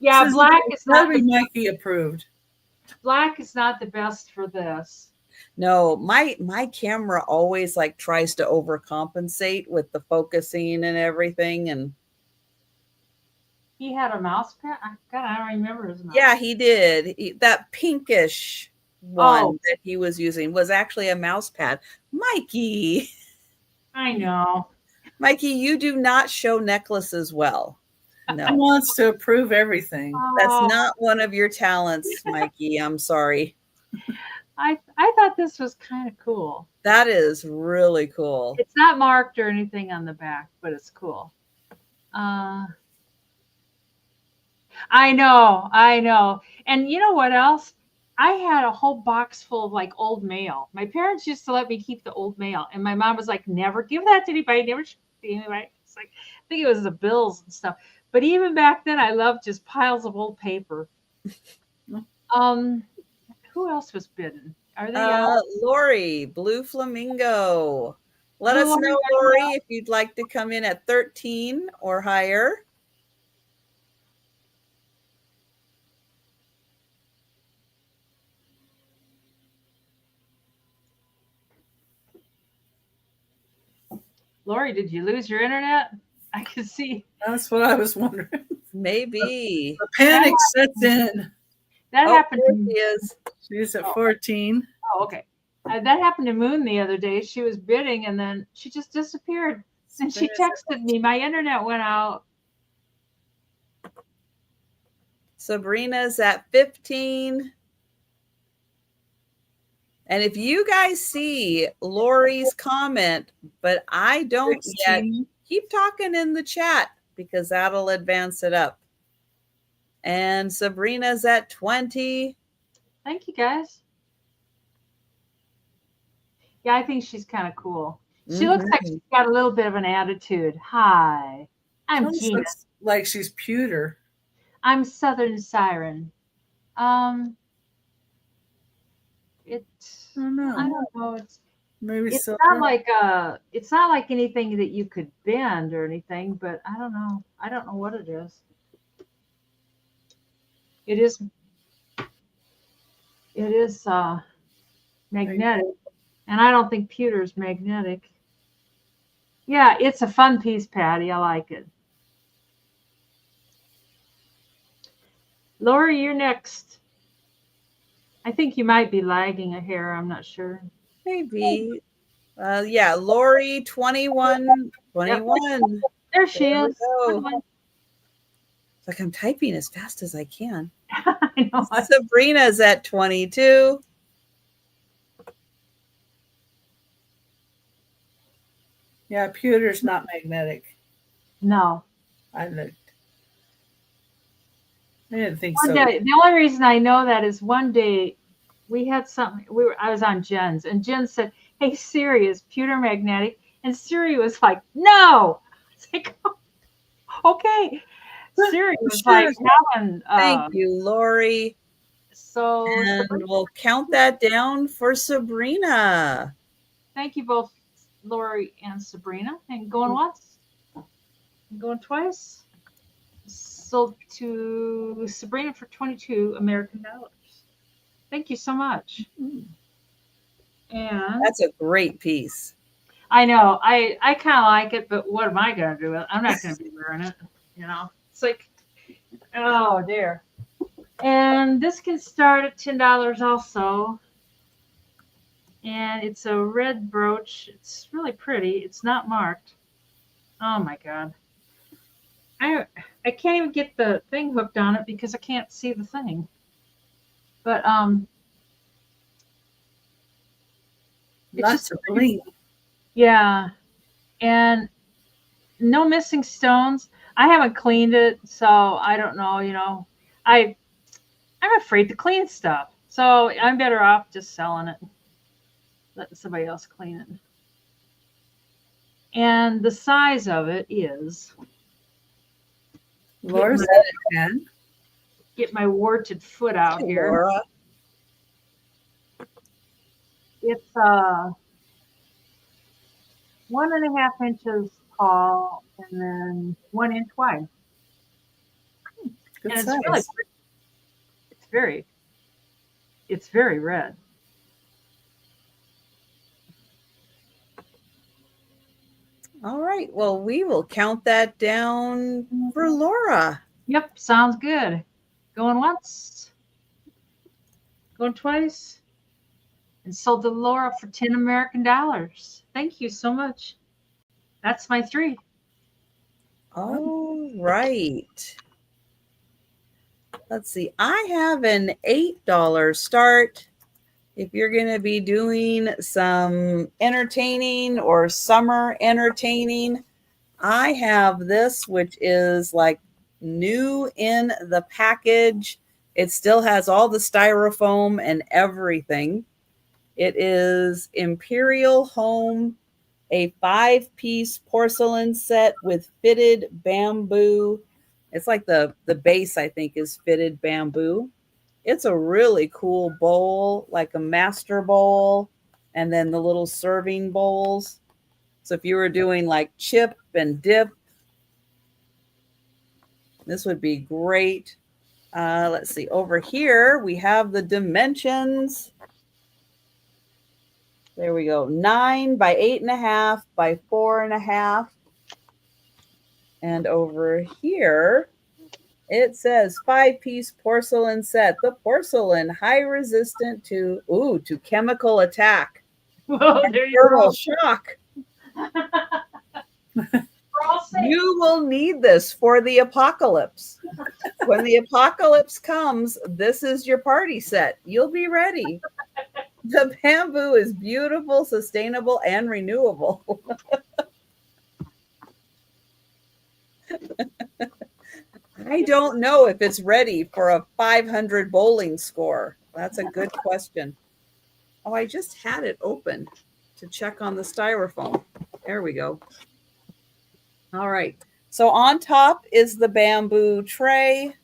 Yeah, black is not Mikey approved. Black is not the best for this. No, my camera always like tries to overcompensate with the focusing and everything, and he had a mouse pad. God, I don't remember his mouse. Yeah, he did. That pinkish one that he was using was actually a mouse pad. Mikey. I know. Mikey, you do not show necklaces well. No. He wants to approve everything. That's not one of your talents, Mikey. I'm sorry. I thought this was kind of cool. That is really cool. It's not marked or anything on the back, but it's cool. I know. And you know what else? I had a whole box full of like old mail. My parents used to let me keep the old mail, and my mom was like, "Never give that to anybody. Never show it to anybody." It's like, I think it was the bills and stuff. But even back then, I loved just piles of old paper. Who else was bidden? Are they? Lori, Blue Flamingo. Let us know, Lori, if you'd like to come in at 13 or higher. Lori, did you lose your internet? I can see. That's what I was wondering. Maybe. The panic sets in. That happened. There she is. She's at 14. Oh, okay. That happened to Moon the other day. She was bidding and then she just disappeared. And she texted me, my internet went out. Sabrina's at 15. And if you guys see Lori's comment, but I don't 16. yet, keep talking in the chat because that'll advance it up. And Sabrina's at 20. Thank you, guys. Yeah, I think she's kind of cool. She looks like she's got a little bit of an attitude. Hi, I'm Gina. Looks like she's pewter. I'm Southern Siren. I don't know. It's not like anything that you could bend or anything, but I don't know. I don't know what it is. It is magnetic, and I don't think pewter is magnetic. Yeah, it's a fun piece, Patty. I like it. Lori, you're next. I think you might be lagging a hair. I'm not sure. Maybe. Yeah, Lori, 21. 21. There she is. It's like I'm typing as fast as I can. I know. Sabrina's at 22. Yeah, pewter's not magnetic. No. I looked. I didn't think one day, the only reason I know that is one day we had something. I was on Jen's, and Jen said, "Hey Siri, is pewter magnetic?" And Siri was like, "No." It's like, okay. Siri was like having. Thank you, Lori. So and we'll count that down for Sabrina. Thank you both, Lori and Sabrina. And going once, and going twice. Sold to Sabrina for 22 American dollars. Thank you so much. And that's a great piece. I know. I kind of like it, but what am I going to do with it? I'm not going to be wearing it. You know, it's like, oh dear. And this can start at $10 also. And it's a red brooch. It's really pretty. It's not marked. Oh my God. I can't even get the thing hooked on it because I can't see the thing. But lots of bling. Yeah, and no missing stones. I haven't cleaned it, so I don't know. You know, I'm afraid to clean stuff, so I'm better off just selling it, letting somebody else clean it. And the size of it is. Laura's at 10. Get my warted foot out here. Laura. It's 1.5 inches tall and then 1 inch wide. Good and size. It's really pretty. It's very red. All right. Well, we will count that down for Laura. Yep. Sounds good. Going once. Going twice. And sold to Laura for 10 American dollars. Thank you so much. That's my 3. All right. Let's see. I have an $8 start. If you're going to be doing some entertaining or summer entertaining, I have this, which is like new in the package. It still has all the styrofoam and everything. It is Imperial Home, a 5-piece porcelain set with fitted bamboo. It's like the base, I think, is fitted bamboo. It's a really cool bowl, like a master bowl, and then the little serving bowls. So if you were doing like chip and dip, this would be great. Let's see. Over here, we have the dimensions. There we go. 9 by 8.5 by 4.5. And over here, it says 5-piece porcelain set. The porcelain, high resistant to chemical attack. Well, there you Thermal go. shock. We're all safe. You will need this for the apocalypse. When the apocalypse comes, this is your party set. You'll be ready. The bamboo is beautiful, sustainable, and renewable. I don't know if it's ready for a 500 bowling score. That's a good question. Oh, I just had it open to check on the styrofoam. There we go. All right. So on top is the bamboo tray.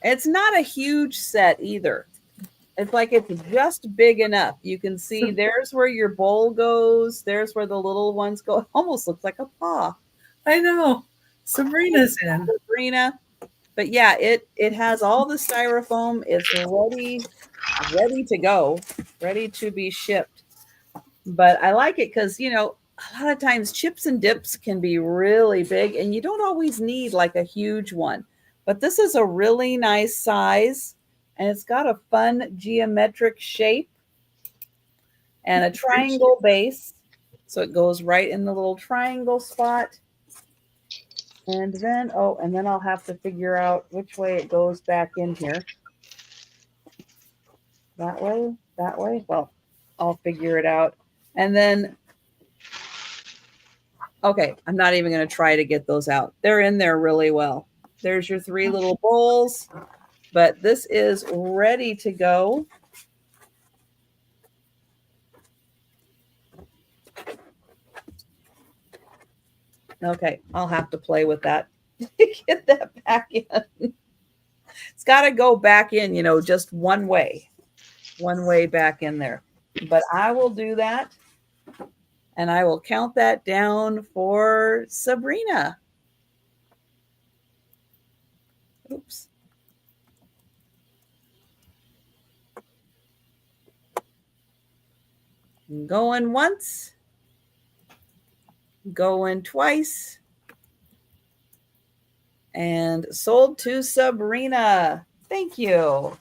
It's not a huge set either. It's like it's just big enough. You can see there's where your bowl goes. There's where the little ones go. It almost looks like a paw. I know. Sabrina's in. Sabrina. But yeah, it has all the styrofoam. It's ready to go, ready to be shipped. But I like it because, a lot of times chips and dips can be really big and you don't always need like a huge one. But this is a really nice size and it's got a fun geometric shape and a triangle base. So it goes right in the little triangle spot. And then I'll have to figure out which way it goes back in here. That way? Well, I'll figure it out. And then, okay, I'm not even going to try to get those out. They're in there really well. There's your 3 little bowls, but this is ready to go. Okay, I'll have to play with that to get that back in. It's got to go back in, just one way back in there. But I will do that, and I will count that down for Sabrina. Oops. Going once. Going twice. And sold to Sabrina. Thank you.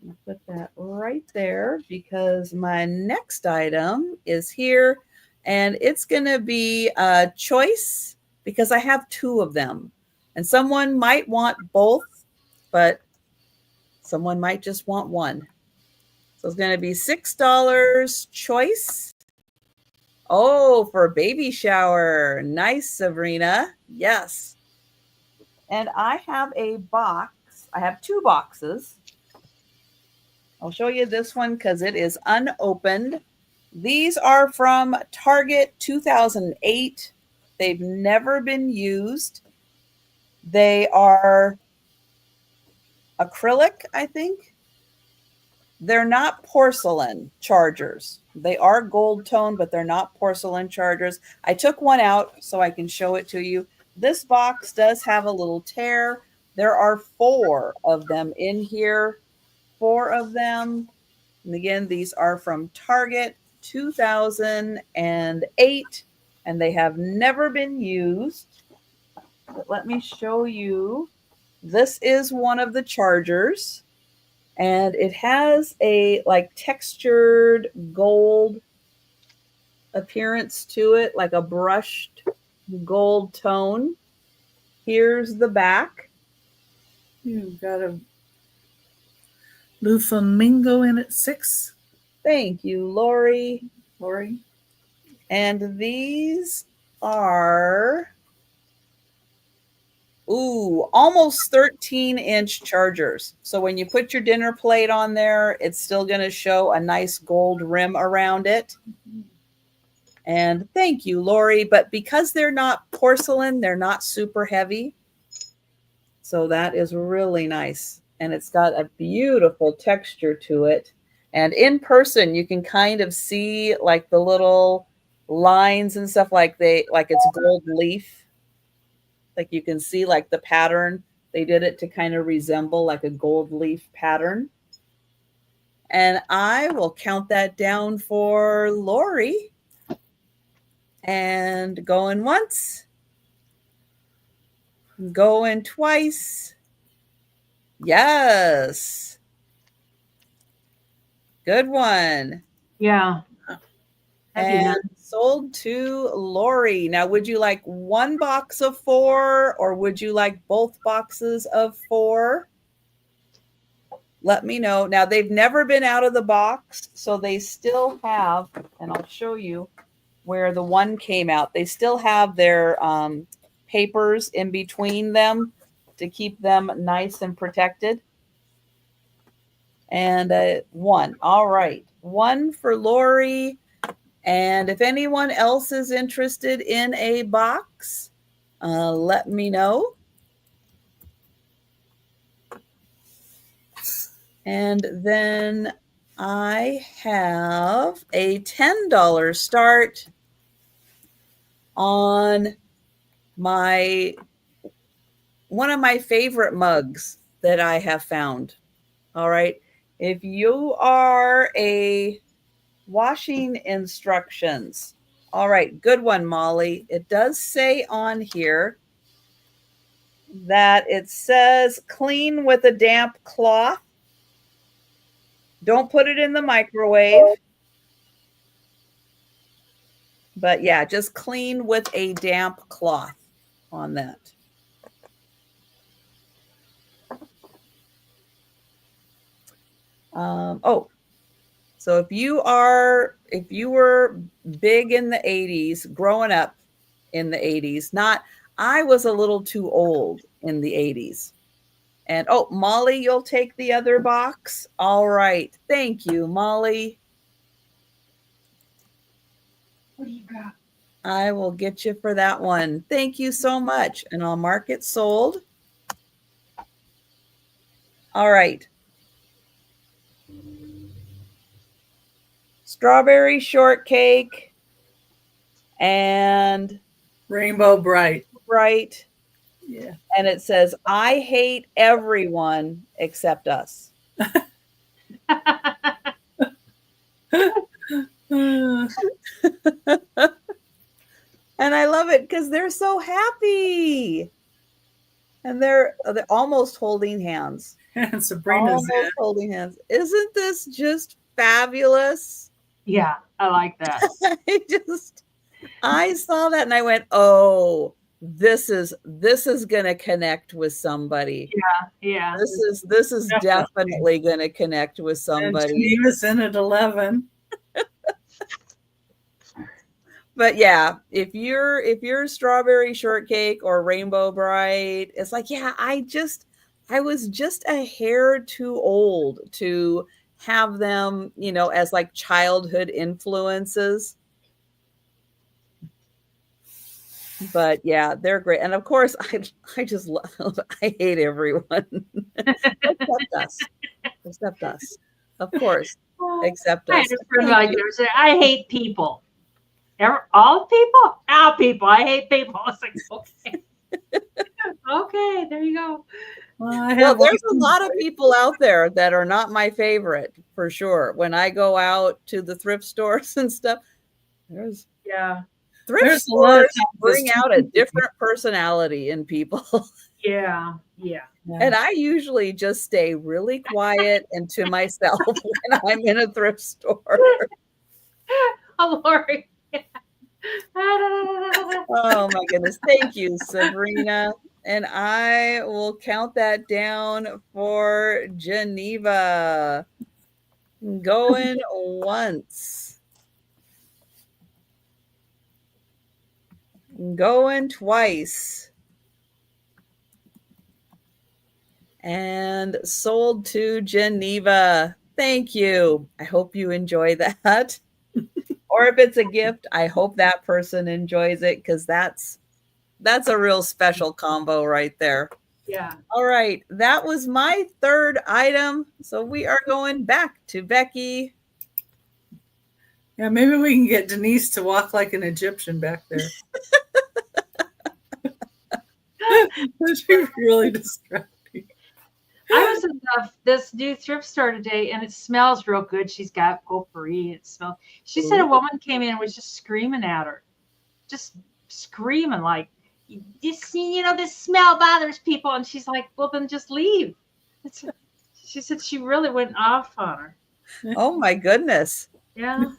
I'll put that right there because my next item is here and it's going to be a choice because I have 2 of them. And someone might want both, but someone might just want one. So it's going to be $6 choice. Oh, for a baby shower. Nice, Sabrina. Yes. And I have a box. I have 2 boxes. I'll show you this one because it is unopened. These are from Target 2008. They've never been used. They are acrylic, I think. They're not porcelain chargers. They are gold tone, but they're not porcelain chargers. I took one out so I can show it to you. This box does have a little tear. There are 4 of them in here. 4 of them. And again, these are from Target 2008, and they have never been used. But let me show you. This is one of the chargers. And it has a like textured gold appearance to it, like a brushed gold tone. Here's the back. You've got a blue flamingo in at 6. Thank you, Lori. Lori. And these are almost 13-inch chargers. So when you put your dinner plate on there, it's still going to show a nice gold rim around it. And thank you, Lori. But because they're not porcelain, they're not super heavy. So that is really nice. And it's got a beautiful texture to it. And in person, you can kind of see like the little lines and stuff like it's gold leaf. Like you can see like the pattern. They did it to kind of resemble like a gold leaf pattern. And I will count that down for Lori. And going once. Going twice. Yes. Good one. Yeah. And sold to Lori. Now, would you like one box of 4 or would you like both boxes of 4? Let me know. Now, they've never been out of the box, so they still have, and I'll show you where the one came out. They still have their papers in between them to keep them nice and protected. And 1. All right. 1 for Lori. And if anyone else is interested in a box, let me know. And then I have a $10 start on one of my favorite mugs that I have found. All right. If you are a washing instructions. All right. Good one, Molly. It does say on here that it says clean with a damp cloth. Don't put it in the microwave. But yeah, just clean with a damp cloth on that. So if you were big in the 80s, growing up in the 80s, I was a little too old in the 80s. And Molly, you'll take the other box. All right. Thank you, Molly. What do you got? I will get you for that one. Thank you so much. And I'll mark it sold. All right. Strawberry shortcake and Rainbow Bright. Yeah. And it says, I hate everyone except us. And I love it because they're so happy. And they're almost holding hands. And Sabrina's almost holding hands. Isn't this just fabulous? Yeah, I like that. I saw that and I went, oh, this is going to connect with somebody. Yeah. This is definitely going to connect with somebody. And Geneva's in at 11. But yeah, if you're strawberry shortcake or rainbow bright, it's like, yeah, I was just a hair too old to have them, as like childhood influences. But yeah, they're great. And of course, I just love, I hate everyone except us. Of course, except us. I had a friend like that say, I hate people. All people? All people. I hate people. I was like, okay. Okay, there you go. Well, there's a lot of people out there that are not my favorite, for sure. When I go out to the thrift stores and stuff, thrift stores bring out a different personality in people. Yeah. And I usually just stay really quiet and to myself when I'm in a thrift store. Oh, Lori. Oh my goodness. Thank you, Sabrina. And I will count that down for Geneva. Going once. Going twice. And sold to Geneva. Thank you. I hope you enjoy that. Or if it's a gift, I hope that person enjoys it because that's a real special combo right there. Yeah. All right. That was my third item. So we are going back to Becky. Yeah, maybe we can get Denise to walk like an Egyptian back there. That'd be really distracting. I was in this new thrift store today, and it smells real good. She's got potpourri. It smells. She said a woman came in and was just screaming at her, just screaming like, this smell bothers people. And she's like, well, then just leave. She said she really went off on her. Oh my goodness. Yeah.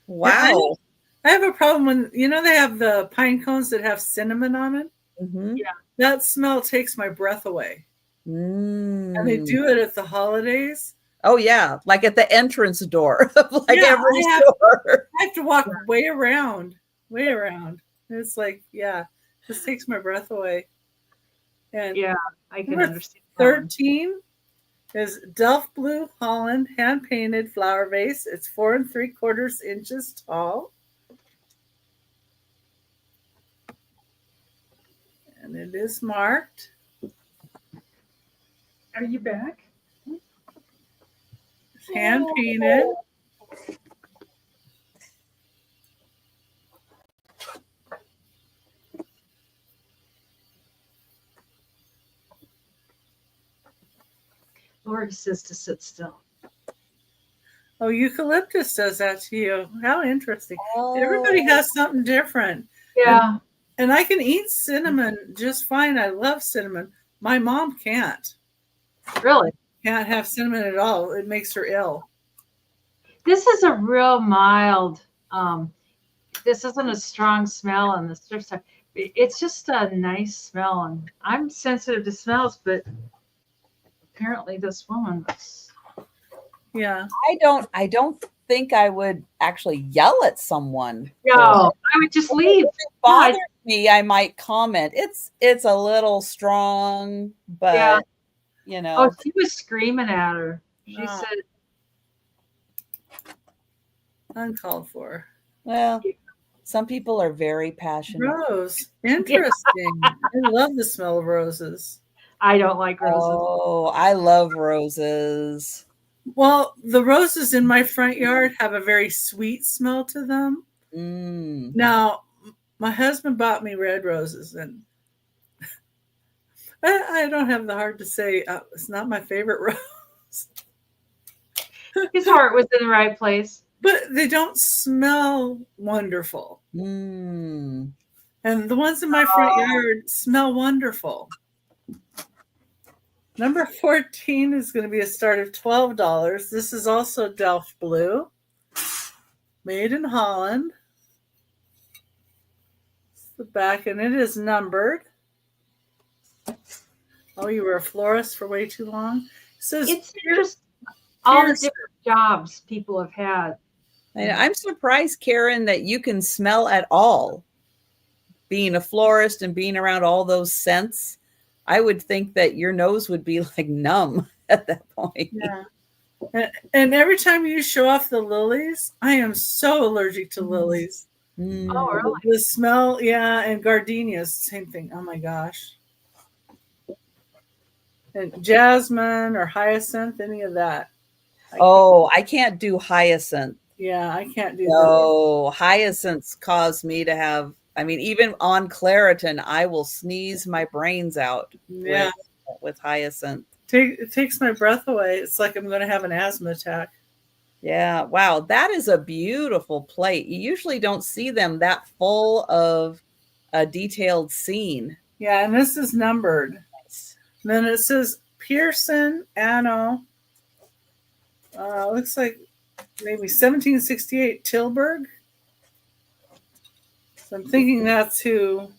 Wow. I have a problem when, they have the pine cones that have cinnamon on it. Mm-hmm. Yeah. That smell takes my breath away. Mm. And they do it at the holidays. Oh yeah, like at the entrance door of every store. I have to walk way around. It's like, just takes my breath away. And yeah, I can understand. 13 is Delft Blue Holland hand painted flower vase. It's 4 3/4 inches tall. And it is marked. Are you back? It's hand painted. Lord says to sit still. Oh, eucalyptus does that to you. How interesting. Oh. Everybody has something different. Yeah. And I can eat cinnamon just fine. I love cinnamon. My mom can't. Really? Can't have cinnamon at all. It makes her ill. This is a real mild, this isn't a strong smell in the thrift store. It's just a nice smell. And I'm sensitive to smells, but apparently this woman was. Yeah. I don't think I would actually yell at someone. No, I would just leave. If it bothers me, I might comment. It's a little strong, but Oh, she was screaming at her. She said, uncalled for. Well, some people are very passionate. Rose. Interesting. I love the smell of roses. I don't like roses. Oh, I love roses. Well, the roses in my front yard have a very sweet smell to them. Mm. Now, my husband bought me red roses, and I don't have the heart to say it's not my favorite rose. His heart was in the right place. But they don't smell wonderful. Mm. And the ones in my front yard smell wonderful. Number 14 is going to be a start of $12. This is also Delft Blue, made in Holland. It's the back, and it is numbered. Oh, you were a florist for way too long? It says it's just all the different jobs people have had. I'm surprised, Karen, that you can smell at all. Being a florist and being around all those scents, I would think that your nose would be like numb at that point. Yeah. And every time you show off the lilies, I am so allergic to lilies. Mm. Oh, really? The smell, and gardenias, same thing. Oh my gosh. And jasmine or hyacinth, any of that. I can't do hyacinth. Yeah, I can't do that. No, hyacinths cause me to have, even on Claritin, I will sneeze my brains out with hyacinth. It takes my breath away. It's like I'm going to have an asthma attack. Yeah. Wow. That is a beautiful plate. You usually don't see them that full of a detailed scene. Yeah. And this is numbered. Nice. Then it says Pearson Anno. Looks like maybe 1768 Tilburg. So I'm thinking that's who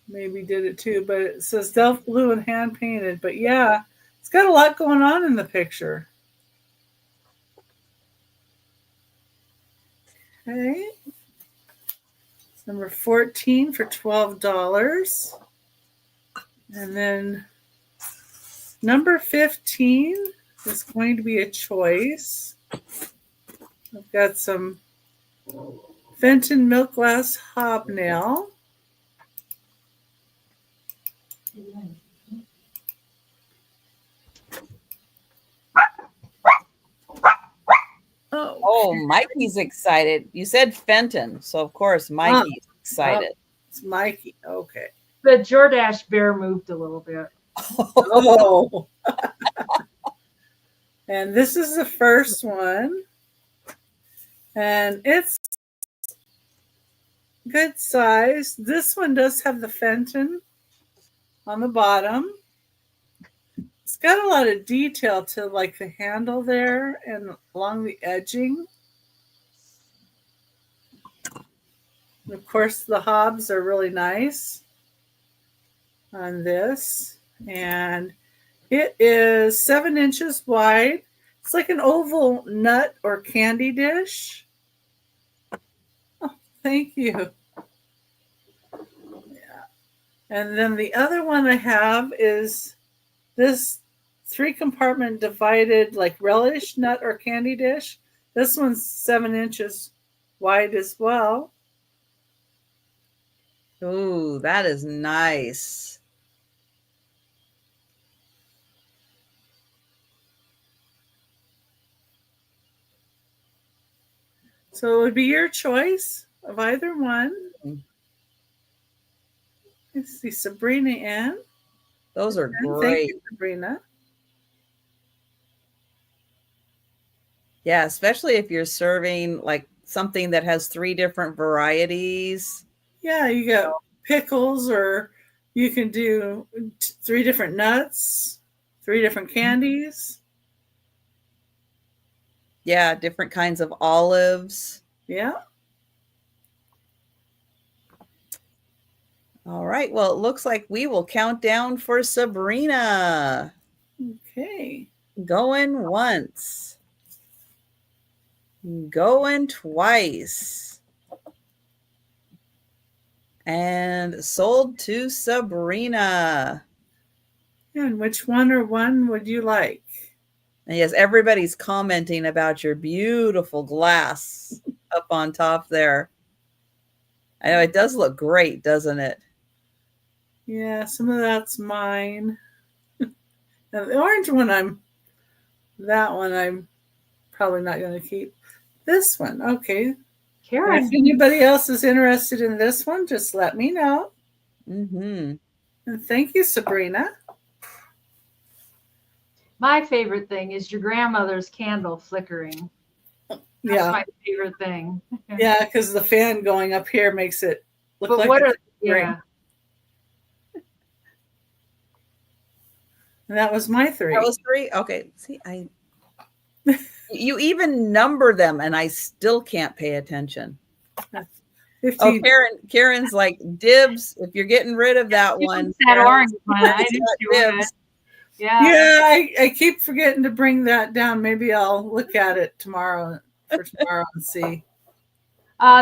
maybe did it too, but it says Delft Blue and hand painted. But yeah, it's got a lot going on in the picture. Okay. It's number 14 for $12. And then number 15 is going to be a choice. I've got some Fenton Milk Glass Hobnail. Oh, Mikey's excited. You said Fenton, so of course Mikey's excited. It's Mikey. Okay. The Jordache bear moved a little bit. Oh. And this is the first one. And it's good size. This one does have the Fenton on the bottom. It's got a lot of detail to like the handle there and along the edging. And of course, the hobs are really nice on this. And it is 7 inches wide. It's like an oval nut or candy dish. Oh, thank you. Yeah. And then the other one I have is this 3-compartment divided like relish nut or candy dish. This one's 7 inches wide as well. Ooh, that is nice. So it would be your choice of either one. Let's see, Sabrina in. Those are great. Thank you, Sabrina. Yeah, especially if you're serving like something that has 3 different varieties. Yeah, you got pickles, or you can do 3 different nuts, 3 different candies. Yeah, different kinds of olives. Yeah. All right. Well, it looks like we will count down for Sabrina. Okay. Going once. Going twice. And sold to Sabrina. And which one or one would you like? And yes, everybody's commenting about your beautiful glass up on top there. I know it does look great, doesn't it? Yeah, some of that's mine. Now, the orange one, I'm probably not going to keep. This one, okay. Karen. If anybody else is interested in this one, just let me know. Mm-hmm. And thank you, Sabrina. My favorite thing is your grandmother's candle flickering. That's my favorite thing. Yeah, because the fan going up here makes it look but like what it's yeah. And that was my 3. That was 3? Okay. See, you even number them and I still can't pay attention. 15. Oh, Karen's like, dibs, if you're getting rid of that one. That orange one. I didn't do dibs. Yeah. I keep forgetting to bring that down. Maybe I'll look at it tomorrow and see.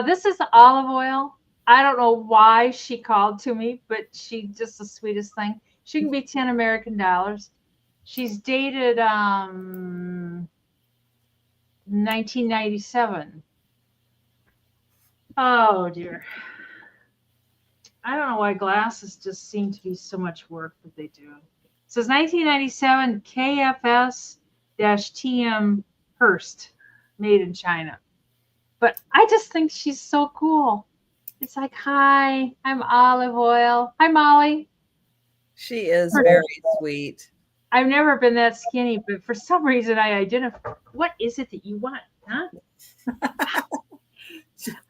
This is olive oil. I don't know why she called to me, but she just the sweetest thing. She can be 10 American dollars. She's dated 1997. Oh dear. I don't know why glasses just seem to be so much work, but they do. It says 1997 KFS-TM Hearst, made in China. But I just think she's so cool. It's like, hi, I'm olive oil. Hi, Molly. She is very sweet. I've never been that skinny, but for some reason I identify. What is it that you want? Huh?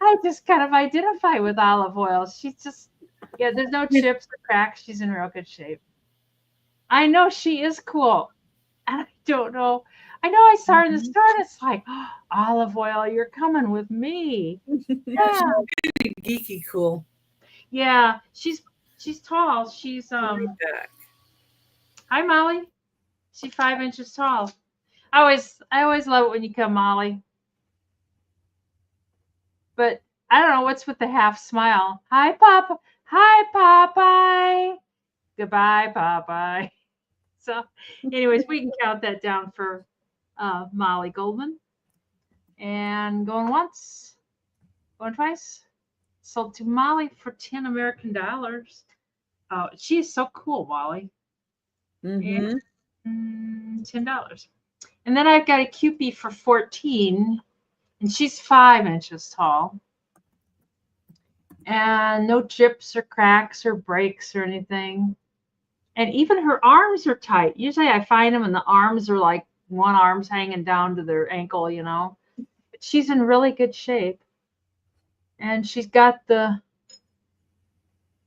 I just kind of identify with olive oil. She's just, there's no chips or cracks. She's in real good shape. I know she is cool. And I don't know. I know I saw her in the store and it's like, oh, olive oil, you're coming with me. Yeah. She's geeky cool. Yeah. She's tall. She's hi Molly. She's 5 inches tall. I always love it when you come, Molly. But I don't know what's with the half smile. Hi, Papa. Hi, Popeye. Goodbye, Popeye. So, anyways, we can count that down for Molly Goldman. And going once, going twice. Sold to Molly for 10 American dollars. Oh, she is so cool, Molly. Mm-hmm. And $10. And then I've got a Cupie for 14, and she's 5 inches tall. and no chips or cracks or breaks or anything. And even her arms are tight. Usually I find them and the arms are like one arm's hanging down to their ankle, you know. But she's in really good shape. And she's got the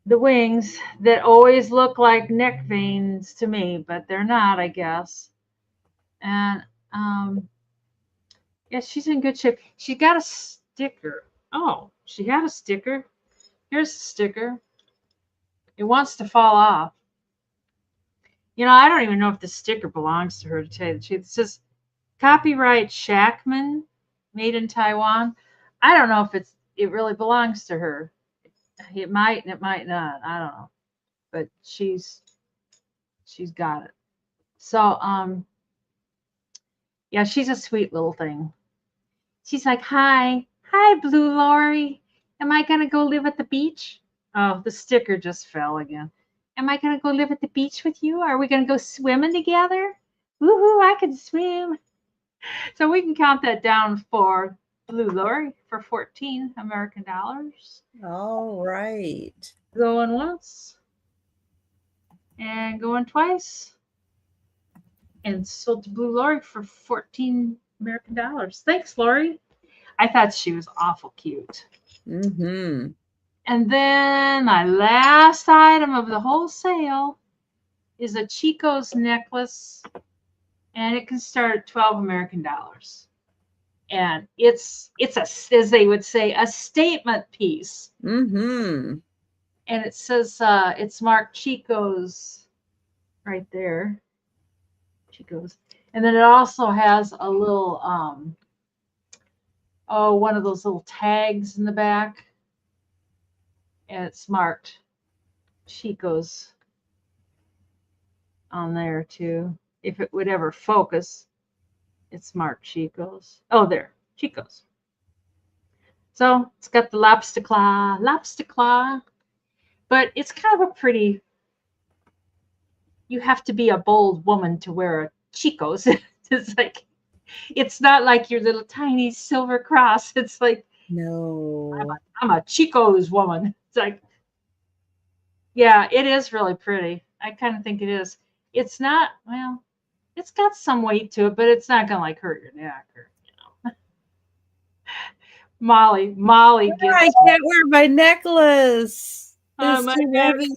wings that always look like neck veins to me, but they're not, I guess. And yeah, she's in good shape. She got a sticker. Oh, she had a sticker. Here's the sticker. It wants to fall off. You know, I don't even know if the sticker belongs to her, to tell you the truth. It says copyright Shackman, made in Taiwan. I don't know if it really belongs to her. It might and it might not. I don't know. But she's got it. So yeah, she's a sweet little thing. She's like, hi, Blue Lori. Am I gonna go live at the beach? Oh, the sticker just fell again. Am I gonna go live at the beach with you? Are we gonna go swimming together? Woohoo, I can swim. So we can count that down for Blue Lori for 14 American dollars. All right. Going once and going twice. And sold to Blue Lori for 14 American dollars. Thanks, Lori. I thought she was awful cute. Mm-hmm. And then my last item of the whole sale is a Chico's necklace, and it can start at 12 American dollars. And it's a, as they would say, a statement piece. Mm-hmm. And it says it's marked Chico's right there. Chico's. And then it also has a little one of those little tags in the back. And it's marked Chico's on there too. If it would ever focus, it's marked Chico's. Oh, there, Chico's. So it's got the lobster claw. But it's kind of a pretty, you have to be a bold woman to wear a Chico's. It's like, it's not like your little tiny silver cross. It's like, no, I'm a Chico's woman. It's like, yeah, it is really pretty. I kind of think it is. It's not, well, it's got some weight to it, but it's not gonna like hurt your neck or, you know. Molly gets. I can't wear my necklace. It's My too heavy.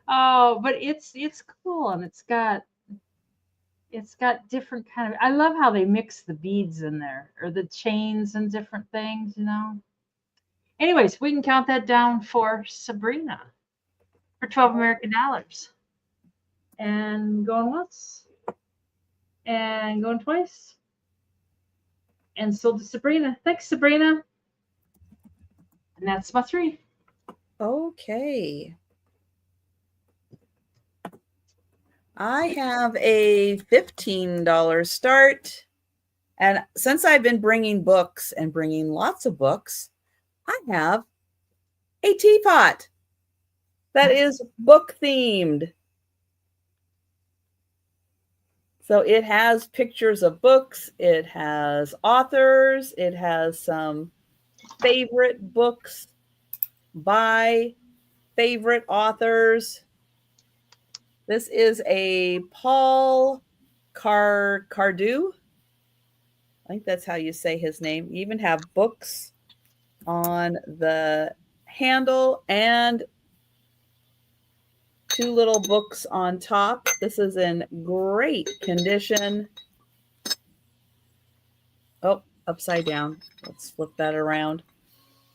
Oh, but it's cool, and it's got different kind of. I love how they mix the beads in there, or the chains and different things, you know. Anyways, we can count that down for Sabrina for 12 American dollars. And going once. And going twice. And sold to Sabrina. Thanks, Sabrina. And that's my 3. Okay. I have a $15 start. And since I've been bringing books and bringing lots of books, I have a teapot that is book themed. So it has pictures of books, it has authors, it has some favorite books by favorite authors. This is a Paul Cardew. I think that's how you say his name. You even have books on the handle and 2 little books on top. This is in great condition. Oh, upside down. Let's flip that around.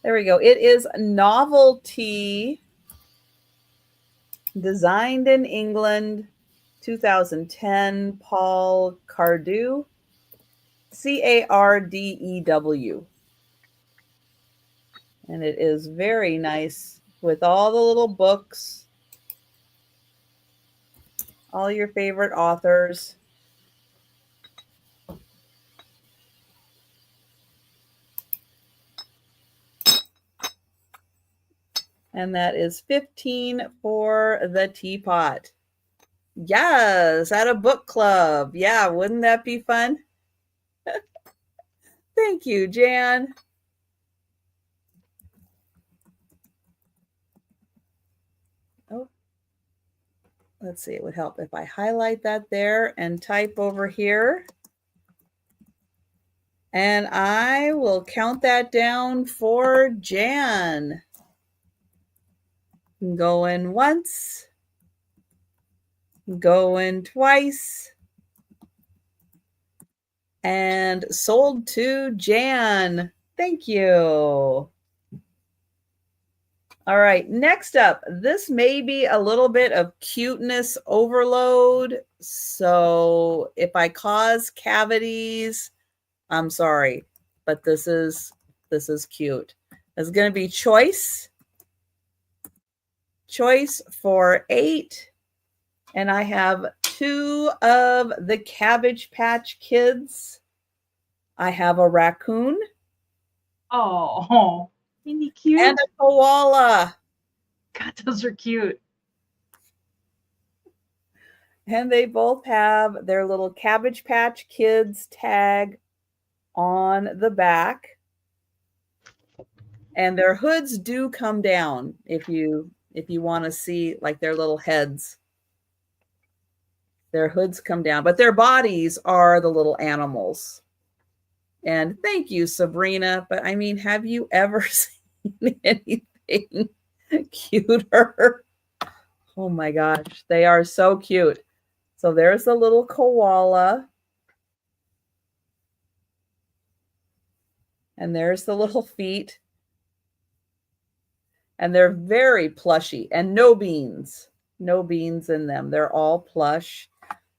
There we go. It is novelty, designed in England, 2010, Paul Cardew, Cardew. And it is very nice with all the little books, all your favorite authors. And that is 15 for the teapot. Yes, at a book club. Yeah, wouldn't that be fun? Thank you, Jan. let's see, it would help if I highlight that there and type over here. And I will count that down for Jan. Going once, going twice, and sold to Jan. Thank you. All right, next up, this may be a little bit of cuteness overload. So if I cause cavities, I'm sorry, but this is cute. It's going to be choice for 8. And I have 2 of the Cabbage Patch Kids. I have a raccoon. Oh, isn't he cute? And a koala. God, those are cute. And they both have their little Cabbage Patch Kids tag on the back. And their hoods do come down if you want to see like their little heads. Their hoods come down, but their bodies are the little animals. And thank you, Sabrina. But I mean, have you ever seen anything cuter? Oh my gosh, they are so cute. So there's the little koala. And there's the little feet. And they're very plushy and no beans. No beans in them. They're all plush.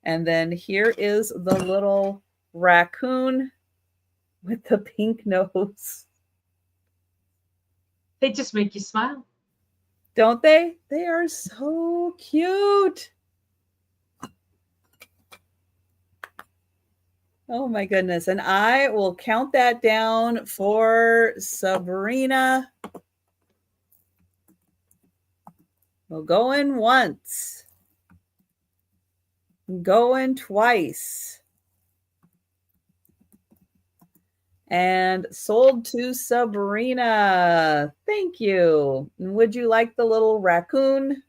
And then here is the little raccoon with the pink nose. They just make you smile. Don't they? They are so cute. Oh my goodness. And I will count that down for Sabrina. We'll go in once. Going twice. And sold to Sabrina. Thank you. And would you like the little raccoon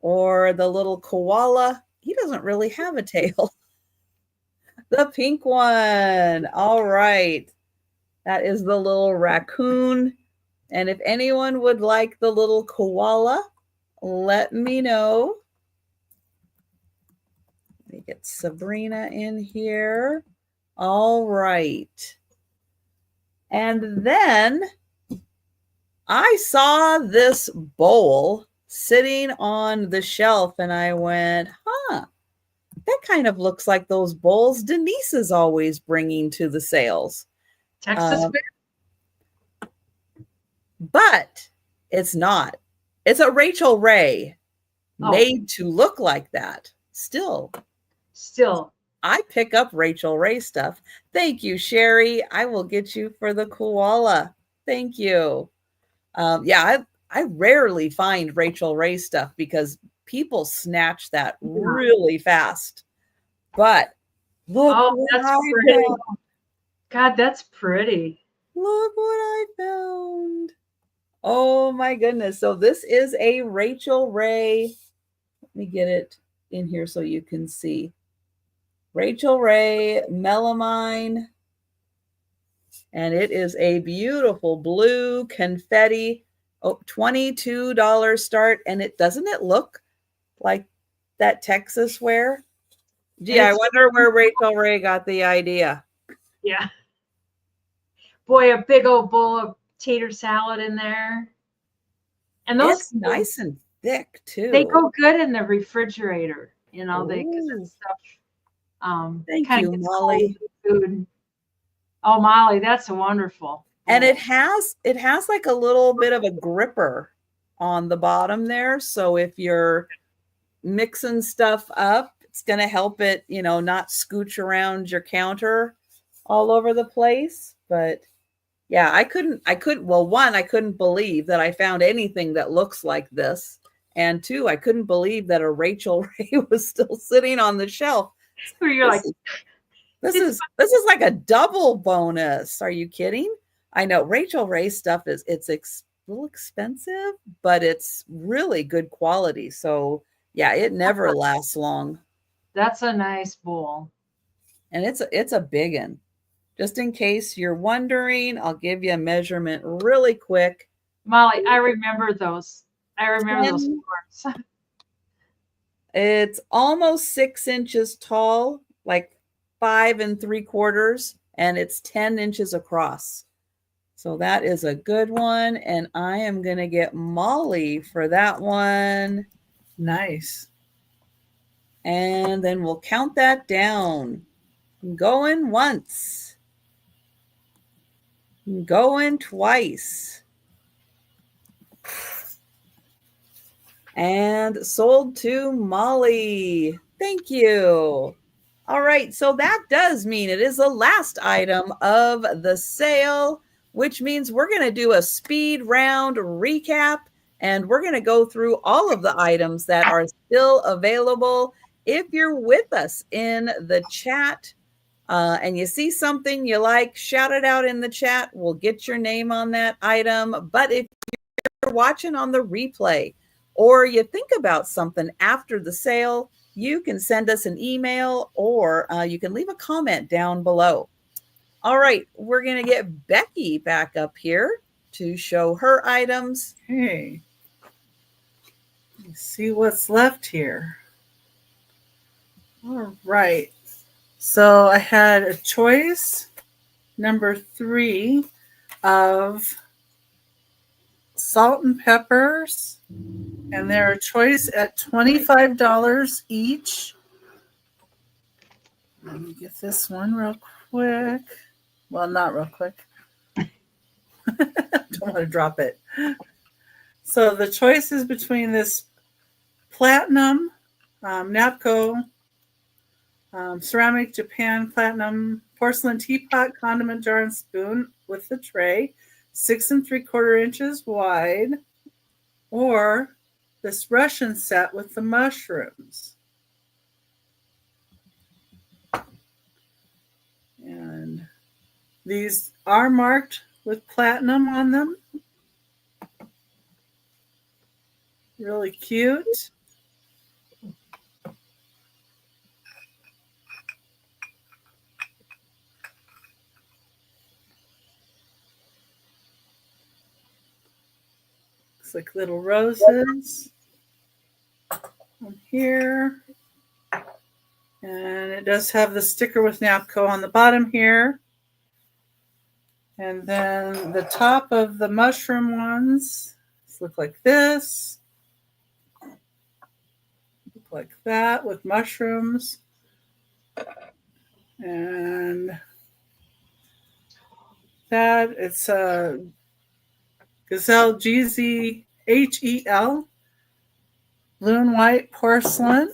or the little koala? He doesn't really have a tail. The pink one. All right. That is the little raccoon. And if anyone would like the little koala, let me know. Let me get Sabrina in here. All right. And then I saw this bowl sitting on the shelf and I went, that kind of looks like those bowls Denise is always bringing to the sales. Texas Fair? But it's not. It's a Rachel Ray made to look like that. Still. I pick up Rachel Ray stuff. Thank you, Sherry. I will get you for the koala. Thank you. I rarely find Rachel Ray stuff because people snatch that really fast. But look what I found. God, that's pretty. Look what I found. Oh my goodness. So this is a Rachel Ray. Let me get it in here so you can see. Rachel Ray melamine. And it is a beautiful blue confetti. Oh, $22 start. And doesn't it look like that Texas wear? Gee, I wonder where Rachel Ray got the idea. Yeah. Boy, a big old bowl of tater salad in there. And those it's nice and thick too. They go good in the refrigerator, because it's stuff. Thank you, Molly. Food. Oh, Molly, that's wonderful. And it has like a little bit of a gripper on the bottom there. So if you're mixing stuff up, it's going to help it, not scooch around your counter all over the place. But yeah, I couldn't, well, one, I couldn't believe that I found anything that looks like this. And two, I couldn't believe that a Rachel Ray was still sitting on the shelf. So you're this is like a double bonus. Are you kidding? I know Rachel Ray stuff it's a little expensive, but it's really good quality. So Yeah, it never lasts long. That's a nice bowl. And it's a big one. Just in case you're wondering, I'll give you a measurement really quick. Molly, I remember those. I remember those forms. It's almost 6 inches tall, like 5 3/4, and it's 10 inches across. So that is a good one. And I am going to get Molly for that one. Nice. And then we'll count that down. Going once. Going twice. And sold to Molly. Thank you. All right, so that does mean it is the last item of the sale, which means we're going to do a speed round recap, and we're going to go through all of the items that are still available. If you're with us in the chat and you see something you like, shout it out in the chat. We'll get your name on that item. But if you're watching on the replay, or you think about something after the sale, you can send us an email or you can leave a comment down below. All right, we're going to get Becky back up here to show her items. Hey, let's see what's left here. All right. So I had a choice, number 3, of salt and peppers. And they're a choice at $25 each. Let me get this one real quick. Well, not real quick. Don't want to drop it. So the choice is between this platinum Napco ceramic Japan platinum porcelain teapot, condiment jar, and spoon with the tray, 6 3/4 inches wide, or this Russian set with the mushrooms. And these are marked with platinum on them. Really cute. Looks like little roses on here. And it does have the sticker with Napco on the bottom here. And then the top of the mushroom ones look like this. Look like that with mushrooms. And that, it's a Gazelle GZHEL blue and white porcelain.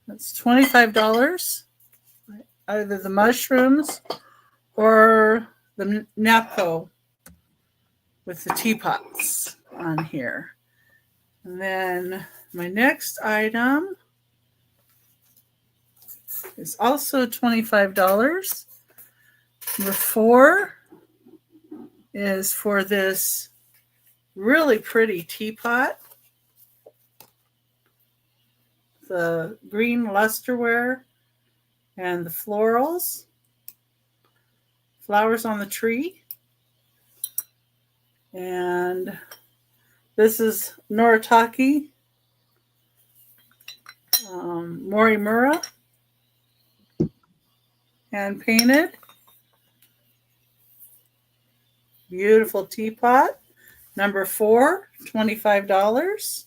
That's $25. Either the mushrooms or the Napco with the teapots on here. And then my next item is also $25. Number 4 is for this really pretty teapot. The green lusterware and the florals. Flowers on the tree. And this is Noritake Morimura, hand painted. Beautiful teapot. Number 4, $25.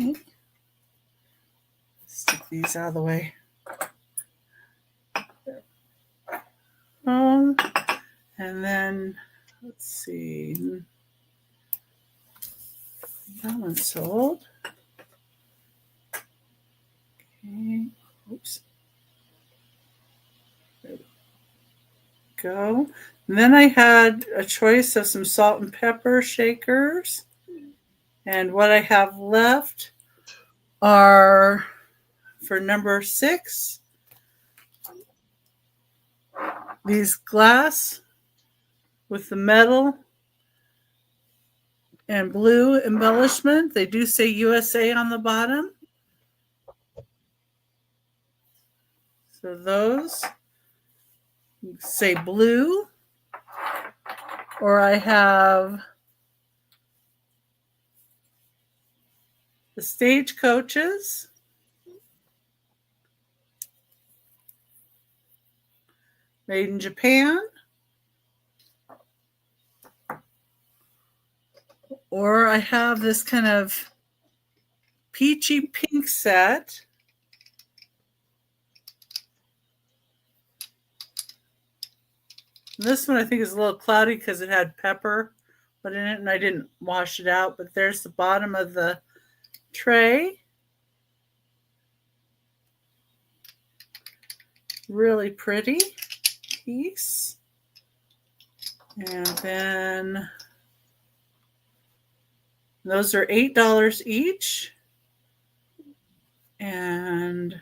Okay. Stick these out of the way. And then let's see. That one's sold. Okay. Oops. There we go. And then I had a choice of some salt and pepper shakers. And what I have left are, for number 6, these glass with the metal and blue embellishment. They do say USA on the bottom. So those say blue. Or I have the stagecoaches. Made in Japan. Or I have this kind of peachy pink set. This one I think is a little cloudy because it had pepper put in it and I didn't wash it out. But there's the bottom of the tray. Really pretty piece. And then those are $8 each. And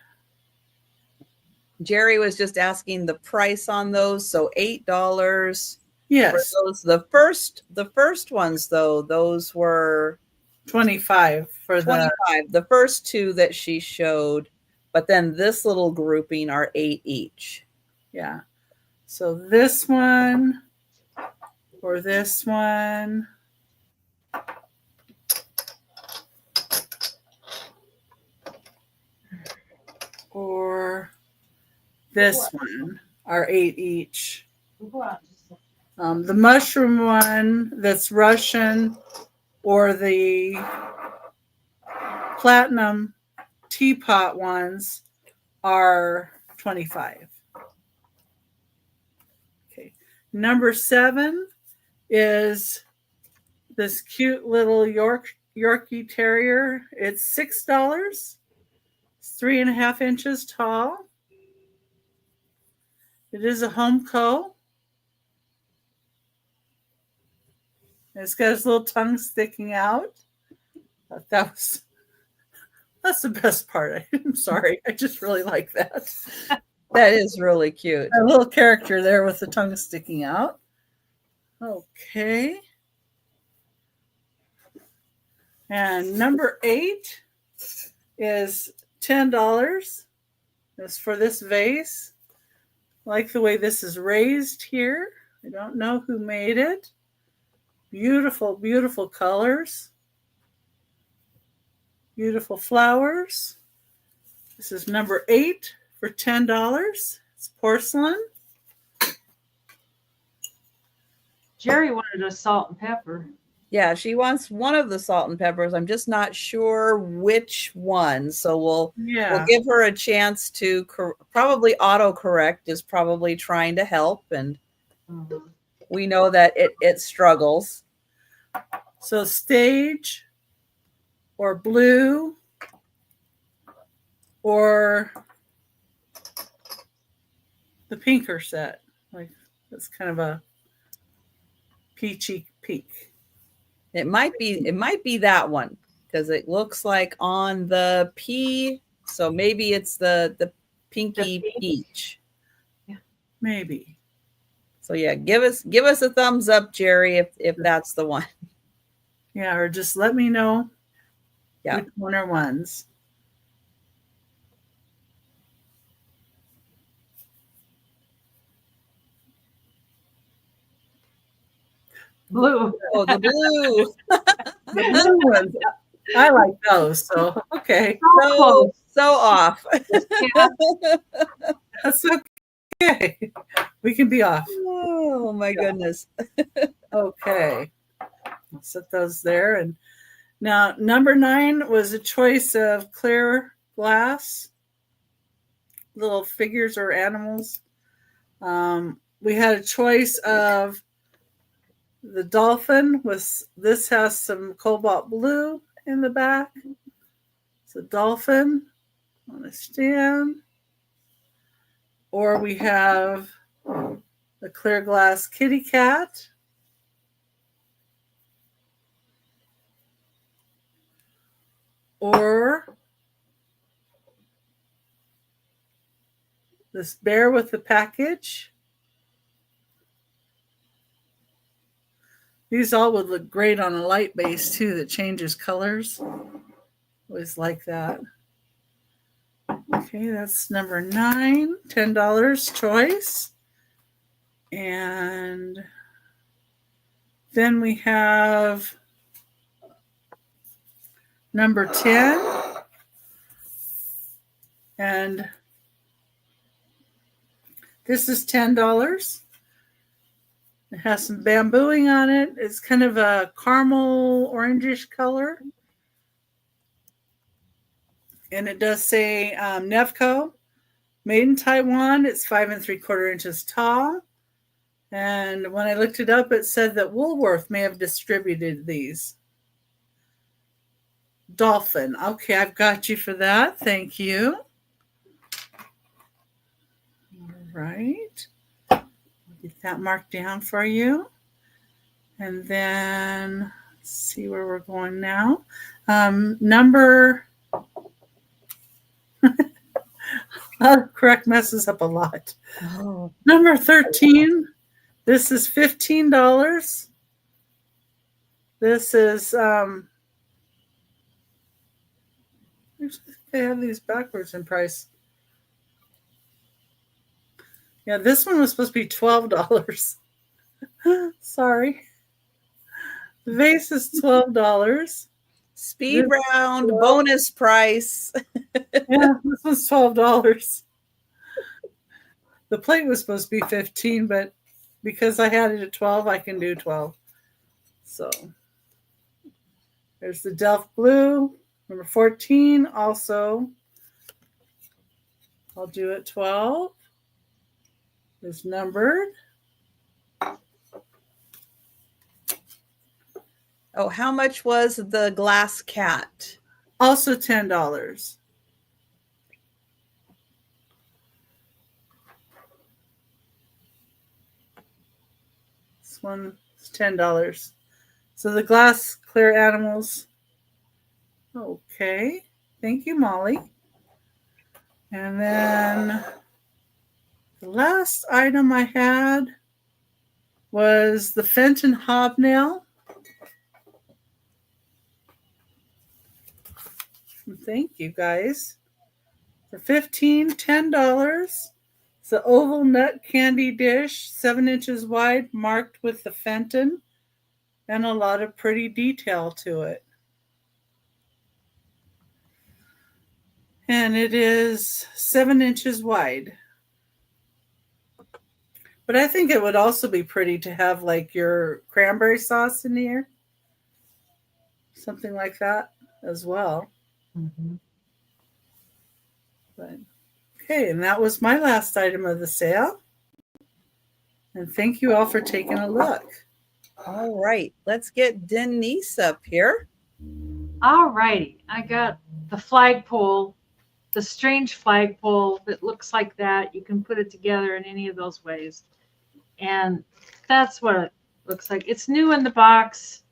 Jerry was just asking the price on those, so $8. Yes. For those, the first ones though, those were $25 for 25. The first two that she showed, but then this little grouping are $8 each. Yeah. So this one or this one. Or this one are $8 each. The mushroom one that's Russian or the platinum teapot ones are $25. Okay. Number 7 is this cute little Yorkie Terrier. It's $6. It's 3.5 inches tall. It is a Homeco. It's got his little tongue sticking out. That's the best part. I'm sorry. I just really like that. That is really cute. A little character there with the tongue sticking out. Okay. And number 8 is $10. It's for this vase. I like the way this is raised here. I don't know who made it. Beautiful, beautiful colors. Beautiful flowers. This is number 8 for $10. It's porcelain. Jerry wanted a salt and pepper. Yeah, she wants one of the salt and peppers. I'm just not sure which one. So we'll give her a chance to probably autocorrect is probably trying to help. And we know that it struggles. So stage or blue or the pinker set. Like that's kind of a peachy pink. It might be that one because it looks like on the P, so maybe it's the pinky peach. Yeah, maybe. So yeah, give us a thumbs up, Jerry, if that's the one. Yeah, or just let me know which one are ones. Blue. Oh, the blue. The blue ones. I like those. So okay. So off. That's okay. We can be off. Oh my goodness. Okay. I'll set those there. And now number 9 was a choice of clear glass, little figures or animals. We had a choice of the dolphin this has some cobalt blue in the back. It's a dolphin on a stand. Or we have the clear glass kitty cat. Or this bear with the package. These all would look great on a light base too that changes colors. Always like that. Okay, that's number 9, $10 choice. And then we have number 10. And this is $10. It has some bambooing on it. It's kind of a caramel orangish color. And it does say Nevco, made in Taiwan. It's 5 3/4 inches tall. And when I looked it up, it said that Woolworth may have distributed these. Dolphin. Okay, I've got you for that. Thank you. All right. I'll get that marked down for you. And then let's see where we're going now. Number correct messes up a lot. Oh. Number 13. This is $15. This is they have these backwards in price. Yeah, this one was supposed to be $12. Sorry. The vase is $12. Speed round, bonus price. Yeah, this one's $12. The plate was supposed to be $15, but because I had it at 12, I can do 12. So there's the Delft Blue, number 14. Also, I'll do it 12. It's numbered. Oh, how much was the glass cat? Also $10. This one is $10. So the glass clear animals. Okay. Thank you, Molly. And then the last item I had was the Fenton hobnail. Thank you, guys. For $10. It's an oval nut candy dish, 7 inches wide, marked with the Fenton, and a lot of pretty detail to it. And it is 7 inches wide. But I think it would also be pretty to have like your cranberry sauce in here. Something like that as well. Mm-hmm. But, okay, and that was my last item of the sale. And thank you all for taking a look. All right, let's get Denise up here. All righty, I got the flagpole, the strange flagpole that looks like that. You can put it together in any of those ways. And that's what it looks like. It's new in the box.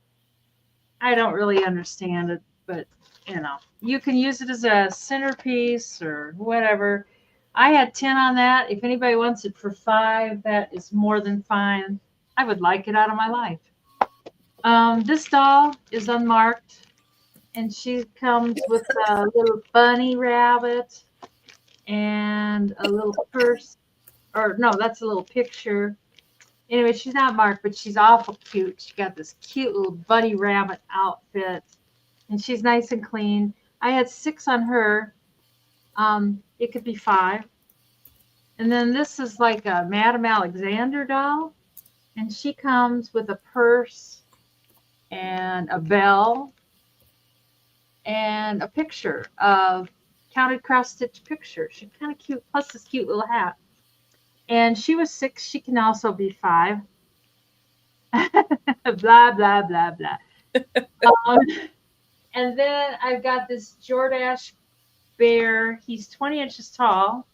I don't really understand it, but you know, you can use it as a centerpiece or whatever. I had 10 on that. If anybody wants it for 5, that is more than fine. I would like it out of my life. This doll is unmarked, and she comes with a little bunny rabbit and a little purse. Or no, that's a little picture. Anyway, she's not marked, but she's awful cute. She got this cute little bunny rabbit outfit, and she's nice and clean. I had 6 on her. It could be 5. And then this is like a Madame Alexander doll, and she comes with a purse and a bell and a picture of counted cross-stitch picture. She's kind of cute, plus this cute little hat. And she was 6. She can also be 5. Blah, blah, blah, blah. And then I've got this Jordache bear. He's 20 inches tall.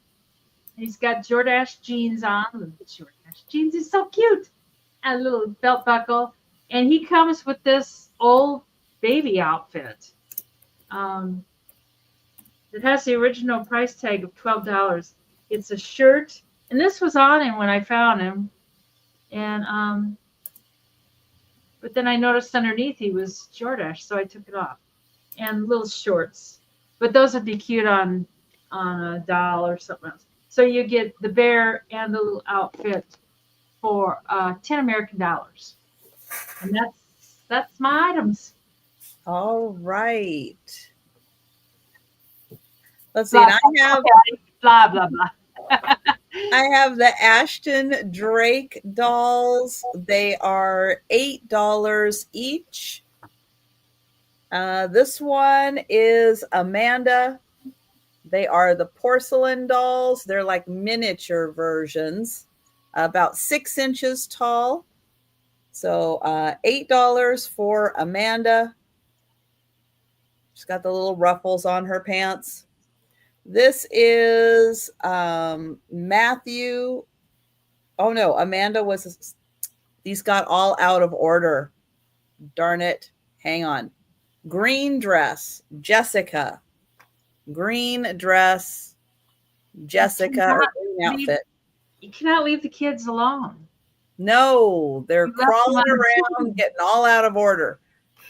He's got Jordache jeans on. Look at Jordache jeans. He's so cute. And a little belt buckle. And he comes with this old baby outfit. It has the original price tag of $12. It's a shirt. And this was on him when I found him. And But then I noticed underneath he was shortish, so I took it off. And little shorts. But those would be cute on a doll or something else. So you get the bear and the little outfit for $10 American. And that's my items. All right. Let's see. Blah, And I have blah, blah, blah. I have the Ashton Drake dolls. They are $8 each. This one is Amanda. They are the porcelain dolls. They're like miniature versions, about 6 inches tall. So $8 for Amanda. She's got the little ruffles on her pants. This is Matthew. Oh no, Amanda was. These got all out of order. Darn it. Hang on. Green dress, Jessica. Green dress, Jessica, or green outfit. You cannot leave the kids alone. No, they're crawling around, getting all out of order.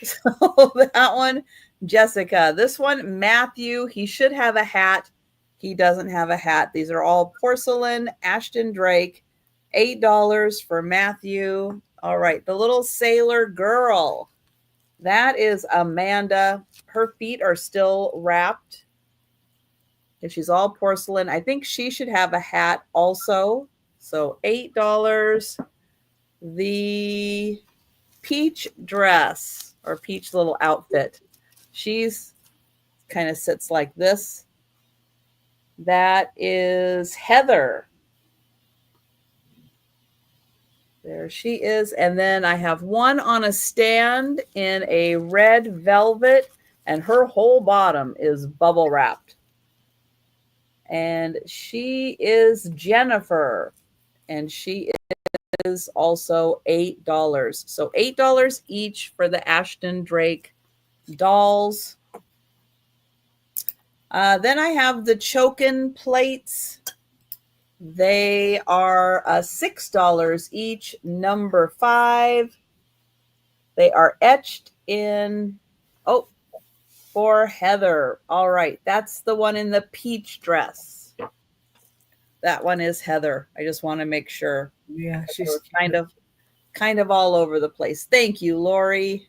So that one, Jessica. This one, Matthew. He should have a hat. He doesn't have a hat. These are all porcelain, Ashton Drake. $8 for Matthew. All right, the little sailor girl. That is Amanda. Her feet are still wrapped. And she's all porcelain. I think she should have a hat also. So $8. The peach dress or peach little outfit. She's kind of sits like this. That is Heather. There she is. And then I have one on a stand in a red velvet, and her whole bottom is bubble wrapped. And she is Jennifer, and she is also $8. So $8 each for the Ashton Drake dolls. Then I have the chokin plates. They are $6 each, number 5. They are etched in, for Heather. All right, that's the one in the peach dress. That one is Heather. I just want to make sure. Yeah, she's kind of all over the place. Thank you, Lori.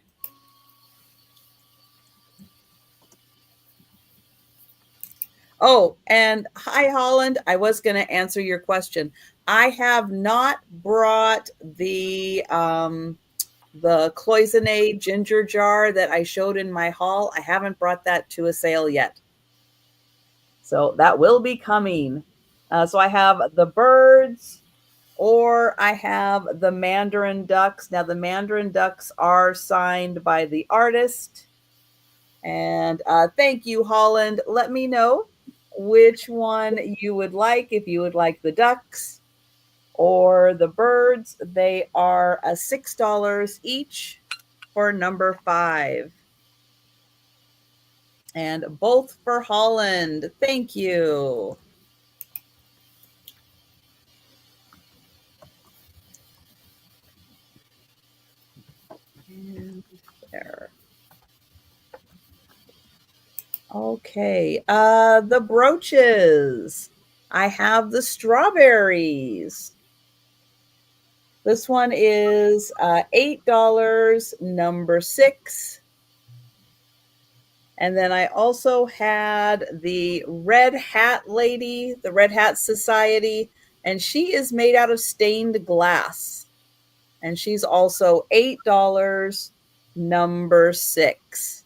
Oh, and hi, Holland. I was going to answer your question. I have not brought the cloisonne ginger jar that I showed in my haul. I haven't brought that to a sale yet. So that will be coming. So I have the birds, or I have the Mandarin ducks. Now the Mandarin ducks are signed by the artist. And thank you, Holland. Let me know which one you would like, if you would like the ducks or the birds. They are $6 each for number 5. And both for Holland. Thank you. And there. Okay, the brooches. I have the strawberries. This one is $8, number 6. And then I also had the Red Hat Lady, the Red Hat Society, and she is made out of stained glass. And she's also $8, number 6.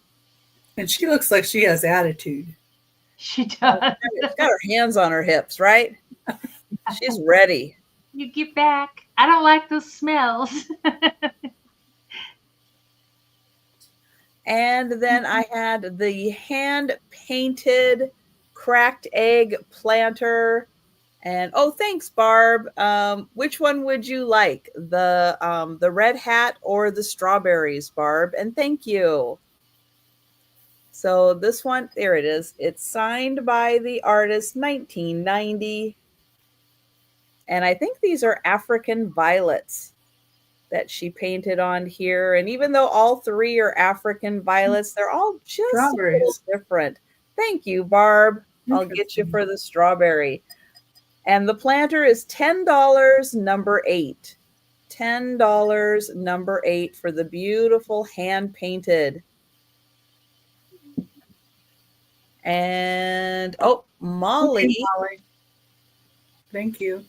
And she looks like she has attitude. She does. She's got her hands on her hips, right? She's ready. You get back. I don't like those smells. And then I had the hand-painted cracked egg planter. And thanks, Barb. Which one would you like? The red hat or the strawberries, Barb? And thank you. So this one, there it is. It's signed by the artist, 1990. And I think these are African violets. that she painted on here. And even though all three are African violets, they're all just a little different. Thank you, Barb. I'll get you for the strawberry. And the planter is $10, number 8. $10, number 8 for the beautiful hand-painted. And, Molly. Okay, Molly. Thank you.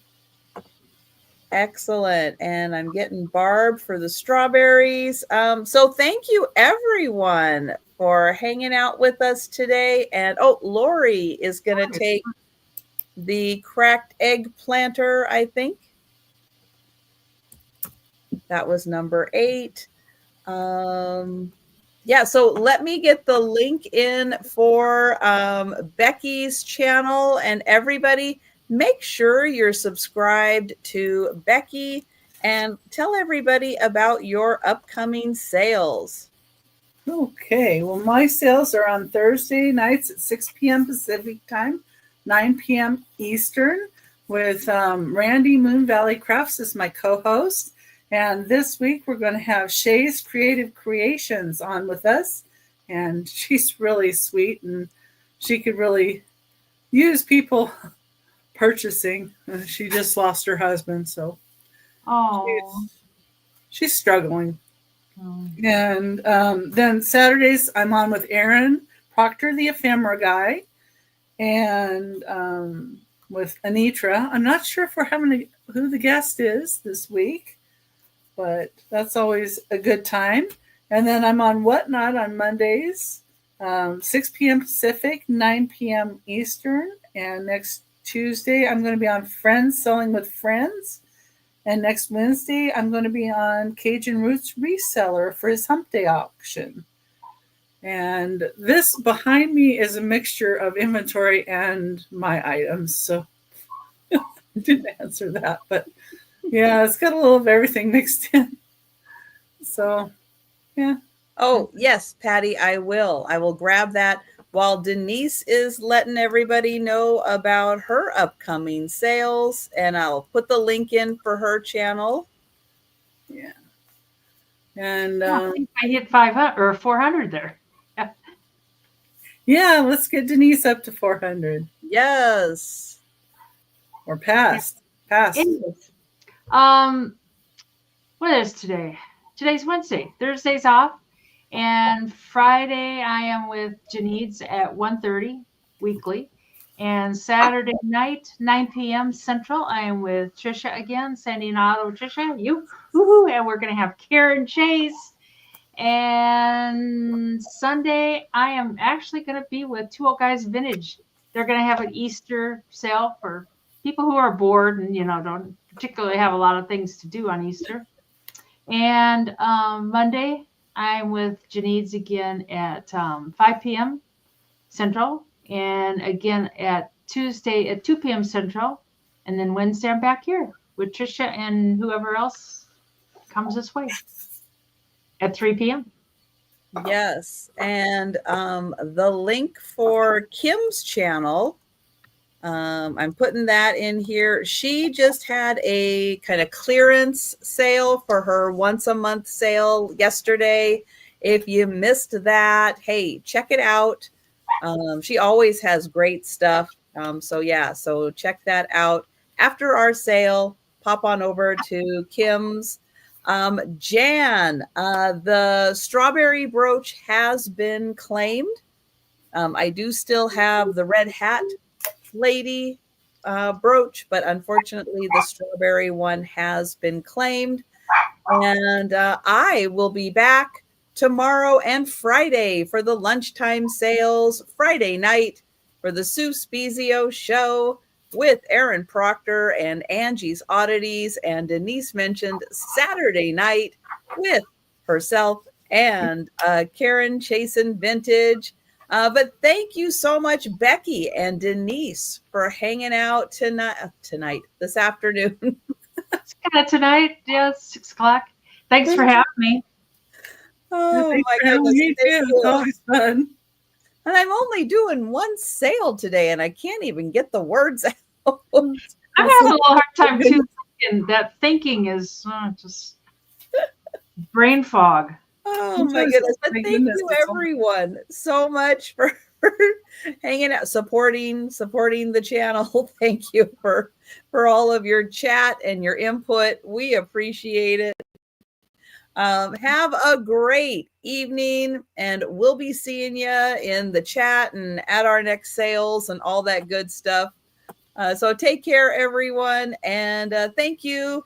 Excellent. And I'm getting Barb for the strawberries. So thank you, everyone, for hanging out with us today. And, Lori is going to take the cracked egg planter, I think. That was number 8. Yeah, so let me get the link in for Becky's channel, and everybody make sure you're subscribed to Becky and tell everybody about your upcoming sales. Okay, well, my sales are on Thursday nights at 6 p.m. Pacific time, 9 p.m. Eastern, with Randy Moon Valley Crafts as my co-host. And this week we're going to have Shay's Creative Creations on with us. And she's really sweet, and she could really use people purchasing. She just lost her husband, so she's struggling. And then Saturdays I'm on with Aaron Proctor, the ephemera guy, and with Anitra. I'm not sure if we're having who the guest is this week, but that's always a good time. And then I'm on Whatnot on Mondays, 6 p.m. Pacific, 9 p.m. Eastern. And next Tuesday, I'm going to be on Friends Selling with Friends. And next Wednesday, I'm going to be on Cajun Roots Reseller for his Hump Day auction. And this behind me is a mixture of inventory and my items. So I didn't answer that, but yeah, it's got a little of everything mixed in. So, yeah. Oh, yes, Patty, I will. I will grab that while Denise is letting everybody know about her upcoming sales, and I'll put the link in for her channel. Yeah. And I think I hit 500 or 400 there. Yeah, let's get Denise up to 400. Yes. Or past. Past. Anyways, what is today? Today's Wednesday. Thursday's off. And Friday, I am with Janine's at 1:30 weekly. And Saturday night, 9 p.m. Central, I am with Trisha again, Sandy and Otto-Trisha. Woohoo! And we're going to have Karen Chase. And Sunday, I am actually going to be with Two Old Guys Vintage. They're going to have an Easter sale for people who are bored and, don't particularly have a lot of things to do on Easter. And Monday, I'm with Janine's again at 5 p.m. Central, and again at Tuesday at 2 p.m. Central, and then Wednesday I'm back here with Trisha and whoever else comes this way at 3 p.m. Yes, and the link for Kim's channel, I'm putting that in here. She just had a kind of clearance sale for her once a month sale yesterday. If you missed that, hey, check it out. She always has great stuff. So check that out. After our sale, pop on over to Kim's. Jan, the strawberry brooch has been claimed. I do still have the red hat lady brooch, but unfortunately the strawberry one has been claimed. And I will be back tomorrow and Friday for the lunchtime sales, Friday night for the Sue Spezio show with Aaron Proctor and Angie's Oddities, and Denise mentioned Saturday night with herself and Karen Chasen Vintage. But thank you so much, Becky and Denise, for hanging out this afternoon. Tonight, yeah, it's 6 o'clock. Thanks for having me. Oh, my goodness. It's always fun. And I'm only doing one sale today, and I can't even get the words out. I'm having a little hard time, too. And that thinking is just... brain fog. Oh my goodness. But thank you everyone so much for hanging out, supporting the channel. Thank you for all of your chat and your input. We appreciate it. Have a great evening, and we'll be seeing you in the chat and at our next sales and all that good stuff. So take care, everyone, and thank you.